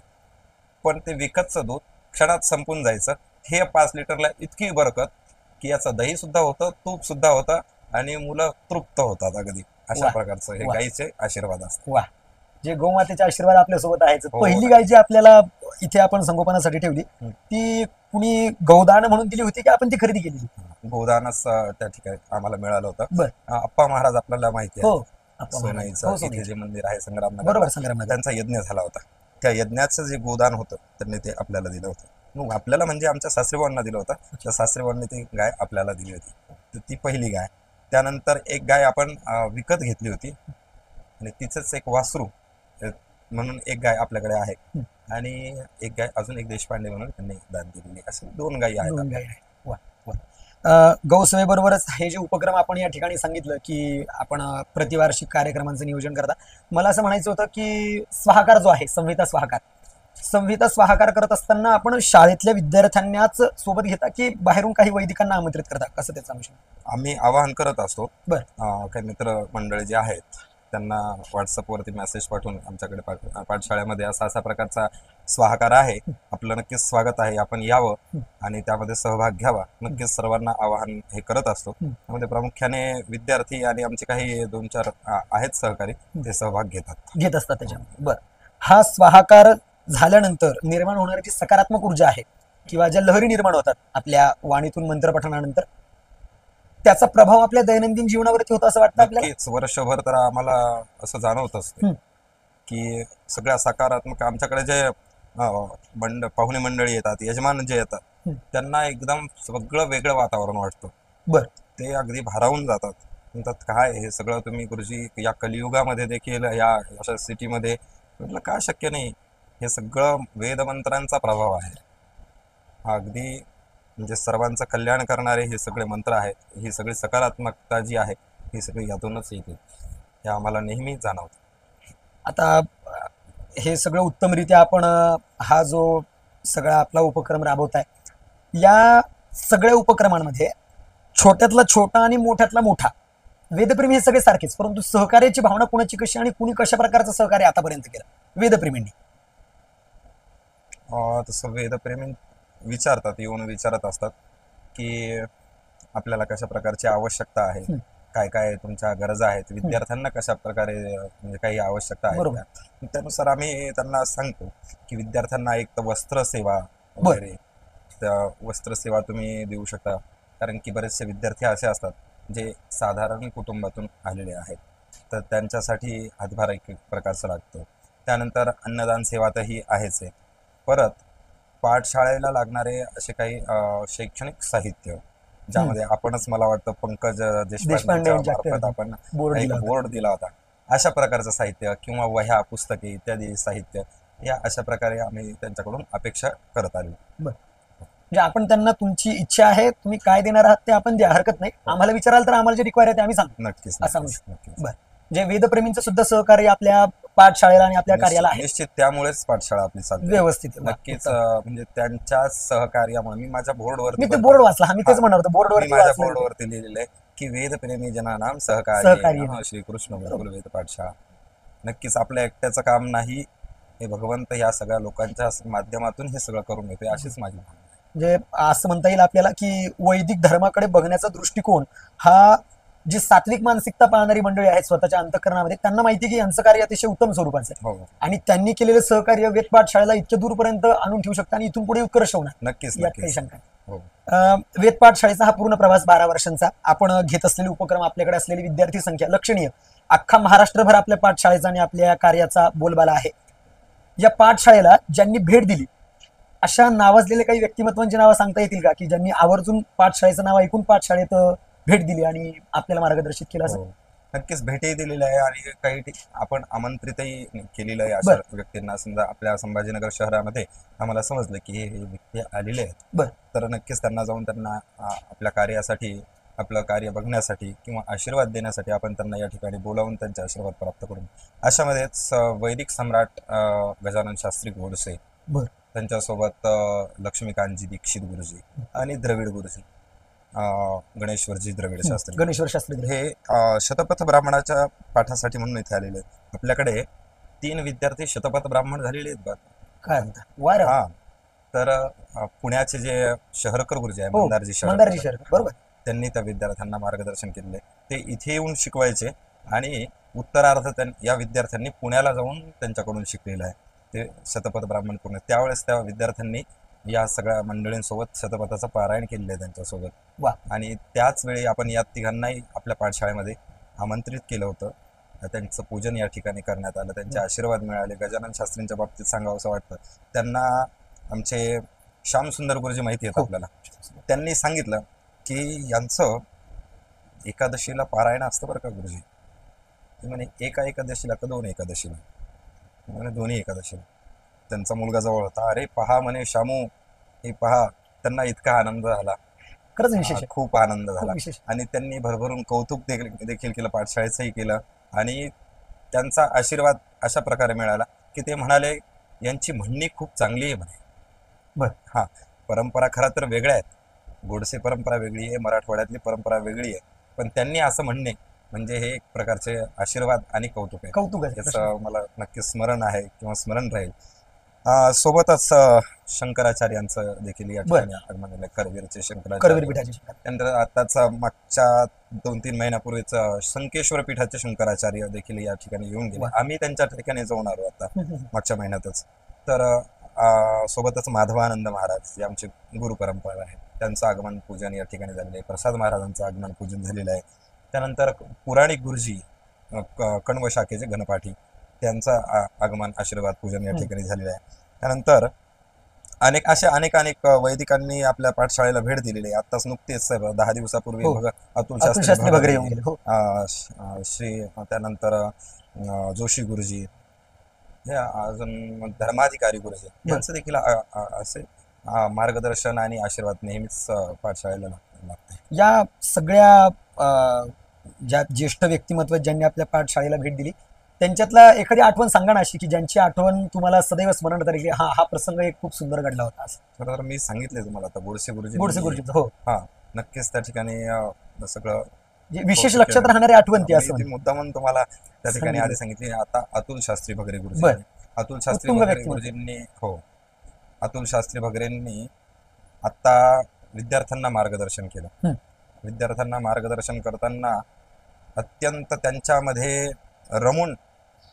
पण ते विकतचं दूध क्षणात संपून जायचं. हे 5 लिटरला इतकी बरकत की याचं दही सुद्धा होतं, तूप सुद्धा होतं आणि मुलं तृप्त होतात अगदी. अशा प्रकारचं हे गायीचे आशीर्वाद असतात. वा, जे गोमातेचे आशीर्वाद आपल्यासोबत आहेत. पहिली गाय जी आपल्याला इथे आपण संगोपनासाठी ठेवली ती कुणी गौदान म्हणून दिली होती की आपण ती खरेदी केली? गौदानच त्या ठिकाणी आम्हाला मिळालं होतं. अप्पा महाराज आपल्याला माहिती आहे, सोनाईचं इथे जे मंदिर आहे संग्रामनगर, त्यांचा यज्ञ झाला होता. त्या यज्ञाचं जे गोदान होतं त्यांनी ते आपल्याला दिलं होतं. मग आपल्याला म्हणजे आमच्या सासरेबावांना दिलं होतं. त्या सासरेबावांनी ती गाय आपल्याला दिली होती. तर ती पहिली गाय. त्यानंतर एक गाय आपण विकत घेतली होती आणि तिचंच एक वासरू म्हणून एक गाय आपल्याकडे आहे आणि एक गाय अजून एक देशपांडे म्हणून त्यांनी दान दिलेली. असे 2 गायी आहेत. गौसेवेबरोबरच हे जे उपक्रम आपण या ठिकाणी सांगितलं की आपण प्रतिवार्षिक कार्यक्रमांचं नियोजन करता, मला असं म्हणायचं होतं की स्वाहाकार जो आहे, संहिता स्वाहाकार करत असताना आपण शाळेतल्या विद्यार्थ्यांनाच सोबत घेता की बाहेरून काही वैदिकांना आमंत्रित करता, कसं त्याचा विषय? आम्ही आवाहन करत असतो. बर. काही मित्र मंडळी जे आहेत त्यांना व्हॉट्सअपवरती मेसेज पाठवून आमच्याकडे पाठशाळेमध्ये असा असा प्रकारचा स्वाहाकार आहे, आपलं नक्कीच स्वागत आहे, आपण यावं आणि त्यामध्ये सहभाग घ्यावा. नक्कीच सर्वांना आवाहन हे करत असतो. त्यामध्ये प्रामुख्याने विद्यार्थी आणि आमचे काही 2-4 आहेत सहकारी, ते सहभाग घेत असतात त्याच्यामध्ये. बर. हा स्वाहाकार झाल्यानंतर निर्माण होणारी जी सकारात्मक ऊर्जा आहे किंवा ज्या लहरी निर्माण होतात आपल्या वाणीतून मंत्रपठणानंतर, त्याचा प्रभाव आपल्या दैनंदिन जीवनावरती होतो असं वाटतं आपल्याला? नक्कीच वर्षभर तर आम्हाला असं जाणवत असते की सगळ्या सकारात्मक आमच्याकडे जे पाहुणे मंडळी येतात, यजमान जे येतात, त्यांना एकदम सगळं वेगळं वातावरण वाटतं. बर. ते अगदी भारावून जातात, म्हणतात काय हे सगळं तुम्ही गुरुजी या कलियुगामध्ये देखील या अशा सिटीमध्ये, म्हटलं का शक्य नाही, हे सगळं वेदमंत्रांचा प्रभाव आहे. हा अगदी म्हणजे सर्वांचं कल्याण करणारे हे सगळे मंत्र आहेत, ही सगळी सकारात्मकता जी आहे ही सगळी यातूनच येते, हे आम्हाला नेहमी जाणवतं. आता हे सगळं उत्तमरित्या आपण हा जो सगळा आपला उपक्रम राबवताय, या सगळ्या उपक्रमांमध्ये छोट्यातला छोटा आणि मोठ्यातला मोठा, वेदप्रेमी हे सगळे सारखेच, परंतु सहकार्याची भावना कुणाची कशी आणि कुणी कशा प्रकारचं सहकार्य आतापर्यंत केलं वेदप्रेमींनी? तसं वेदप्रेमी येऊन विचारत असतात की आपल्याला कशा प्रकारची आवश्यकता आहे, काय काय तुमच्या गरजा आहेत, विद्यार्थ्यांना कशा प्रकारे म्हणजे काही आवश्यकता आहे का, त्यानुसार आम्ही त्यांना सांगतो की विद्यार्थ्यांना एक तर वस्त्रसेवा वगैरे, त्या वस्त्रसेवा तुम्ही देऊ शकता, कारण की बरेचसे विद्यार्थी असे असतात जे साधारण कुटुंबातून आलेले आहेत, तर त्यांच्यासाठी हातभार एक प्रकारचं लागतं. त्यानंतर अन्नदान सेवा तर ही आहेच आहे. परत पाठशाळेला लागणारे असे काही शैक्षणिक साहित्य, ज्यामध्ये आपणच मला वाटतं पंकज देशपांडे मार्फत आपण एक बोर्ड दिला होता, अशा प्रकारचं साहित्य किंवा वह्या, पुस्तके इत्यादी साहित्य, या अशा प्रकारे आम्ही त्यांच्याकडून अपेक्षा करत आलो. म्हणजे आपण त्यांना तुमची इच्छा आहे, तुम्ही काय देणार आहात ते आपण द्या, हरकत नाही, आम्हाला विचाराल तर आम्हाला जे रिक्वायर आहे ते आम्ही सांगतो. नक्कीच. बरं. म्हणजे वेदप्रेमींचं सुद्धा सहकार्य आपल्या पाठशाळेला आणि आपल्या कार्याला आहे. निश्चित, त्यामुळेच पाठशाळा आपली चालते व्यवस्थित. नक्कीच. म्हणजे त्यांच्या सहकार्यामुळे मी माझ्या बोर्डवरती, मी ते बोर्ड वाचला, मी तेच म्हणणार होतो, माझ्या बोर्डवरती लिहिलेलं आहे की वेदप्रेमी जनानाम सहकार्य श्रीकृष्ण गुरुकुल वेद पाठशाळा. नक्कीच आपल्या एकट्याचं काम नाही, हे भगवंत या सगळ्या लोकांच्या माध्यमातून हे सगळं करून येते, अशीच माझी भावना आहे. म्हणजे असं म्हणता येईल आपल्याला की वैदिक धर्माकडे बघण्याचा दृष्टिकोन हा, जी सात्विक मानसिकता पाळणारी मंडळी आहेत स्वतःच्या अंतःकरणामध्ये, त्यांना माहिती की यांचं कार्य अतिशय उत्तम स्वरूपाचं आहे आणि त्यांनी केलेलं सहकार्य वेद पाठशाळेला इतक्या दूरपर्यंत आणून ठेवू शकतं आणि इथून पुढे उत्कर्ष होणार. नक्कीच. यात काही शंका नाही. वेद पाठशाळेचा हा पूर्ण प्रवास 12 वर्षांचा, आपण घेत असलेले उपक्रम, आपल्याकडे असलेली विद्यार्थी संख्या लक्षणीय, अख्खा महाराष्ट्रभर आपल्या पाठशाळेचा आणि आपल्या कार्याचा बोलबाला आहे. या पाठशाळेला ज्यांनी भेट दिली, अशा नावाजलेले काही व्यक्तिमत्वांची नावं सांगता येतील का की ज्यांनी आवर्जून पाठशाळेचं नाव ऐकून पाठशाळेत भेट दिली आणि आपल्याला मार्गदर्शित केलं? असं नक्कीच भेटही दिलेलं आहे आणि काही आपण आमंत्रितही केलेलं आहे अशा व्यक्तींना. समजा आपल्या संभाजीनगर शहरामध्ये आम्हाला समजलं की हे व्यक्ती आलेले आहेत, तर नक्कीच त्यांना जाऊन त्यांना आपल्या कार्यासाठी, आपलं कार्य बघण्यासाठी किंवा आशीर्वाद देण्यासाठी आपण त्यांना या ठिकाणी बोलावून त्यांचे आशीर्वाद प्राप्त करून, अशामध्येच वैदिक सम्राट गजानन शास्त्री गोडसे, त्यांच्यासोबत लक्ष्मीकांतजी दीक्षित गुरुजी आणि द्रविड गुरुजी, गणेश्वरजी द्रविड शास्त्री, हे शतपथ ब्राह्मणाच्या पाठासाठी म्हणून इथे आलेले. आपल्याकडे 3 विद्यार्थी शतपथ ब्राह्मण झालेले आहेत. काय हा, तर पुण्याचे जे शहरकर गुरुजी आहे, मंदारजी शहरकर, बरोबर, त्यांनी त्या विद्यार्थ्यांना मार्गदर्शन केलेले. ते इथे येऊन शिकवायचे आणि उत्तरार्ध या विद्यार्थ्यांनी पुण्याला जाऊन त्यांच्याकडून शिकलेलं आहे ते शतपथ ब्राह्मण पूर्ण. त्यावेळेस त्या विद्यार्थ्यांनी या सगळ्या मंडळींसोबत शतपथाचं पारायण केलेलं आहे त्यांच्यासोबत. आणि त्याच वेळी आपण या तिघांनाही आपल्या पाठशाळेमध्ये आमंत्रित केलं होतं. त्यांचं पूजन या ठिकाणी करण्यात आलं, त्यांचे आशीर्वाद मिळाले. गजानन शास्त्रींच्या बाबतीत सांगावं असं वाटतं, त्यांना आमचे श्यामसुंदर गुरुजी माहिती आहेत आपल्याला, त्यांनी सांगितलं की यांचं एकादशीला पारायण असतं बरं का गुरुजी. ते म्हणे एका एकादशीला का 2 एकादशीला? म्हणे 2 एकादशीला. त्यांचा मुलगा जवळ होता. अरे पहा म्हणे श्यामू, हे पहा, त्यांना इतका आनंद झाला. खरंच विशेष आहे. खूप आनंद खूप झाला. विशेष. आणि त्यांनी भरभरून कौतुक देखील केलं, पाठशाळेचंही केलं. आणि त्यांचा आशीर्वाद अशा प्रकारे मिळाला की ते म्हणाले यांची म्हणणी खूप चांगली आहे म्हणे. बर. हा, परंपरा खरं तर वेगळ्या आहेत. गोडसे परंपरा वेगळी आहे, मराठवाड्यातली परंपरा वेगळी आहे, पण त्यांनी असं म्हणणे म्हणजे हे एक प्रकारचे आशीर्वाद आणि कौतुक आहे. कौतुक आहे. याचं मला नक्की स्मरण आहे किंवा स्मरण राहील. सोबतच शंकराचार्यांचं देखील या ठिकाणी आगमन झालं. करवीरचे करवीर शंकराचार्य. पीठाचे. त्यानंतर आताच मागच्या 2-3 महिन्यापूर्वीच संकेश्वर पीठाचे शंकराचार्य देखील या ठिकाणी येऊन गेले. वा. आम्ही त्यांच्या ठिकाणी जाऊन आलो आता मागच्या महिन्यातच. तर सोबतच माधवानंद महाराज जे आमचे गुरु परंपरा आहे त्यांचं आगमन पूजन या ठिकाणी झालेलं आहे. प्रसाद महाराजांचं आगमन पूजन झालेलं आहे. त्यानंतर पुराणिक गुरुजी कण्व शाखेचे घनपाठी त्यांचं आगमन आशीर्वाद पूजन या ठिकाणी झालेलं आहे. त्यानंतर अनेक वैदिकांनी आपल्या पाठशाळेला भेट दिलेली आहे. आत्ताच नुकतेच 10 दिवसापूर्वी हो. अतुल अतुल शास्त्री शास्त्री भगरे, वगैरे येऊन गेले. हो. श्री त्यानंतर जोशी गुरुजी, हे अजून धर्माधिकारी गुरुजी यांचं देखील असे मार्गदर्शन आणि आशीर्वाद नेहमीच पाठशाळेला लागते. या सगळ्या ज्या ज्येष्ठ व्यक्तिमत्व ज्यांनी आपल्या पाठशाळेला भेट दिली त्यांच्यातला एखादी आठवण सांगा ना, अशी की ज्यांची आठवण तुम्हाला सदैव स्मरण राहील की हा प्रसंग एक खूप सुंदर घडला होता असं. खरं तर मी सांगितले तुम्हाला आता गोडसे गोडसे गुरुजी. गुरुजींचं. हो. हा, नक्कीच त्या ठिकाणी सगळं जे विशेष लक्षात राहणारी आठवण ती असं मी ती म्हणजे. मुद्दामून तुम्हाला त्या ठिकाणी सांगितलं. आधी सांगितली. आता अतुल शास्त्री भगरे बर. गुरुजी, अतुल शास्त्री उत्तुंग भगरे व्यक्तिमत्व. गुरुजींनी अतुल शास्त्री भगरेंनी आता विद्यार्थ्यांना मार्गदर्शन केलं. विद्यार्थ्यांना मार्गदर्शन करताना अत्यंत त्यांच्यामध्ये रमून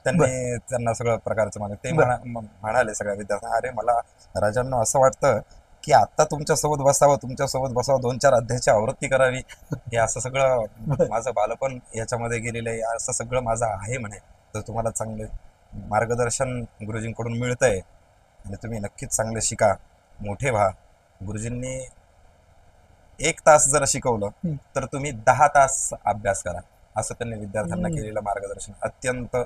त्यांना सगळं प्रकारचं ते म्हणाले सगळ्या विद्यार्थ्यांना, अरे मला राजांना असं वाटतं की आता तुमच्यासोबत बसावं, 2-4 अध्यायाची आवृत्ती करावी. हे असं सगळं माझं बालपण याच्यामध्ये गेलेलं आहे, असं सगळं माझं आहे म्हणे. तर तुम्हाला चांगले मार्गदर्शन गुरुजींकडून मिळतंय आणि तुम्ही नक्कीच चांगले शिका, मोठे व्हा. गुरुजींनी 1 तास जर शिकवलं तर तुम्ही 10 तास अभ्यास करा, असं त्यांनी विद्यार्थ्यांना केलेलं मार्गदर्शन अत्यंत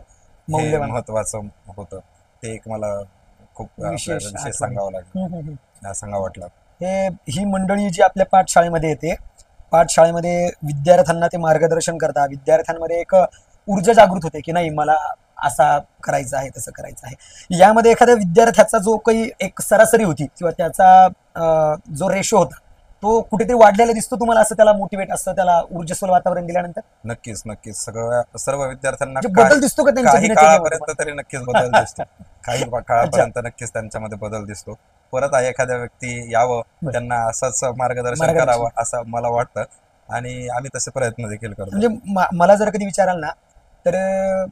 महत्वाचं होतं. ते एक मला खूप विशेष सांगावं लागलं, सांगावं वाटलं. ही मंडळी जी आपल्या पाठशाळेमध्ये येते, पाठशाळेमध्ये विद्यार्थ्यांना ते मार्गदर्शन करतात, विद्यार्थ्यांमध्ये एक ऊर्जा जागृत होते की नाही मला असा करायचं आहे, तसं करायचं आहे. यामध्ये एखाद्या विद्यार्थ्याचा जो काही एक सरासरी होती किंवा त्याचा जो रेशो होता तो कुठेतरी वाढलेला दिसतो तुम्हाला, असं त्याला मोटिवेट असतं, त्याला ऊर्जस्वल वातावरण दिल्यानंतर? नक्कीच सर्व विद्यार्थ्यांना बदल दिसतो का त्यांच्या काही दिनचर्येमध्ये? काळापर्यंत तरी नक्कीच बदल दिसतो. काही काळापर्यंत नक्कीच त्यांच्यामध्ये बदल दिसतो. परत एखाद्या व्यक्ती यावं, त्यांना असंच मार्गदर्शन करावं असं मला वाटतं आणि आम्ही तसे प्रयत्न देखील करतो. म्हणजे मला जर कधी विचाराल ना, तर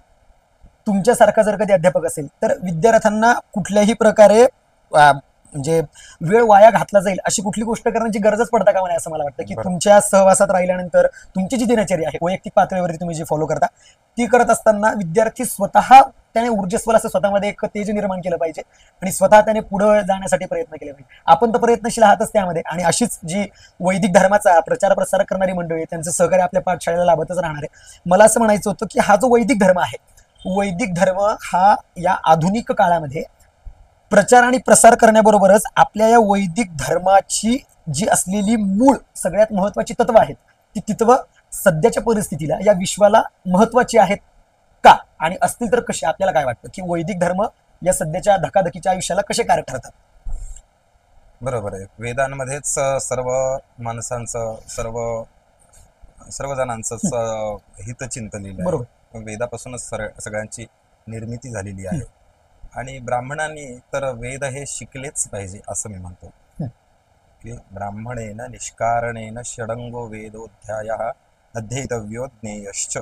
तुमच्यासारखा जर कधी अध्यापक असेल तर विद्यार्थ्यांना कुठल्याही प्रकारे म्हणजे वेळ वाया घातला जाईल अशी कुठली गोष्ट करण्याची गरजच पडता का म्हणे, असं मला वाटतं की तुमच्या सहवासात राहिल्यानंतर तुमची जी दिनचर्या आहे वैयक्तिक पातळीवरती तुम्ही जी फॉलो करता ती करत असताना विद्यार्थी स्वतः त्याने ऊर्जस्वल असं स्वतःमध्ये एक तेज निर्माण केलं पाहिजे आणि स्वतः त्याने पुढे जाण्यासाठी प्रयत्न केले पाहिजे. आपण तर प्रयत्नशील आहातच त्यामध्ये, आणि अशीच जी वैदिक धर्माचा प्रचार प्रसार करणारी मंडळी त्यांचं सहकार्य आपल्या पाठशाळेला लाभतच राहणार आहे. मला असं म्हणायचं होतं की हा जो वैदिक धर्म आहे, वैदिक धर्म हा या आधुनिक काळामध्ये प्रचार आणि प्रसार करण्याबरोबरच आपल्या या वैदिक धर्माची जी असलेली मूळ सगळ्यात महत्वाची तत्व आहेत ती तत्व सध्याच्या परिस्थितीला या विश्वाला महत्वाची आहेत का, आणि असतील तर कशी? आपल्याला काय वाटतं की वैदिक धर्म या सध्याच्या धकाधकीच्या आयुष्याला कसे कारक ठरतात? बरोबर आहे. वेदांमध्येच सर्व माणसांचं सर्व जणांचं हितचिंतन लिहिलं आहे. बरोबर. वेदापासूनच सगळ्यांची निर्मिती झालेली आहे आणि ब्राह्मणांनी तर वेद हे शिकलेच पाहिजे असं मी म्हणतो की ब्राह्मणेन निष्कारणेन षडंगो वेदोध्यायः अध्येतव्यो ज्ञेयश्च.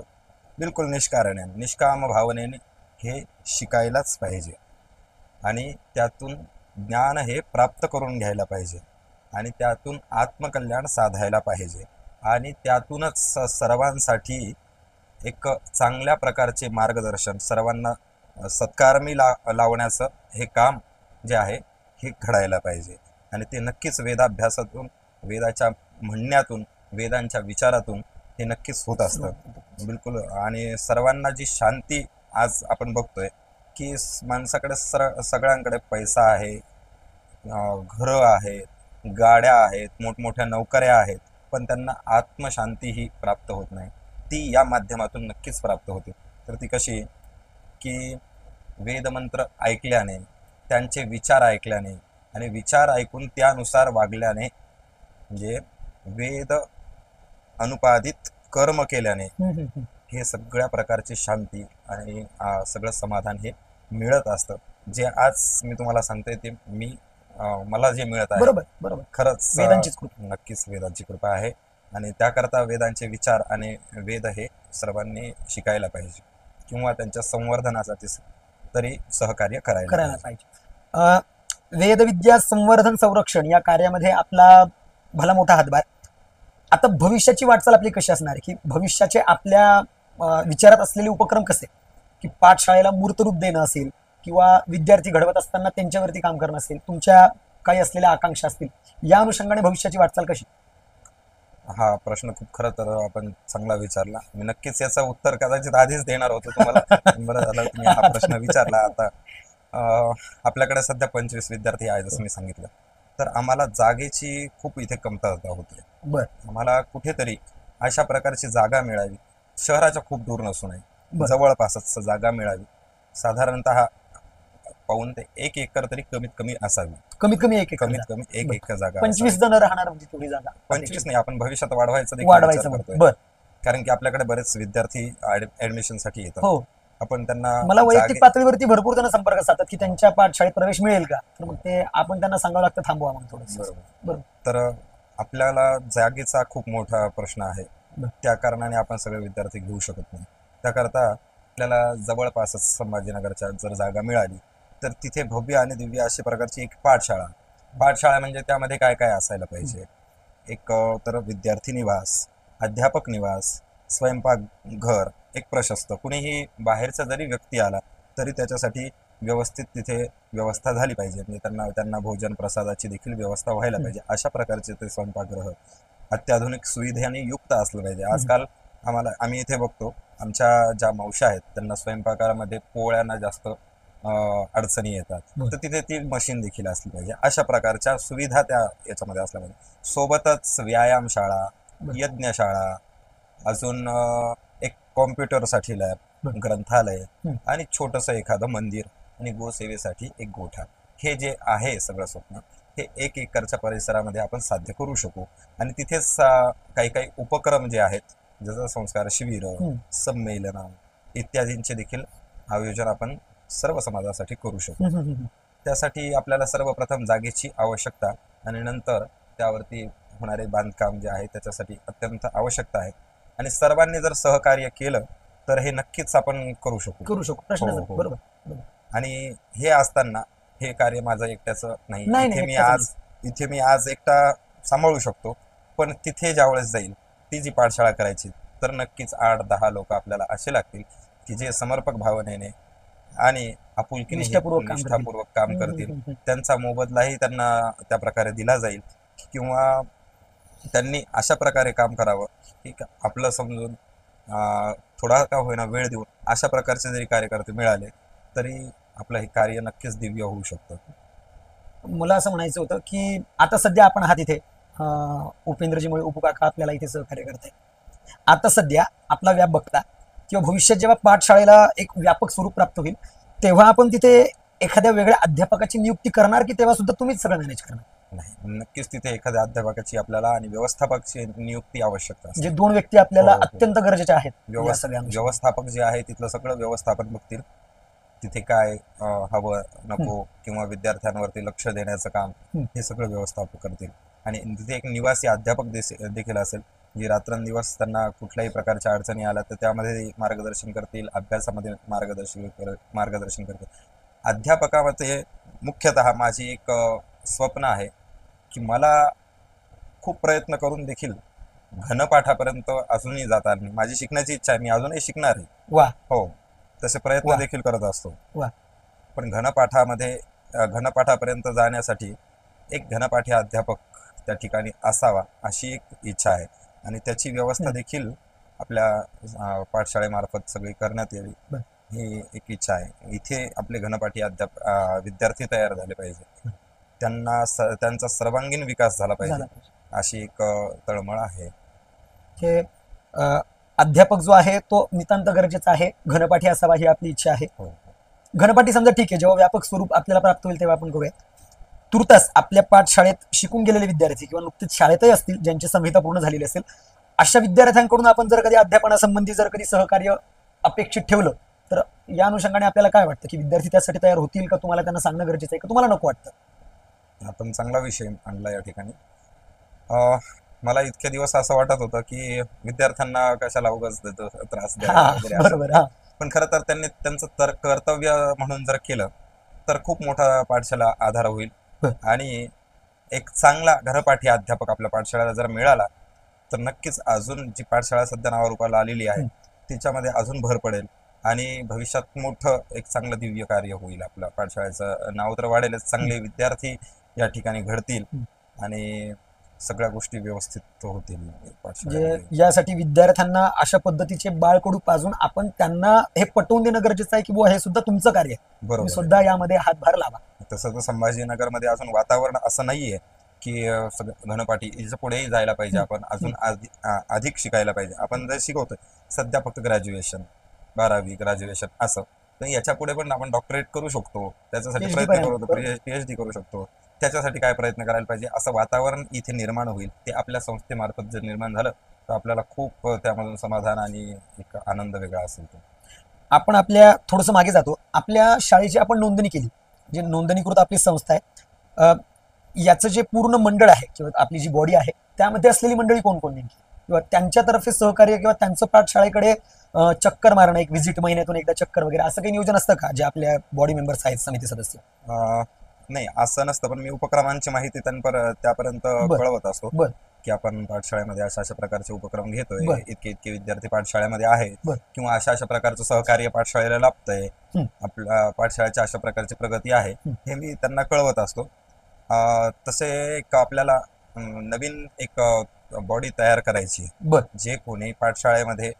बिलकुल निष्कारणेन, निष्काम भावनेने हे शिकायलाच पाहिजे आणि त्यातून ज्ञान हे प्राप्त करून घ्यायला पाहिजे आणि त्यातून आत्मकल्याण साधायला पाहिजे आणि त्यातूनच सर्वांसाठी एक चांगल्या प्रकारचे मार्गदर्शन, सर्वांना सत्कारमी लावण्याचं हे काम जे आहे हे घडायला पाहिजे आणि ते नक्कीच वेदाभ्यासातून, वेदाच्या म्हणण्यातून, वेदांच्या विचारातून हे नक्कीच होत असतं. बिलकुल. आणि सर्वांना जी शांती आज आपण बघतोय की माणसाकडे सगळ्यांकडे पैसा आहे, घरं आहेत, गाड्या आहेत, मोठमोठ्या नोकऱ्या आहेत, पण त्यांना आत्मशांती ही प्राप्त होत नाही. ती या माध्यमातून नक्कीच प्राप्त होते. तर ती कशी, की वेदमंत्र ऐकल्याने, त्यांचे विचार ऐकल्याने आणि विचार ऐकून त्यानुसार वागल्याने, म्हणजे वेद अनुपादित कर्म केल्याने हे सगळ्या प्रकारची शांती आणि सगळं समाधान हे मिळत असतं. जे आज मी तुम्हाला सांगतोय ते मला जे मिळत आहे बरोबर बरोबर. खरंच वेदांचीच कृपा. नक्कीच वेदांची कृपा आहे. आणि त्याकरता वेदांचे विचार आणि वेद हे सर्वांनी शिकायला पाहिजे किंवा त्यांच्या संवर्धनासाठी तरी सहकार्य करायला करायला पाहिजे. पाहिजे. वेदविद्या संवर्धन संरक्षण या कार्यामध्ये आपला भला मोठा हातभार. आता भविष्याची वाटचाल आपली कशी असणार आहे, की भविष्याचे आपल्या विचारात असलेले उपक्रम कसे, की पाठशाळेला मूर्तरूप देणं असेल किंवा विद्यार्थी घडवत असताना त्यांच्यावरती काम करणं असेल, तुमच्या काही असलेल्या आकांक्षा असतील, या अनुषंगाने भविष्याची वाटचाल कशी? हा प्रश्न खूप खरं तर आपण चांगला विचारला. मी नक्कीच याचं उत्तर कदाचित आधीच देणार होतो तुम्हाला. बरं झालं तुम्ही हा प्रश्न विचारला. आता आपल्याकडे सध्या 25 विद्यार्थी आहेत जसं मी सांगितलं. तर आम्हाला जागेची खूप इथे कमतरता होते. बर आम्हाला कुठेतरी अशा प्रकारची जागा मिळावी, शहराच्या खूप दूर नसून बरं. जवळपासच जागा मिळावी. साधारणतः पाऊण ते 1 एकर तरी कमीत कमी असावी. कमीत कमी एक कमीत कमी 1 एकर जागा 25 असावी. जण राहणार म्हणजे थोडी जागा 25 नाही, आपण भविष्यात वाढवायचं देखील वाढवायचं विचार म्हणतो. करतोय. बर कारण की आपल्याकडे बरेच विद्यार्थी ऍडमिशन साठी येतात. हो. आपण त्यांना मला वैयक्तिक जागे- पातळीवरती भरपूर जण संपर्क साधतात की त्यांच्या पाठशाळेत प्रवेश मिळेल का, तर मग ते आपण त्यांना सांगावं लागतं थांबवा मग थोडंसं. बरोबर. बरोबर. तर आपल्याला जागेचा खूप मोठा प्रश्न आहे. बरं. त्या कारणाने आपण सगळे विद्यार्थी घेऊ शकत नाही. त्याकरता आपल्याला जवळपासच संभाजीनगरच्या जर जागा मिळाली तर तिथे भव्य आणि दिव्य अशा प्रकारची एक पाठशाळा म्हणजे त्यामध्ये काय काय असायला पाहिजे. एक तर विद्यार्थी निवास, अध्यापक निवास, स्वयंपाकघर, एक प्रशस्त. कुणीही बाहेरचा जरी व्यक्ती आला तरी त्याच्यासाठी व्यवस्थित तिथे व्यवस्था झाली पाहिजे. म्हणजे त्यांना भोजन प्रसादाची देखील व्यवस्था व्हायला पाहिजे. अशा प्रकारचे ते स्वयंपाकगृह अत्याधुनिक सुविधांनी युक्त असलं पाहिजे. आजकाल आम्ही इथे बघतो, आमच्या ज्या मावश्या आहेत त्यांना स्वयंपाकामध्ये पोळ्यांना जास्त अडचणी येतात. तर तिथे ती मशीन देखील असली पाहिजे. अशा प्रकारच्या सुविधा त्या याच्यामध्ये असल्या पाहिजे. सोबतच व्यायामशाळा, यज्ञशाळा, अजून एक कॉम्प्युटरसाठी लॅब, ग्रंथालय आणि छोटंसं एखादं मंदिर आणि गोसेवेसाठी एक गोठा. हे जे आहे सगळं स्वप्न हे 1 एकरच्या परिसरामध्ये आपण साध्य करू शकू. आणि तिथेच काही काही उपक्रम जे आहेत, जसं संस्कार शिबिर, संमेलन इत्यादींचे देखील आयोजन आपण सर्व समाजासाठी करू शकू. त्यासाठी आपल्याला सर्वप्रथम जागेची आवश्यकता आणि नंतर त्यावरती होणारे बांधकाम जे आहे त्याच्यासाठी अत्यंत आवश्यकता आहे. आणि सर्वांनी जर सहकार्य केलं तर हे नक्कीच आपण करू शकू. प्रश्न हो, हो. बरोबर. आणि हे असताना हे कार्य माझं एकट्याचं नाही. नाही, इथे मी आज एकटा सांभाळू शकतो, पण तिथे ज्यावेळेस जाईल ती जी पाठशाळा करायची तर नक्कीच 8-10 लोक आपल्याला असे लागतील की जे समर्पक भावनेने आणि आपुलकीने निष्ठापूर्वक काम करतील. त्यांचा मोबदलाही त्यांना त्या प्रकारे दिला जाईल किंवा त्यांनी अशा प्रकारे काम करावं की आपलं समजून थोडा का होईना वेळ देऊन अशा प्रकारचे जरी कार्यकर्ते मिळाले तरी आपलं हे कार्य नक्कीच दिव्य होऊ शकतं. मला असं म्हणायचं होतं की आता सध्या आपण आहात इथे, उपेंद्रजीमुळे उपकाका आपल्याला इथे सहकार्य करताय. आता सध्या आपला व्याप बघता किंवा भविष्यात जेव्हा पाठशाळेला एक व्यापक स्वरूप प्राप्त होईल तेव्हा आपण तिथे एखाद्या वेगळ्या अध्यापकाची नियुक्ती करणार की तेव्हा सुद्धा तुम्हीच सगळं मॅनेज करणार? नाही, नक्कीच तिथे एखाद्या अध्यापकाची आपल्याला आणि व्यवस्थापकाची नियुक्ती आवश्यकता असते. म्हणजे 2 व्यक्ती आपल्याला हो, हो. अत्यंत गरजेच्या आहेत या सगळ्या अनुषंगाने. व्यवस्थापक जे आहे तिथलं सगळं व्यवस्थापन बघतील. तिथे काय हवं नको किंवा विद्यार्थ्यांवरती लक्ष देण्याचं काम हे सगळं व्यवस्थापक करतील. आणि तिथे एक निवासी अध्यापक देखील असेल जे रात्रंदिवस त्यांना कुठल्याही प्रकारच्या अडचणी आल्या तर त्यामध्ये मार्गदर्शन करतील, अभ्यासामध्ये मार्गदर्शन करतील. अध्यापकामध्ये मुख्यतः माझी एक स्वप्न आहे की मला खूप प्रयत्न करून देखील घनपाठापर्यंत अजूनही जाता आलं नाही. माझी शिकण्याची इच्छा आहे, मी अजूनही शिकणार आहे. वा. हो, तसे प्रयत्न देखील करत असतो. वा. पण घनपाठापर्यंत जाण्यासाठी एक घनपाठी अध्यापक त्या ठिकाणी असावा अशी एक इच्छा आहे. आणि त्याची व्यवस्था देखील आपल्या पाठशाळेमार्फत सगळी करण्यात यावी ही एक इच्छा आहे. इथे आपले घनपाठी विद्यार्थी तयार झाले पाहिजे. त्यांचा सर्वांगीण विकास झाला पाहिजे. अशी एक तळमळ आहे. हे अध्यापक जो आहे तो नितांत गरजेचा आहे, घनपाठी असावा ही आपली इच्छा आहे. हो. घनपाठी समजा ठीक आहे, जेव्हा व्यापक स्वरूप आपल्याला प्राप्त होईल तेव्हा आपण करूया. तुर्तास आपल्या पाठशाळेत शिकून गेलेले विद्यार्थी किंवा नुकतेच शाळेतही असतील ज्यांची संहिता पूर्ण झालेली असेल, अशा विद्यार्थ्यांकडून आपण जर कधी अध्यापनासंबंधी जर कधी सहकार्य अपेक्षित ठेवलं तर या अनुषंगाने आपल्याला काय वाटतं की विद्यार्थी त्यासाठी तयार होतील का? तुम्हाला त्यांना सांगणं गरजेचं आहे का तुम्हाला नको वाटतं? आपण चांगला विषय आणला या ठिकाणी. अ, मला इतके दिवस असं वाटत होतं की विद्यार्थ्यांना कशाला उगाच देतो त्रास द्यायला हा वगैरे असं. बरोबर. हा पण खरं तर त्यांनी त्यांचं कर्तव्य म्हणून जर केलं तर खूप मोठा पाठशाला आधार होईल. बरं. आणि एक चांगला घरपाठी अध्यापक आपल्या पाठशाळेला जर मिळाला तर नक्कीच अजून जी पाठशाळा सध्या नावारूपाला आलेली आहे तिच्यामध्ये अजून भर पडेल आणि भविष्यात मोठं एक चांगलं दिव्य कार्य होईल. आपल्या पाठशाळेचं नाव तर वाढेलच, चांगले विद्यार्थी या ठिकाणी घडतील आणि सगळ्या गोष्टी व्यवस्थित होतील म्हणजे पाठशाळेमध्ये. यासाठी विद्यार्थ्यांना अशा पद्धतीचे बाळकडू पाजून आपण त्यांना हे पटवून देणं गरजेचं आहे की बुवा हे सुद्धा तुमचं कार्य आहे, तुम्ही बरोबर आहे. सुद्धा यामध्ये हातभार लावा. तसं तर संभाजीनगरमध्ये अजून वातावरण असं नाहीये की सगळं घनपाठी याच्या पुढेही जायला पाहिजे, आपण अजून अधिक शिकायला पाहिजे. आपण जर शिकवतोय सध्या फक्त ग्रॅज्युएशन, 12वी ग्रॅज्युएशन असं, तर याच्या पुढे पण आपण डॉक्टरेट करू शकतो, त्याच्यासाठी PhD प्रयत्न पर्यंत, करू शकतो, बरोबर. पीएचडी करू शकतो. त्याच्यासाठी काय प्रयत्न करायला पाहिजे असं वातावरण इथे निर्माण होईल. ते आपल्या संस्थेमार्फत जर निर्माण झालं तर आपल्याला खूप त्यामधून समाधान आणि एक आनंद वेगळा असेल तो. आपण आपल्या थोडंसं मागे जातो. आपल्या शाळेची आपण नोंदणी केली, जे नोंदणीकृत आपली संस्था आहे, याचं जे पूर्ण मंडळ आहे किंवा आपली जी बॉडी आहे त्यामध्ये असलेली मंडळी कोण कोण नेमकी, किंवा त्यांच्यातर्फे सहकार्य किंवा त्यांचं पाठशाळेकडे चक्कर मारणं, एक व्हिजिट महिन्यातून एकदा चक्कर वगैरे असं काही नियोजन असतं का जे आपल्या बॉडी मेंबर्स आहेत, समिती सदस्य? नाही असं नसतं, पण मी उपक्रमांची माहिती त्यापर्यंत बरं. कळवत असतो बरं. की आपण पाठशाळेमध्ये अशा अशा प्रकारचे उपक्रम घेतोय, बरं. इतके इतके विद्यार्थी पाठशाळेमध्ये आहेत बरं. किंवा अशा अशा प्रकारचं सहकार्य पाठशाळेला लाभतंय, हं. आपल्या पाठशाळेच्या अशा प्रकारची प्रगती आहे, हे मी त्यांना कळवत असतो. तसे एक आपल्याला नवीन एक बॉडी तयार करायची आहे. बरं. जे कोणी पाठशाळेमध्ये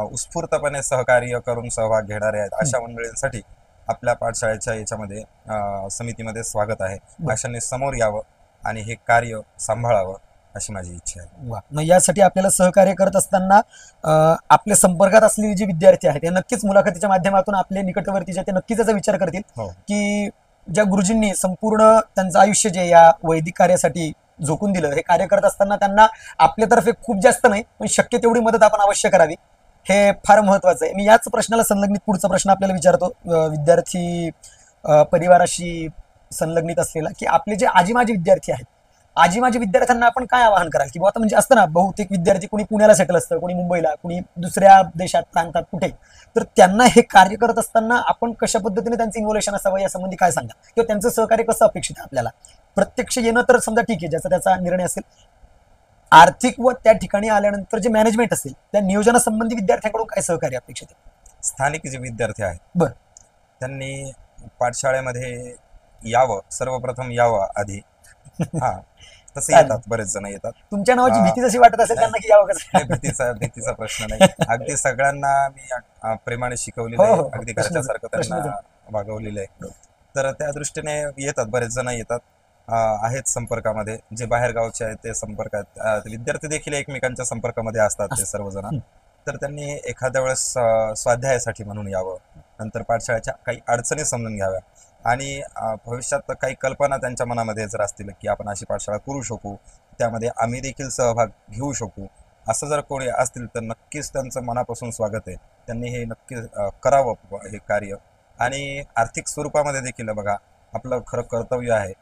उत्स्फूर्तपणे सहकार्य करून सहभाग घेणारे आहेत अशा मंडळींसाठी आपल्या पाठशाळेच्या याच्यामध्ये समितीमध्ये स्वागत आहे. बरं. अशाने समोर यावं आणि हे कार्य सांभाळावं अशी माझी इच्छा आहे. वा. मग यासाठी आपल्याला सहकार्य करत असताना आपल्या संपर्कात असलेले जे विद्यार्थी आहेत ते नक्कीच मुलाखतीच्या माध्यमातून आपले निकटवर्ती जे ते नक्कीच याचा विचार करतील हो. की ज्या गुरुजींनी संपूर्ण त्यांचं आयुष्य जे या वैदिक कार्यासाठी झोकून दिलं, हे कार्य करत असताना त्यांना आपल्यातर्फे खूप जास्त नाही पण शक्य तेवढी मदत आपण अवश्य करावी, हे फार महत्वाचं आहे. मी याच प्रश्नाला संलग्नित पुढचा प्रश्न आपल्याला विचारतो, विद्यार्थी परिवाराशी संलग्नित असलेला, की आपले जे आजी माजी विद्यार्थी आहेत, आजी माजी विद्यार्थ्यांना आपण काय आवाहन कराल? की आता म्हणजे असतं ना, बहुतेक विद्यार्थी कोणी पुण्याला सेटल असतं, कोणी मुंबईला, कोणी दुसऱ्या देशात प्रांतात कुठे, तर त्यांना हे कार्य करत असताना आपण कशा पद्धतीने त्यांचं इन्व्होल्युशन असावं यासंबंधी काय सांगा, किंवा त्यांचं सहकार्य कसं अपेक्षित आहे आपल्याला? प्रत्यक्ष येणं तर समजा ठीक आहे, ज्याचा त्याचा निर्णय असेल, आर्थिक व त्या ठिकाणी आल्यानंतर जे मॅनेजमेंट असेल त्या नियोजनासंबंधी विद्यार्थ्यांकडून काय सहकार्य अपेक्षित आहे? स्थानिक जे विद्यार्थी आहेत बरं. त्यांनी पाठशाळेमध्ये यावं, सर्वप्रथम यावं आधी. हा, तसे चालेल. येतात, बरेच जण येतात. तुमच्या नावाची भीती जशी वाटत असेल त्यांना की यावं कसं? नाही, भीतीचा प्रश्न नाही. अगदी सगळ्यांना मी प्रेमाने शिकवलेलं हो, आहे, हो. अगदी प्रश्नच घरच्यासारखं नाही, त्यांना वागवलेलं आहे. तर त्या दृष्टीने येतात, बरेच जण येतात, आहेत संपर्कामध्ये. जे बाहेर गावचे आहेत ते संपर्कात, विद्यार्थी देखील एकमेकांच्या संपर्कामध्ये असतात ते सर्वजण. तर त्यांनी एखाद्या वेळेस स्वाध्यायासाठी म्हणून यावं, नंतर पाठशाळेच्या काही अडचणी समजून घ्याव्या आणि भविष्यात काही कल्पना त्यांच्या मनामध्ये जर असतील की आपण अशी पाठशाळा करू शकू, त्यामध्ये आम्ही देखील सहभाग घेऊ शकू, असं जर कोणी असतील तर नक्कीच त्यांचं मनापासून स्वागत आहे. त्यांनी हे नक्की करावं हे कार्य. आणि आर्थिक स्वरूपामध्ये देखील बघा, आपलं खरं कर्तव्य आहे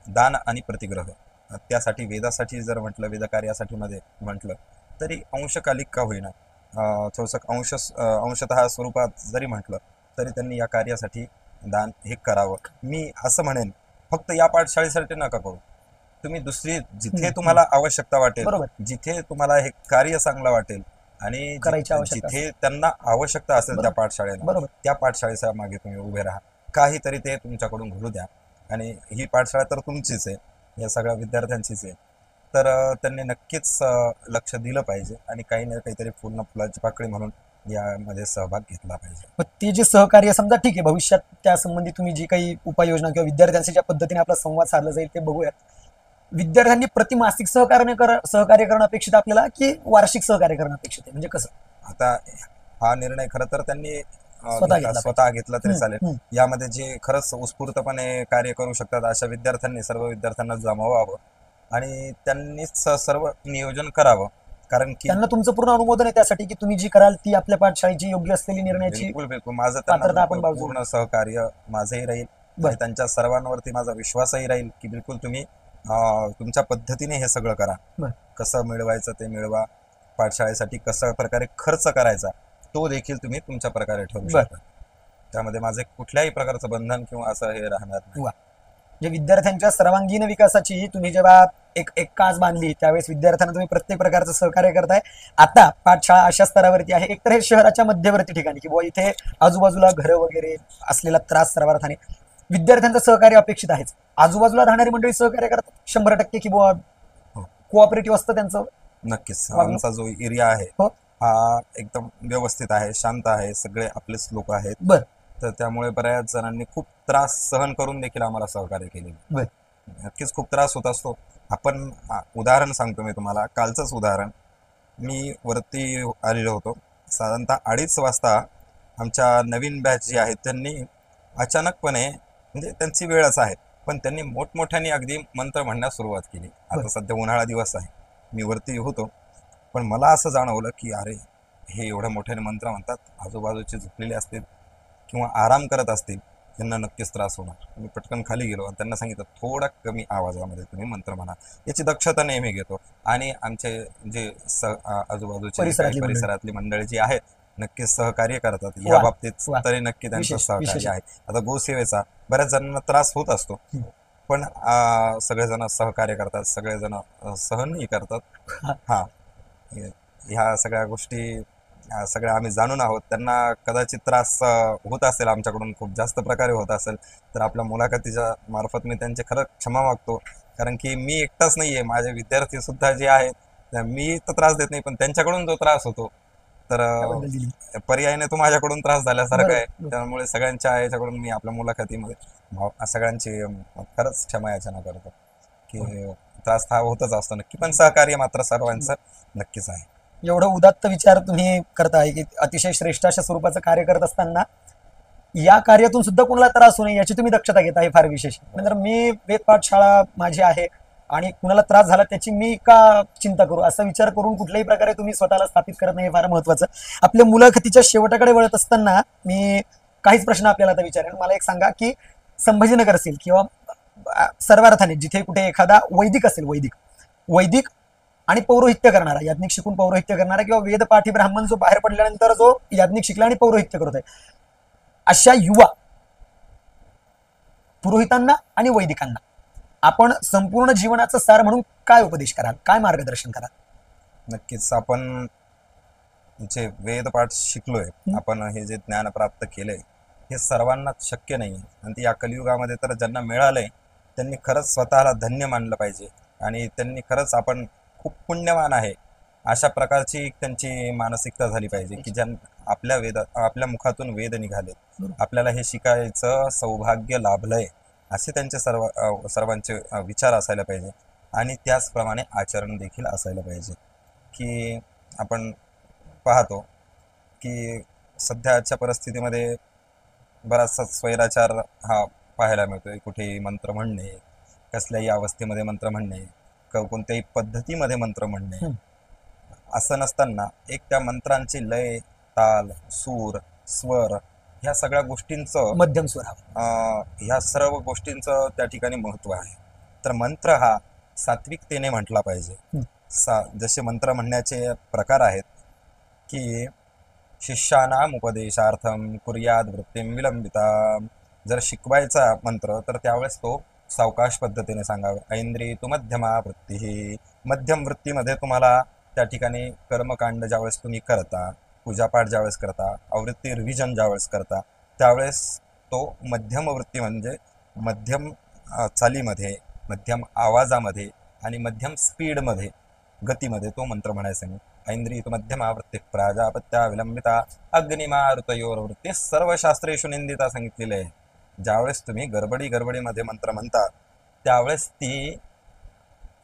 दान आणि प्रतिग्रह. त्यासाठी वेदासाठी जर म्हटलं, वेदकार्यासाठी मध्ये म्हटलं तरी अंशकालिक का होईना, थोडंसं अंशतः स्वरूपात जरी म्हटलं तरी त्यांनी या कार्यासाठी दान हे करावं. मी असं म्हणेन, फक्त या पाठशाळेसाठी नका करू, तुम्ही दुसरी जिथे तुम्हाला आवश्यकता वाटेल, बरोबर. जिथे तुम्हाला हे कार्य चांगलं वाटेल आणि करायची आवश्यकता जिथे त्यांना आवश्यकता असेल त्या पाठशाळेला, बरोबर. त्या पाठशाळेच्या मागे तुम्ही उभे राहा. काहीतरी ते तुमच्याकडून घडू द्या. आणि ही पाठशाळा तर तुमचीच आहे, या सगळ्या विद्यार्थ्यांचीच आहे. तर त्यांनी नक्कीच लक्ष दिलं पाहिजे आणि काही ना काहीतरी फुलाची पाकळी म्हणून यामध्ये सहभाग घेतला पाहिजे. मग ते जे सहकार्य समजा ठीक आहे, भविष्यात त्या संबंधी तुम्ही जी काही उपाययोजना किंवा विद्यार्थ्यांशी ज्या पद्धतीने आपला संवाद साधला जाईल ते बघूयात. विद्यार्थ्यांनी प्रतिमासिक सहकार्य करणं अपेक्षित आहे आपल्याला, की वार्षिक सहकार्य करणं अपेक्षित आहे, म्हणजे कसं? आता हा निर्णय खरं तर त्यांनी स्वतः घेतला स्वतः घेतला तरी हम्म, चालेल. हम्म. यामध्ये जे खरंच उत्स्फूर्तपणे कार्य करू शकतात अशा विद्यार्थ्यांनी सर्व विद्यार्थ्यांना जमवावं आणि त्यांनीच सर्व नियोजन करावं. कारण की त्यांना तुमचं पूर्ण अनुमोदन आहे त्यासाठी, की तुम्ही जी कराल ती आपल्या पाठशाळेची योग्य असलेली निर्णयाची बिलकुल बिलकुल माझं त्यांना पात्रता आपण बिलकुल बाजू. पूर्ण सहकार्य माझंही राहील बर. आणि त्यांच्या सर्वांवरती माझा विश्वासही राहील की बिलकुल तुम्ही तुमच्या पद्धतीने हे सगळं करा. बर. कसं मिळवायचं ते मिळवा, पाठशाळेसाठी कसं प्रकारे खर्च करायचा तो देखील तुम्ही तुमच्या प्रकारे ठरवू बर. शकता. त्यामध्ये माझे कुठल्याही प्रकारचं बंधन किंवा असं हे राहणार नाही. वा. जे विद्यार्थ्यांच्या सर्वांगीण विकासाची तुम्ही जेव्हा एक एक कास बांधली त्यावेळेस विद्यार्थ्यांना तुम्ही प्रत्येक प्रकारचं सहकार्य करताय. आता पाठशाळा अशा स्तरावरती आहे, एकतर हे शहराच्या मध्यवर्ती ठिकाणी, की बुवा इथे आजूबाजूला घरं वगैरे असलेला त्रास सर्वार्थाने विद्यार्थ्यांचं सहकार्य अपेक्षित आहेच. आजूबाजूला राहणारी मंडळी सहकार्य करतात 100%, की बुवा कोऑपरेटिव्ह असतं त्यांचं. नक्कीच वागणूक. आमचा जो एरिया आहे हो. हा एकदम व्यवस्थित आहे, शांत आहे, सगळे आपलेच लोक आहेत. बर. तर त्यामुळे बऱ्याच जणांनी खूप त्रास सहन करून देखील आम्हाला सहकार्य केलेले. बर. नक्कीच खूप त्रास होत असतो. आपण उदाहरण सांगतो मी तुम्हाला, कालचंच उदाहरण. मी वरती आलेलो होतो साधारणतः 2:30 वाजता. आमच्या नवीन बॅच जी आहेत त्यांनी अचानकपणे, म्हणजे त्यांची वेळच आहे, पण त्यांनी मोठमोठ्याने अगदी मंत्र म्हणण्यास सुरुवात केली. आता सध्या उन्हाळा दिवस आहे, मी वरती होतो, पण मला असं जाणवलं की अरे हे एवढ्या मोठ्याने मंत्र म्हणतात, आजूबाजूचे झोपलेले असतील किंवा आराम करत असतील, त्यांना नक्कीच त्रास होणार. मी पटकन खाली गेलो आणि त्यांना सांगितलं थोडा कमी आवाजामध्ये तुम्ही मंत्र म्हणा. याची दक्षता नेहमी घेतो आणि आमचे जे आजूबाजूचे परिसरातली मंडळी जी आहेत नक्कीच सहकार्य करतात या वा. बाबतीत. वा. तरी नक्की त्यांचं विशेष सहकार्य आहे. आता गोसेवेचा बऱ्याच जणांना त्रास होत असतो, पण सगळेजण सहकार्य करतात, सगळेजण सहनही करतात. हा, ह्या सगळ्या गोष्टी सगळ्या आम्ही जाणून आहोत. त्यांना कदाचित त्रास होत असेल, आमच्याकडून खूप जास्त प्रकारे होत असेल, तर आपल्या मुलाखतीच्या मार्फत मी त्यांचे खरं क्षमा मागतो. कारण की मी एकटाच नाहीये, माझे विद्यार्थी सुद्धा जे आहेत, मी तर त्रास देत नाही, पण त्यांच्याकडून जो त्रास होतो तर पर्यायाने तो माझ्याकडून त्रास झाल्यासारखा आहे. त्यामुळे सगळ्यांच्या याच्याकडून मी आपल्या मुलाखतीमध्ये सगळ्यांची खरंच क्षमा याचना करतो की त्रास हा होतच असतो नक्की, पण सहकार्य मात्र सर्वांचं नक्कीच आहे. एवढं उदात्त विचार तुम्ही करताय, की अतिशय श्रेष्ठ अशा स्वरूपाचं कार्य करत असताना या कार्यातून सुद्धा कोणाला त्रास होऊ नये याची तुम्ही दक्षता घेता, हे फार विशेष. म्हणजे मी वेद पाठशाळा माझी आहे आणि कुणाला त्रास झाला त्याची मी का चिंता करू, असा विचार करून कुठल्याही प्रकारे तुम्ही स्वतःला स्थापित करत नाही, हे फार महत्वाचं. आपल्या मुलाखतीच्या शेवटाकडे वळत असताना मी काहीच प्रश्न आपल्याला आता विचारेन. मला एक सांगा, की संभाजीनगर असेल किंवा सर्वार्थाने जिथे कुठे एखादा वैदिक असेल, वैदिक आणि पौरोहित्य करणारा, याज्ञिक शिकून पौरोहित्य करणारा, किंवा वेदपाठी ब्राह्मण जो बाहेर पडल्यानंतर जो याज्ञिक शिकला आणि पौरोहित्य करत आहे, अशा युवा पुरोहितांना आणि वैदिकांना आपण संपूर्ण जीवनाचा सार म्हणून काय उपदेश कराल, काय मार्गदर्शन कराल? नक्कीच आपण जे वेदपाठ शिकलोय, आपण हे जे ज्ञान प्राप्त केलंय, हे सर्वांनाच शक्य नाही. आणि या कलियुगामध्ये तर ज्यांना मिळालंय त्यांनी खरंच स्वतःला धन्य मानलं पाहिजे आणि त्यांनी खरंच आपण खूप पुण्यवान आहे अशा प्रकारची त्यांची मानसिकता झाली पाहिजे, की ज्या आपल्या मुखातून वेद निघालेत, आपल्याला हे शिकायचं सौभाग्य लाभलंय, असे त्यांचे सर्वांचे विचार असायला पाहिजे आणि त्याचप्रमाणे आचरण देखील असायला पाहिजे. की आपण पाहतो की सध्याच्या परिस्थितीमध्ये बराचसा स्वैराचार हा पाहायला मिळतोय. कुठेही मंत्र म्हणणे, कसल्याही अवस्थेमध्ये मंत्र म्हणणे, कोणत्याही पद्धतीमध्ये मंत्र म्हणणे, असं नसताना एक त्या मंत्रांची लय, ताल, सूर, स्वर, ह्या सगळ्या गोष्टींचं, मध्यम स्वर, ह्या सर्व गोष्टींचं त्या ठिकाणी महत्व आहे. तर मंत्र हा सात्विकतेने म्हटला पाहिजे. जसे मंत्र म्हणण्याचे प्रकार आहेत की शिष्यानाम उपदेशार्थम कुर्याद वृत्तीम विलंबिता. जर शिकवायचा मंत्र तर त्यावेळेस तो सावकाश पद्धतीने सांगावे. ऐंद्री तु मध्यमा वृत्ती. मध्यम वृत्तीमध्ये तुम्हाला त्या ठिकाणी कर्मकांड ज्यावेळेस तुम्ही करता, पूजापाठ ज्यावेळेस करता, आवृत्ती रिव्हिजन ज्यावेळेस करता, त्यावेळेस तो मध्यम वृत्ती म्हणजे मध्यम चालीमध्ये, मध्यम आवाजामध्ये आणि मध्यम स्पीडमध्ये, गतीमध्ये तो मंत्र म्हणायचा नाही. ऐंद्री तु मध्यमा वृत्ती प्राजापत्या विलंबिता अग्निमारुतयोर वृत्ती सर्व शास्त्रेषु निंदिता सांगितलेले आहे. ज्यावेळेस तुम्ही गडबडीमध्ये मंत्र म्हणता त्यावेळेस ती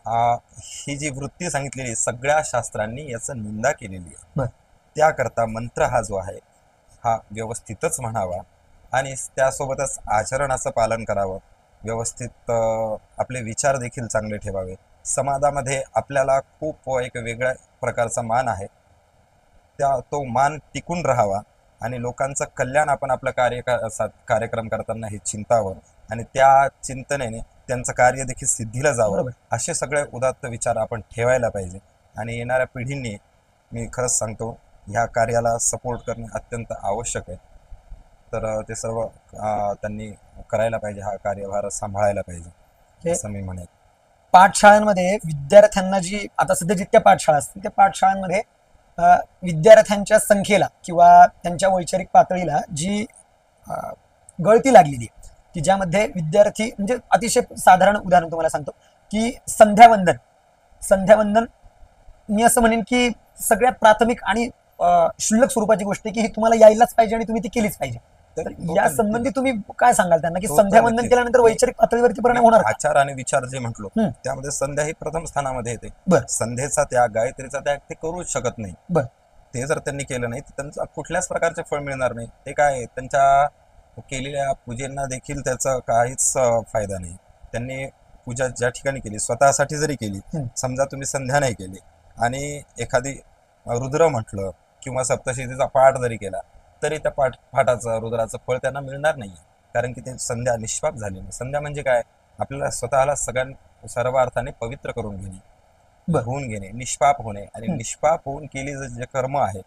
ही जी वृत्ती सांगितलेली सगळ्या शास्त्रांनी याचं निंदा केलेली आहे. बर. त्याकरता मंत्र हा जो आहे हा व्यवस्थितच म्हणावा आणि त्यासोबतच आचरणाचं पालन करावं. व्यवस्थित आपले विचार देखील चांगले ठेवावे. समाजामध्ये आपल्याला खूप एक वेगळ्या प्रकारचा मान आहे, तो मान टिकून राहावा आणि लोकांचं कल्याण आपण आपलं कार्यक्रम करताना हे चिंतावं आणि त्या चिंतनेने त्यांचं कार्य देखील सिद्धीला जावं. बरोबर. असे सगळे उदात्त विचार आपण ठेवायला पाहिजे आणि येणाऱ्या पिढींनी मी खरंच सांगतो ह्या कार्याला सपोर्ट करणे अत्यंत आवश्यक आहे. तर ते सर्व त्यांनी करायला पाहिजे, हा कार्यभार सांभाळायला पाहिजे असं मी म्हणेन. पाठशाळांमध्ये विद्यार्थ्यांना जी आता सध्या जितक्या पाठशाळा असतील त्या पाठशाळांमध्ये विद्यार्थ्यांच्या संख्येला किंवा त्यांच्या वैचारिक पातळीला जी गळती लागलेली आहे की ज्यामध्ये विद्यार्थी म्हणजे अतिशय साधारण उदाहरण तुम्हाला सांगतो की संध्यावंदन मी असं म्हणेन की सगळ्यात प्राथमिक आणि क्षुल्लक स्वरूपाची गोष्ट आहे की ही तुम्हाला यायलाच पाहिजे आणि तुम्ही ती केलीच पाहिजे. तर या संबंधी तुम्ही काय सांगाल त्यांना की संध्यावंदन केल्यानंतर वैचारिक पातळीवरती परिणाम होणार? आचार आणि विचार जे म्हटलो त्यामध्ये संध्या ही प्रथम स्थानामध्ये येते. संध्येचा त्याग, गायत्रीचा त्याग ते करूच शकत नाही. ते जर त्यांनी केलं नाही तर त्यांचं कुठल्याच प्रकारचे फळ मिळणार नाही. ते काय, त्यांच्या केलेल्या पूजेंना देखील त्याचा काहीच फायदा नाही. त्यांनी पूजा ज्या ठिकाणी केली स्वतःसाठी जरी केली, समजा तुम्ही संध्या नाही केली आणि एखादी रुद्र म्हटलं किंवा सप्तशतीचा पाठ जरी केला तरी त्या पाठाचं रुद्राचं फळ त्यांना मिळणार नाही. कारण की ते संध्या निष्पाप झाली नाही. संध्या म्हणजे काय, आपल्याला स्वतःला सर्व अर्थाने पवित्र करून घेणे, होऊन घेणे, निष्पाप होणे आणि निष्पाप होऊन केली जे कर्म आहे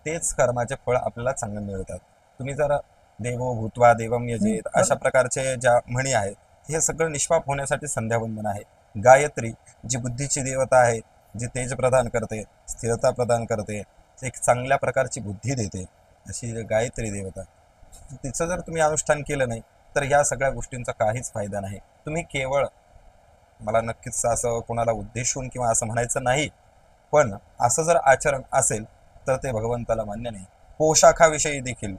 तेच कर्माचे फळ आपल्याला चांगले मिळतात. तुम्ही जर देवो भूत्वा देवम यजेत अशा प्रकारचे ज्या म्हणी आहेत हे सगळं निष्पाप होण्यासाठी संध्यावंदन आहे. गायत्री जी बुद्धीची देवता आहे, जी तेज प्रदान करते, स्थिरता प्रदान करते, एक चांगल्या प्रकारची बुद्धी देते, अशी गायत्री देवता, तिचं जर तुम्ही अनुष्ठान केलं नाही तर ह्या सगळ्या गोष्टींचा काहीच फायदा नाही. तुम्ही केवळ, मला नक्कीच असं कोणाला उद्देशून किंवा असं म्हणायचं नाही, पण असं जर आचरण असेल तर ते भगवंताला मान्य नाही. पोशाखाविषयी देखील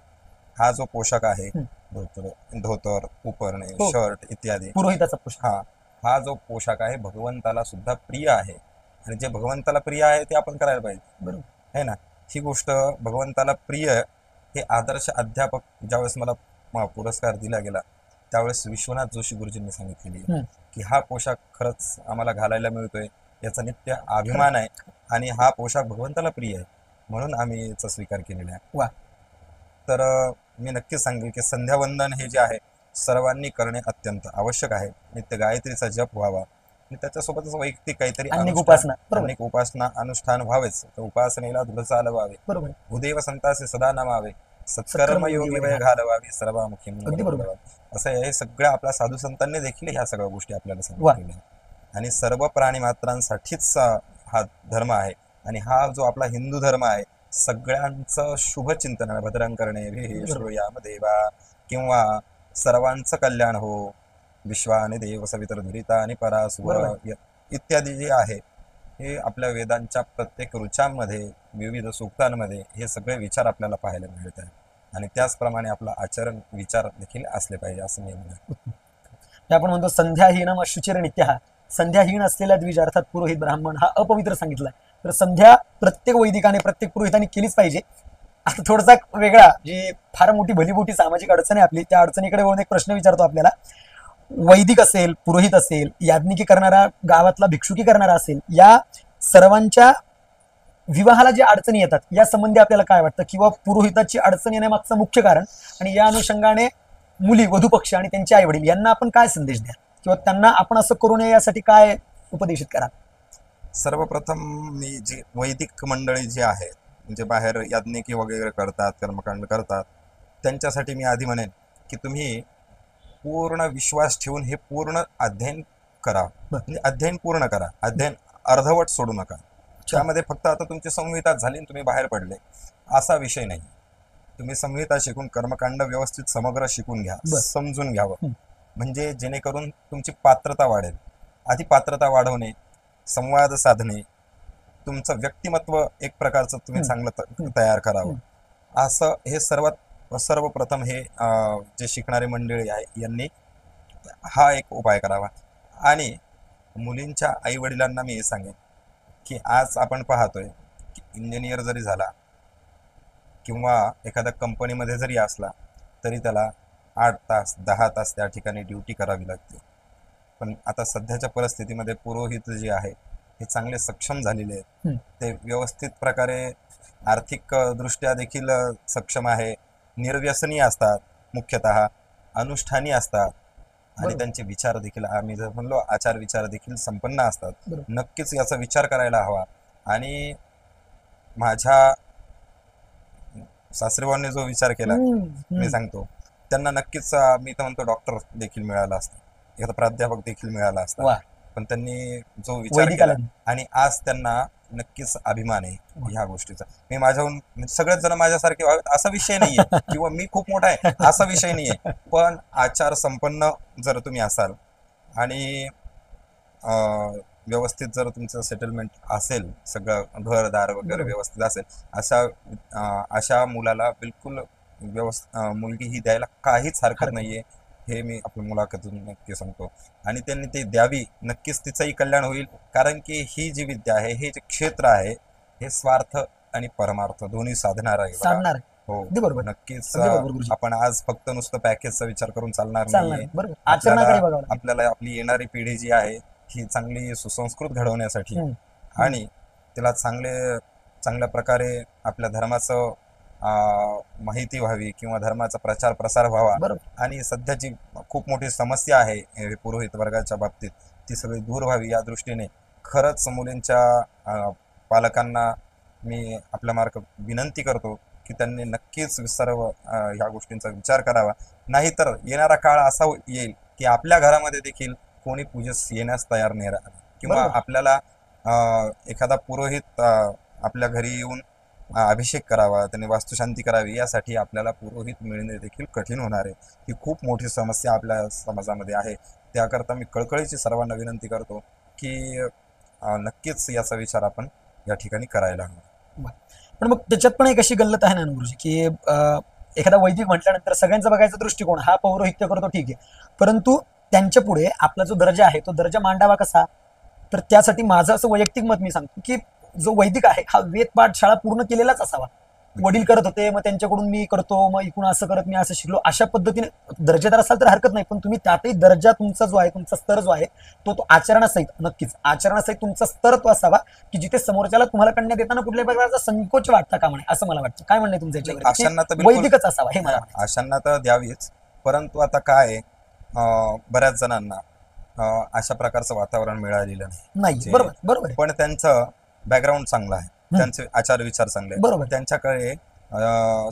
हा जो पोशाख आहे, धोतर, उपरणे, शर्ट इत्यादी, पुरोहिताचा पोशाख, हा जो पोशाख आहे भगवंताला सुद्धा प्रिय आहे आणि जे भगवंताला प्रिय आहे ते आपण करायला पाहिजे. बरोबर आहे ना? ही गोष्ट भगवंताला प्रिय हे आदर्श अध्यापक ज्यावेळेस मला पुरस्कार दिला गेला त्यावेळेस विश्वनाथ जोशी गुरुजींनी सांगितलेली की हा पोशाख खरंच आम्हाला घालायला मिळतोय, याचा नित्य अभिमान आहे आणि हा पोशाख भगवंताला प्रिय आहे म्हणून आम्ही याचा स्वीकार केलेला आहे. तर मी नक्कीच सांगेल की संध्यावंदन हे जे आहे सर्वांनी करणे अत्यंत आवश्यक आहे. नित्य गायत्रीचा जप व्हावा आणि त्याच्यासोबतच वैयक्तिक काहीतरी अनेक उपासना अनुष्ठान व्हावेच. उपासनेला धुळ चालवावे, भूदेव संतासे सदा नमावे, सत्कर्म योगी वय घालवावी, सर्वामुखी असं हे सगळ्या आपल्या साधू संतांनी देखील ह्या सगळ्या गोष्टी आपल्याला सांगितलेल्या आहेत. आणि सर्व प्राणी मात्रांसाठीच हा धर्म आहे आणि हा जो आपला हिंदू धर्म आहे सगळ्यांचं शुभ चिंतन, भद्रं करणे श्रूयाम देवा किंवा सर्वांचं कल्याण हो, विश्वाने देव सवितर दुरिता आणि परासुर इत्यादी जे आहे हे आपल्या वेदांच्या प्रत्येक ऋचांमध्ये, विविध सूक्तांमध्ये हे सगळे विचार आपल्याला पाहायला मिळत आहेत आणि त्याचप्रमाणे आपला आचरण विचार देखील असले पाहिजे असं मी म्हणतो. आपण म्हणतो संध्याहीनम शुचिर नित्य, संध्याहीन असलेला द्विज अर्थात पुरोहित ब्राह्मण हा अपवित्र सांगितलाय. तर संध्या प्रत्येक वैदिकाने प्रत्येक पुरोहितांनी केलीच पाहिजे. आता थोडासा वेगळा जी फार मोठी भलीमोठी सामाजिक अडचण आहे आपली, त्या अडचणीकडे वळून एक प्रश्न विचारतो आपल्याला. वैदिक असेल, पुरोहित असेल, याज्ञिकी करणारा, गावातला भिक्षुकी करणारा असेल, या सर्वांच्या विवाहाला ज्या अडचणी येतात या संबंधी आपल्याला काय वाटतं किंवा पुरोहिताची अडचण येण्यामागचं मुख्य कारण आणि या अनुषंगाने मुली, वधूपक्ष आणि त्यांचे आई वडील यांना आपण काय संदेश द्या किंवा त्यांना आपण असं करू नये यासाठी काय उपदेशित करा? सर्वप्रथम मी जी वैदिक मंडळी जी आहेत म्हणजे बाहेर याज्ञिकी वगैरे करतात, कर्मकांड करतात, त्यांच्यासाठी मी आधी म्हणेन की तुम्ही पूर्ण विश्वास ठेवून हे पूर्ण अध्ययन करा. म्हणजे अध्ययन पूर्ण करा, अध्ययन अर्धवट सोडू नका. त्यामध्ये फक्त आता तुमची संहिता झाली आणि तुम्ही बाहेर पडले असा विषय नाही. तुम्ही संहिता शिकून कर्मकांड व्यवस्थित समग्र शिकून घ्या, समजून घ्यावं, म्हणजे जेणेकरून तुमची पात्रता वाढेल. आधी पात्रता वाढवणे, संवाद साधणे, तुमचं व्यक्तिमत्व एक प्रकारचं तुम्ही चांगलं तयार करावं. असं हे सर्वप्रथम हे जे शिकणारे मंडळी आहे यांनी हा एक उपाय करावा. आणि मुलींच्या आई वडिलांना मी हे सांगेन की आज आपण पाहतोय की इंजिनियर जरी झाला किंवा एखाद्या कंपनीमध्ये जरी असला तरी त्याला 8 तास 10 तास त्या ठिकाणी ड्युटी करावी लागते. पण आता सध्याच्या परिस्थितीमध्ये पुरोहित जे आहे हे चांगले सक्षम झालेले आहेत. ते व्यवस्थित प्रकारे आर्थिक दृष्ट्या देखील सक्षम आहे, निर्व्यसनी असतात, मुख्यतः अनुष्ठानी असतात आणि बरोबर. त्यांचे विचार देखील आम्ही जर म्हणलो आचार विचार देखील संपन्न असतात. बरोबर. नक्कीच याचा विचार करायला हवा. आणि माझ्या सासरेबावांनी जो विचार केला मी सांगतो त्यांना नक्कीच मी तर म्हणतो डॉक्टर देखील मिळाला असता, एखादा प्राध्यापक देखील मिळाला असता. वा. पण त्यांनी जो विचार वैदिक केला आलं. आणि आज त्यांना नक्कीच अभिमान आहे ह्या गोष्टीचा. मी माझ्याहून म्हणजे सगळेच जण माझ्यासारखे व्हावेत असा विषय नाहीये किंवा मी खूप मोठा आहे असा विषय नाहीये. पण आचार संपन्न जर तुम्ही असाल आणि व्यवस्थित जर तुमचं सेटलमेंट असेल, सगळं घरदार वगैरे बरोबर. व्यवस्थित असेल, अशा मुलाला बिलकुल मुलगी ही द्यायला काहीच हरकत नाहीये. हे मी आपल्या मुलाखतीतून नक्की सांगतो आणि त्यांनी ते द्यावी. नक्कीच तिचंही कल्याण होईल. कारण की ही जी विद्या आहे, हे जे क्षेत्र आहे, हे स्वार्थ आणि परमार्थ दोन्ही साधणार आहे बघा. साधणार आहे. हो अगदी बरोबर. नक्कीच. अगदी बरोबर गुरुजी. आपण आज फक्त नुसतं पॅकेजचा विचार करून चालणार चालणार नाहीये. बरोबर. आचरणाकडे बघावं लागेल. आपल्याला आपली येणारी पिढी जी आहे ही चांगली सुसंस्कृत घडवण्यासाठी आणि तिला चांगल्या प्रकारे आपल्या धर्माचं माहिती व्हावी किंवा धर्माचा प्रचार प्रसार व्हावा. बरोबर. आणि सध्याची खूप मोठी समस्या आहे हे पुरोहित वर्गाच्या बाबतीत, ती सगळी दूर व्हावी या दृष्टीने खरंच मुलींच्या पालकांना मी आपल्या मार्फत विनंती करतो की त्यांनी नक्कीच सर्व ह्या गोष्टींचा विचार करावा. नाहीतर येणारा काळ असा येईल की आपल्या घरामध्ये देखील कोणी पूजेस येण्यास तयार नाही राहणार किंवा बरोबर. आपल्याला एखादा पुरोहित आपल्या घरी येऊन अभिषेक करावा, त्यांनी वास्तुशांती करावी, यासाठी आपल्याला पुरोहित मिळणे देखील कठीण होणार आहे. ही खूप मोठी समस्या आपल्या समाजामध्ये आहे. त्याकरता मी कळकळीची सर्वांना विनंती करतो की नक्कीच याचा विचार आपण या ठिकाणी करायला हवा. पण मग त्याच्यात पण एक अशी गल्लत आहे ना गुरुजी की एखादा वैदिक म्हटल्यानंतर सगळ्यांचा बघायचा दृष्टिकोन हा पौरोहित्य करतो, ठीक आहे, परंतु त्यांच्या पुढे आपला जो दर्जा आहे तो दर्जा मांडावा कसा. तर त्यासाठी माझं असं वैयक्तिक मत मी सांगतो की जो वैदिक आहे हा वेदपाठ शाळा पूर्ण केलेलाच असावा. वडील करत होते, मग त्यांच्याकडून मी करतो, मग इकडून असं करत मी असं शिकलो, अशा पद्धतीने दर्जेदार असाल तर हरकत नाही. पण तुम्ही त्यातही दर्जा तुमचा जो आहे, तुमचा स्तर जो आहे तो आचरणासहित, नक्कीच आचरणासहित तुमचा स्तर तो असावा की जिथे समोरच्याला तुम्हाला कन्या देताना कुठल्याही प्रकारचा संकोच वाटता कामा नये, असं मला वाटतं. काय म्हणणं आहे तुमचं अशांना तर याच्यावर? बिलकुल- वैदिकच असावा हे मला वाटतं. अशांना तर द्यावीच. परंतु आता काय आहे, बऱ्याच जणांना अशा प्रकारचं वातावरण मिळालेलं नाही. बरोबर बरोबर. पण त्यांचं बॅकग्राऊंड चांगलं आहे, त्यांचे आचार विचार चांगले बरोबर. त्यांच्याकडे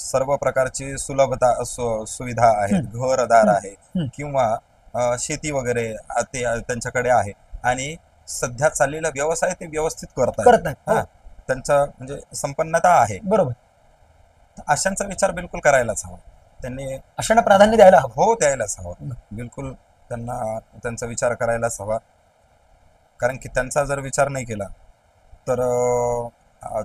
सर्व प्रकारची सुलभता सुविधा आहेत, घरदार आहे किंवा शेती वगैरे ते त्यांच्याकडे आहे आणि सध्या चाललेला व्यवसाय ते व्यवस्थित करतात. त्यांचं म्हणजे संपन्नता आहे. बरोबर. अशांचा विचार बिलकुल करायलाच हवा. त्यांनी अशांना प्राधान्य द्यायला हवं. हो द्यायलाच हवं. बिलकुल त्यांना त्यांचा विचार करायलाच हवा. कारण की त्यांचा जर विचार नाही केला तर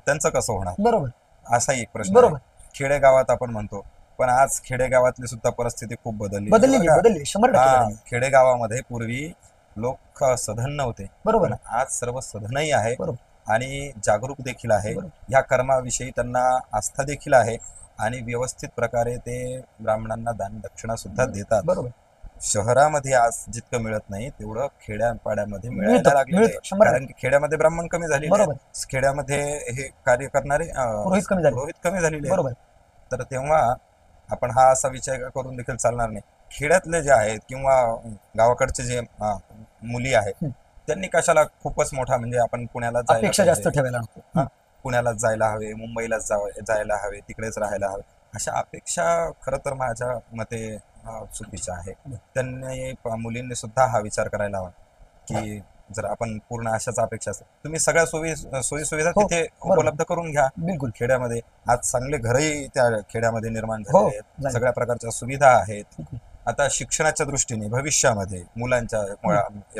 त्यांचं कसं होणार, बरोबर, असा एक प्रश्न बरोबर. खेडेगावात आपण म्हणतो, पण आज खेडेगावातली सुद्धा परिस्थिती खूप बदलली. 100% खेडेगावामध्ये पूर्वी लोक सधन नव्हते, बरोबर. पण आज सर्व सधनही आहे आणि जागरूक देखील आहे. बरोबर. ह्या कर्माविषयी त्यांना आस्था देखील आहे आणि व्यवस्थित प्रकारे ते ब्राह्मणांना दान दक्षिणा सुद्धा देतात. बरोबर. शहरामध्ये आज जितकं मिळत नाही तेवढं खेड्यापाड्यामध्ये मिळायला लागले, कारण की खेड्यामध्ये ब्राह्मण कमी झालेले, खेड्यामध्ये हे कार्य करणारे पुरोहित कमी झालेले. बरोबर. तर तेव्हा आपण हा असा विचार करून देखील चालणार नाही. खेड्यातले जे आहेत किंवा गावाकडचे जे मुली आहेत त्यांनी कशाला खूपच मोठा म्हणजे आपण पुण्याला जास्त ठेवायला नको, पुण्यालाच जायला हवे, मुंबईलाच जायला हवे, तिकडेच राहायला हवे, अशा अपेक्षा खरं तर माझ्या मते चुकीच्या आहे. त्यांनी मुलींनी सुद्धा हा विचार करायला हवा की जर आपण पूर्ण अशाच अपेक्षा असतात, तुम्ही सगळ्या सोयी सुविधा तिथे उपलब्ध करून घ्या. बिलकुल. खेड्यामध्ये आज चांगले घरही त्या खेड्यामध्ये निर्माण झाले आहेत, सगळ्या प्रकारच्या सुविधा आहेत. आता शिक्षणाच्या दृष्टीने भविष्यामध्ये मुलांच्या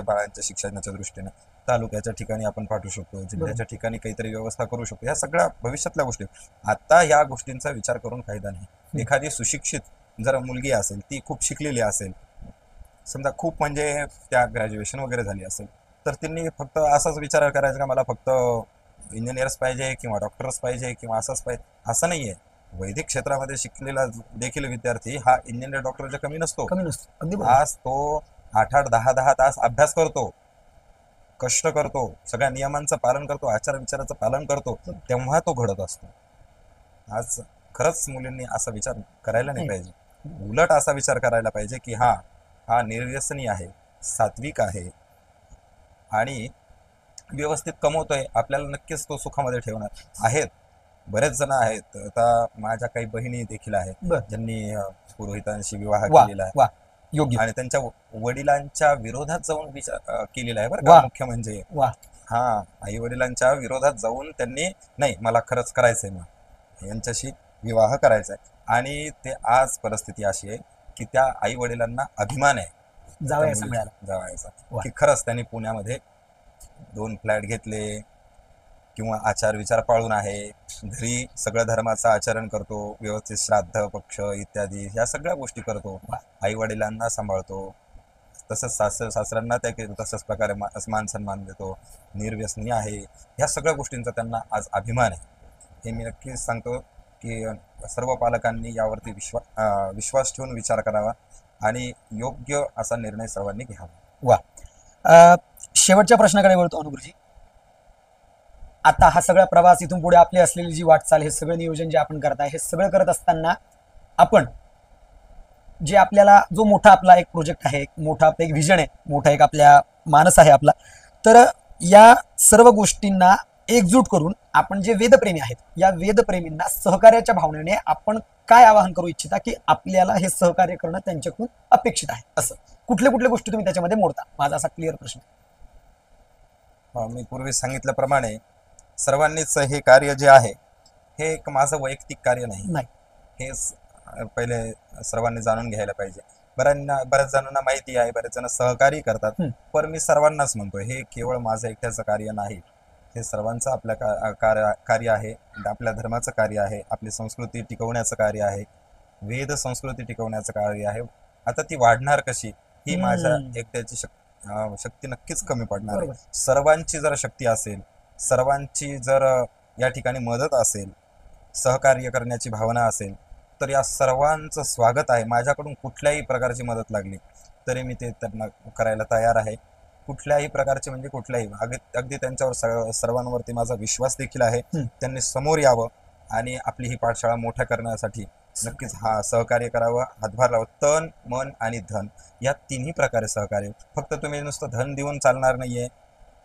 बाळांच्या शिक्षणाच्या दृष्टीने तालुक्याच्या ठिकाणी आपण पाठवू शकतो, जिल्ह्याच्या ठिकाणी काहीतरी व्यवस्था करू शकतो. या सगळ्या भविष्यातल्या गोष्टी. आता या गोष्टींचा विचार करून फायदा नाही. एखादी सुशिक्षित जर मुलगी असेल, ती खूप शिकलेली असेल, समजा खूप म्हणजे त्या ग्रॅज्युएशन वगैरे झाली असेल, तर त्यांनी फक्त असाच विचार करायचा का मला फक्त इंजिनियर्स पाहिजे किंवा डॉक्टर्स पाहिजे किंवा असंच पाहिजे, असं नाही आहे. वैदिक क्षेत्रामध्ये शिकलेला देखील विद्यार्थी हा इंजिनियर डॉक्टरच्या कमी नसतो. कमी नसतो. अगदी बरोबर. आज तो 8-8, 10-10 तास अभ्यास करतो, कष्ट करतो, सगळ्या नियमांचं पालन करतो, आचार विचाराचं पालन करतो, तेव्हा तो घडत असतो. आज खरंच मुलींनी असा विचार करायला नाही पाहिजे. उलट असा विचार करायला पाहिजे की हा निर्व्यसनी आहे, सात्विक आहे आणि व्यवस्थित कमवतोय, आपल्याला नक्कीच तो सुखामध्ये ठेवणार आहेत. बरेच जण आहेत, आता माझ्या काही बहिणी देखील आहेत बर. ज्यांनी पुरोहितांशी विवाह वा केलेला आहे वा, योग्य. आणि त्यांच्या वडिलांच्या विरोधात जाऊन विचार केलेला आहे बरं वा. का. मुख्य म्हणजे वा, आई वडिलांच्या विरोधात जाऊन त्यांनी नाही मला खरंच करायचंय, मग यांच्याशी विवाह करायचा आहे. आणि ते आज परिस्थिती अशी आहे की त्या आई वडिलांना अभिमान आहे जावयाचा मिळाला. जावयाचा, वा. की खरंच त्यांनी पुण्यामध्ये 2 फ्लॅट घेतले किंवा आचार विचार पाळून आहे, घरी सगळं धर्माचं आचरण करतो, व्यवस्थित श्राद्ध पक्ष इत्यादी ह्या सगळ्या गोष्टी करतो, आई वडिलांना सांभाळतो, तसंच सासऱ्यांना त्या तसंच प्रकारे मान सन्मान देतो, निर्व्यसनी आहे. ह्या सगळ्या गोष्टींचा त्यांना आज अभिमान आहे. हे मी नक्कीच सांगतो की सर्व पालकांनी यावरती विश्वास ठेवून विचार करावा आणि योग्य असा निर्णय सर्वांनी घ्यावा. वा. शेवटच्या प्रश्नाकडे वळतो अनुगुरुजी. आता हा सगळा प्रवास इथून पुढे आपली असलेली जी वाटचाल, हे सगळं नियोजन जे आपण करताय, हे सगळं करत असताना आपण जे आपल्याला जो मोठा आपला एक प्रोजेक्ट आहे, मोठा आपला एक व्हिजन आहे, मोठा एक आपल्या मानस आहे आपला, तर या सर्व गोष्टींना एकजूट करून आपण जे वेदप्रेमी आहेत, या वेदप्रेमींना सहकार्याच्या भावनेने आपण काय आवाहन करू इच्छिता की आपल्याला हे सहकार्य करणं त्यांच्याकडून अपेक्षित आहे, असं कुठल्या कुठल्या गोष्टी तुम्ही त्याच्यामध्ये मोडता? माझा असा क्लिअर प्रश्न. मी पूर्वी सांगितल्याप्रमाणे सर्वांनीच हे कार्य जे आहे हे एक माझं वैयक्तिक कार्य नाही. हे पहिले सर्वांनी जाणून घ्यायला पाहिजे. बऱ्याच जणांना माहिती आहे, बरेच जण सहकार्य करतात, पण मी सर्वांनाच म्हणतो हे केवळ माझं एकट्याचं कार्य नाही, हे सर्वांचं आपल्या कार्य आहे, आपल्या धर्माचं कार्य आहे, आपली संस्कृती टिकवण्याचं कार्य आहे, वेद संस्कृती टिकवण्याचं कार्य आहे. आता ती वाढणार कशी, ही माझ्या एकट्याची शक्ती नक्कीच कमी पडणार आहे. सर्वांची जर शक्ती असेल, सर्वांची जर या ठिकाणी मदत असेल, सहकार्य करण्याची भावना असेल, तर या सर्वांचं स्वागत आहे. माझ्याकडून कुठल्याही प्रकारची मदत लागली तरी मी ते त्यांना करायला तयार आहे. कुठल्याही प्रकारचे म्हणजे कुठल्याही, अगदी त्यांच्यावर सर्वांवरती माझा विश्वास देखील आहे. त्यांनी समोर यावं आणि आपली ही पाठशाळा मोठ्या करण्यासाठी नक्कीच सहकार्य करावं, हातभार लावावं. तन, मन आणि धन या तिन्ही प्रकारे सहकार्य. फक्त तुम्ही नुसतं धन देऊन चालणार नाहीये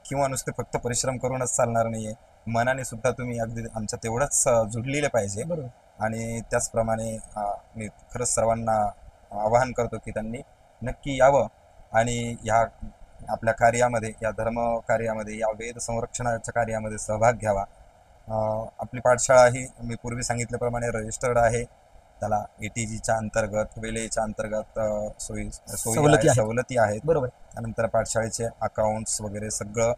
किंवा नुसते फक्त परिश्रम करूनच चालणार नाहीये, मनाने सुद्धा तुम्ही अगदी आमच्या तेवढंच जुडलेले पाहिजे. आणि त्याचप्रमाणे मी खरंच सर्वांना आवाहन करतो की त्यांनी नक्की यावं आणि ह्या आपल्या कार्यामध्ये, या धर्म कार्यामध्ये, या वेद संरक्षणाच्या कार्यामध्ये सहभाग घ्यावा. आपली पाठशाळा ही मी पूर्वी सांगितल्याप्रमाणे रजिस्टर्ड आहे. त्याला ATGच्या अंतर्गत, वेलेच्या अंतर्गत सवलती आहेत. बरोबर. त्यानंतर पाठशाळेचे अकाउंट्स वगैरे सगळं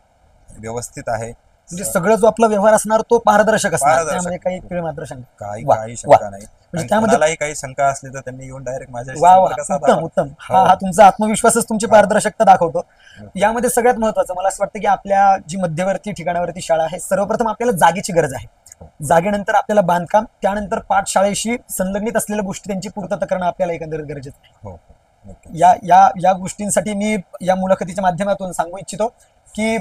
व्यवस्थित आहे. म्हणजे सगळं जो आपला व्यवहार असणार तो पारदर्शक असणार, त्यामध्ये काही पिळ मात्र शंका काही शंका नाही. त्यामध्ये काही शंका असली तर त्यांनी येऊन डायरेक्ट माझ्या. उत्तम. हा तुमचा आत्मविश्वासच तुमची पारदर्शकता दाखवतो. यामध्ये सगळ्यात महत्वाचं मला असं वाटतं की आपल्या जी मध्यवर्ती ठिकाणावरती शाळा आहे, सर्वप्रथम आपल्याला जागेची गरज आहे. जागेनंतर आपल्याला बांधकाम, त्यानंतर पाठशाळेशी संलग्नित असलेल्या गोष्टी त्यांची पूर्तता करणं आपल्याला एकंदरीत गरजेचं आहे. या गोष्टींसाठी मी या मुलाखतीच्या माध्यमातून सांगू इच्छितो की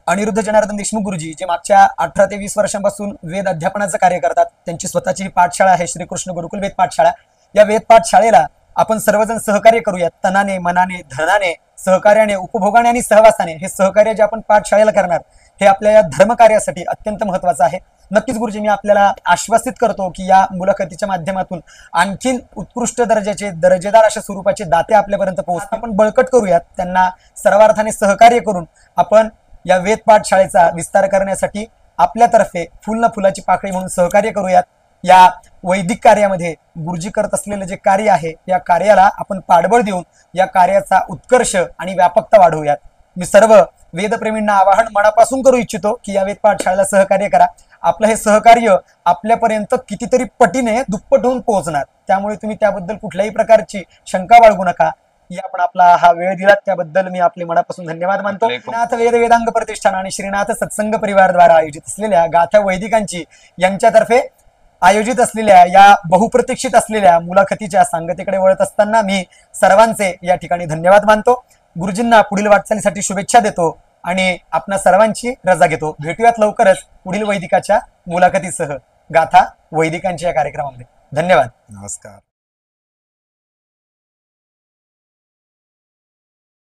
अनिरुद्ध जनार्दन देशमुख गुरुजी, जे मागच्या 18 ते 20 वर्षांपासून वेद अध्यापनाचं कार्य करतात, त्यांची स्वतःची पाठशाळा आहे श्रीकृष्ण गुरुकुल वेद पाठशाळा. या वेद पाठशाळेला आपण सर्वजण सहकार्य करूयात. तनाने, मनाने, धनाने, सहकार्याने, उपभोगाने आणि सहवासाने. हे सहकार्य जे आपण पाठशाळेला करणार हे आपल्या या धर्मकार्यासाठी अत्यंत महत्वाचं आहे. नक्कीच गुरुजी, मी आपल्याला आश्वासित करतो की या मुलाखतीच्या माध्यमातून आणखीन उत्कृष्ट दर्जाचे, दर्जेदार अशा स्वरूपाचे दाते आपल्यापर्यंत पोहोचतात. आपण बळकट करूयात, त्यांना सर्वार्थाने सहकार्य करून आपण या वेद पाठशाळेचा विस्तार करण्यासाठी आपल्यातर्फे फुल ना फुलाची पाकळी म्हणून सहकार्य करूयात. या वैदिक कार्यामध्ये गुरुजी करत असलेलं जे कार्य आहे, या कार्याला आपण पाठबळ देऊन या कार्याचा उत्कर्ष आणि व्यापकता वाढवूयात. मी सर्व वेदप्रेमींना आवाहन मनापासून करू इच्छितो की या वेद पाठशाळेला सहकार्य करा. आपलं हे सहकार्य आपल्यापर्यंत कितीतरी पटीने दुप्पट होऊन पोहोचणार, त्यामुळे तुम्ही त्याबद्दल कुठल्याही प्रकारची शंका बाळगू नका. आपण आपला हा वेळ दिलात त्याबद्दल मी आपले मनापासून धन्यवाद मानतो. श्रीनाथ वेद वेदांग प्रतिष्ठान आणि श्रीनाथ सत्संग परिवार द्वारा आयोजित असलेल्या गाथा वैदिकांची यांच्यातर्फे आयोजित असलेल्या या बहुप्रतीक्षित असलेल्या मुलाखतीच्या सांगतेकडे वळत असताना मी सर्वांचे या ठिकाणी धन्यवाद मानतो. गुरुजींना पुढील वाटचालीसाठी शुभेच्छा देतो आणि आपणा सर्वांची रजा घेतो. भेटूयात लवकरच पुढील वैदिकाच्या मुलाखतीसह गाथा वैदिकांच्या या कार्यक्रमामध्ये. धन्यवाद. नमस्कार.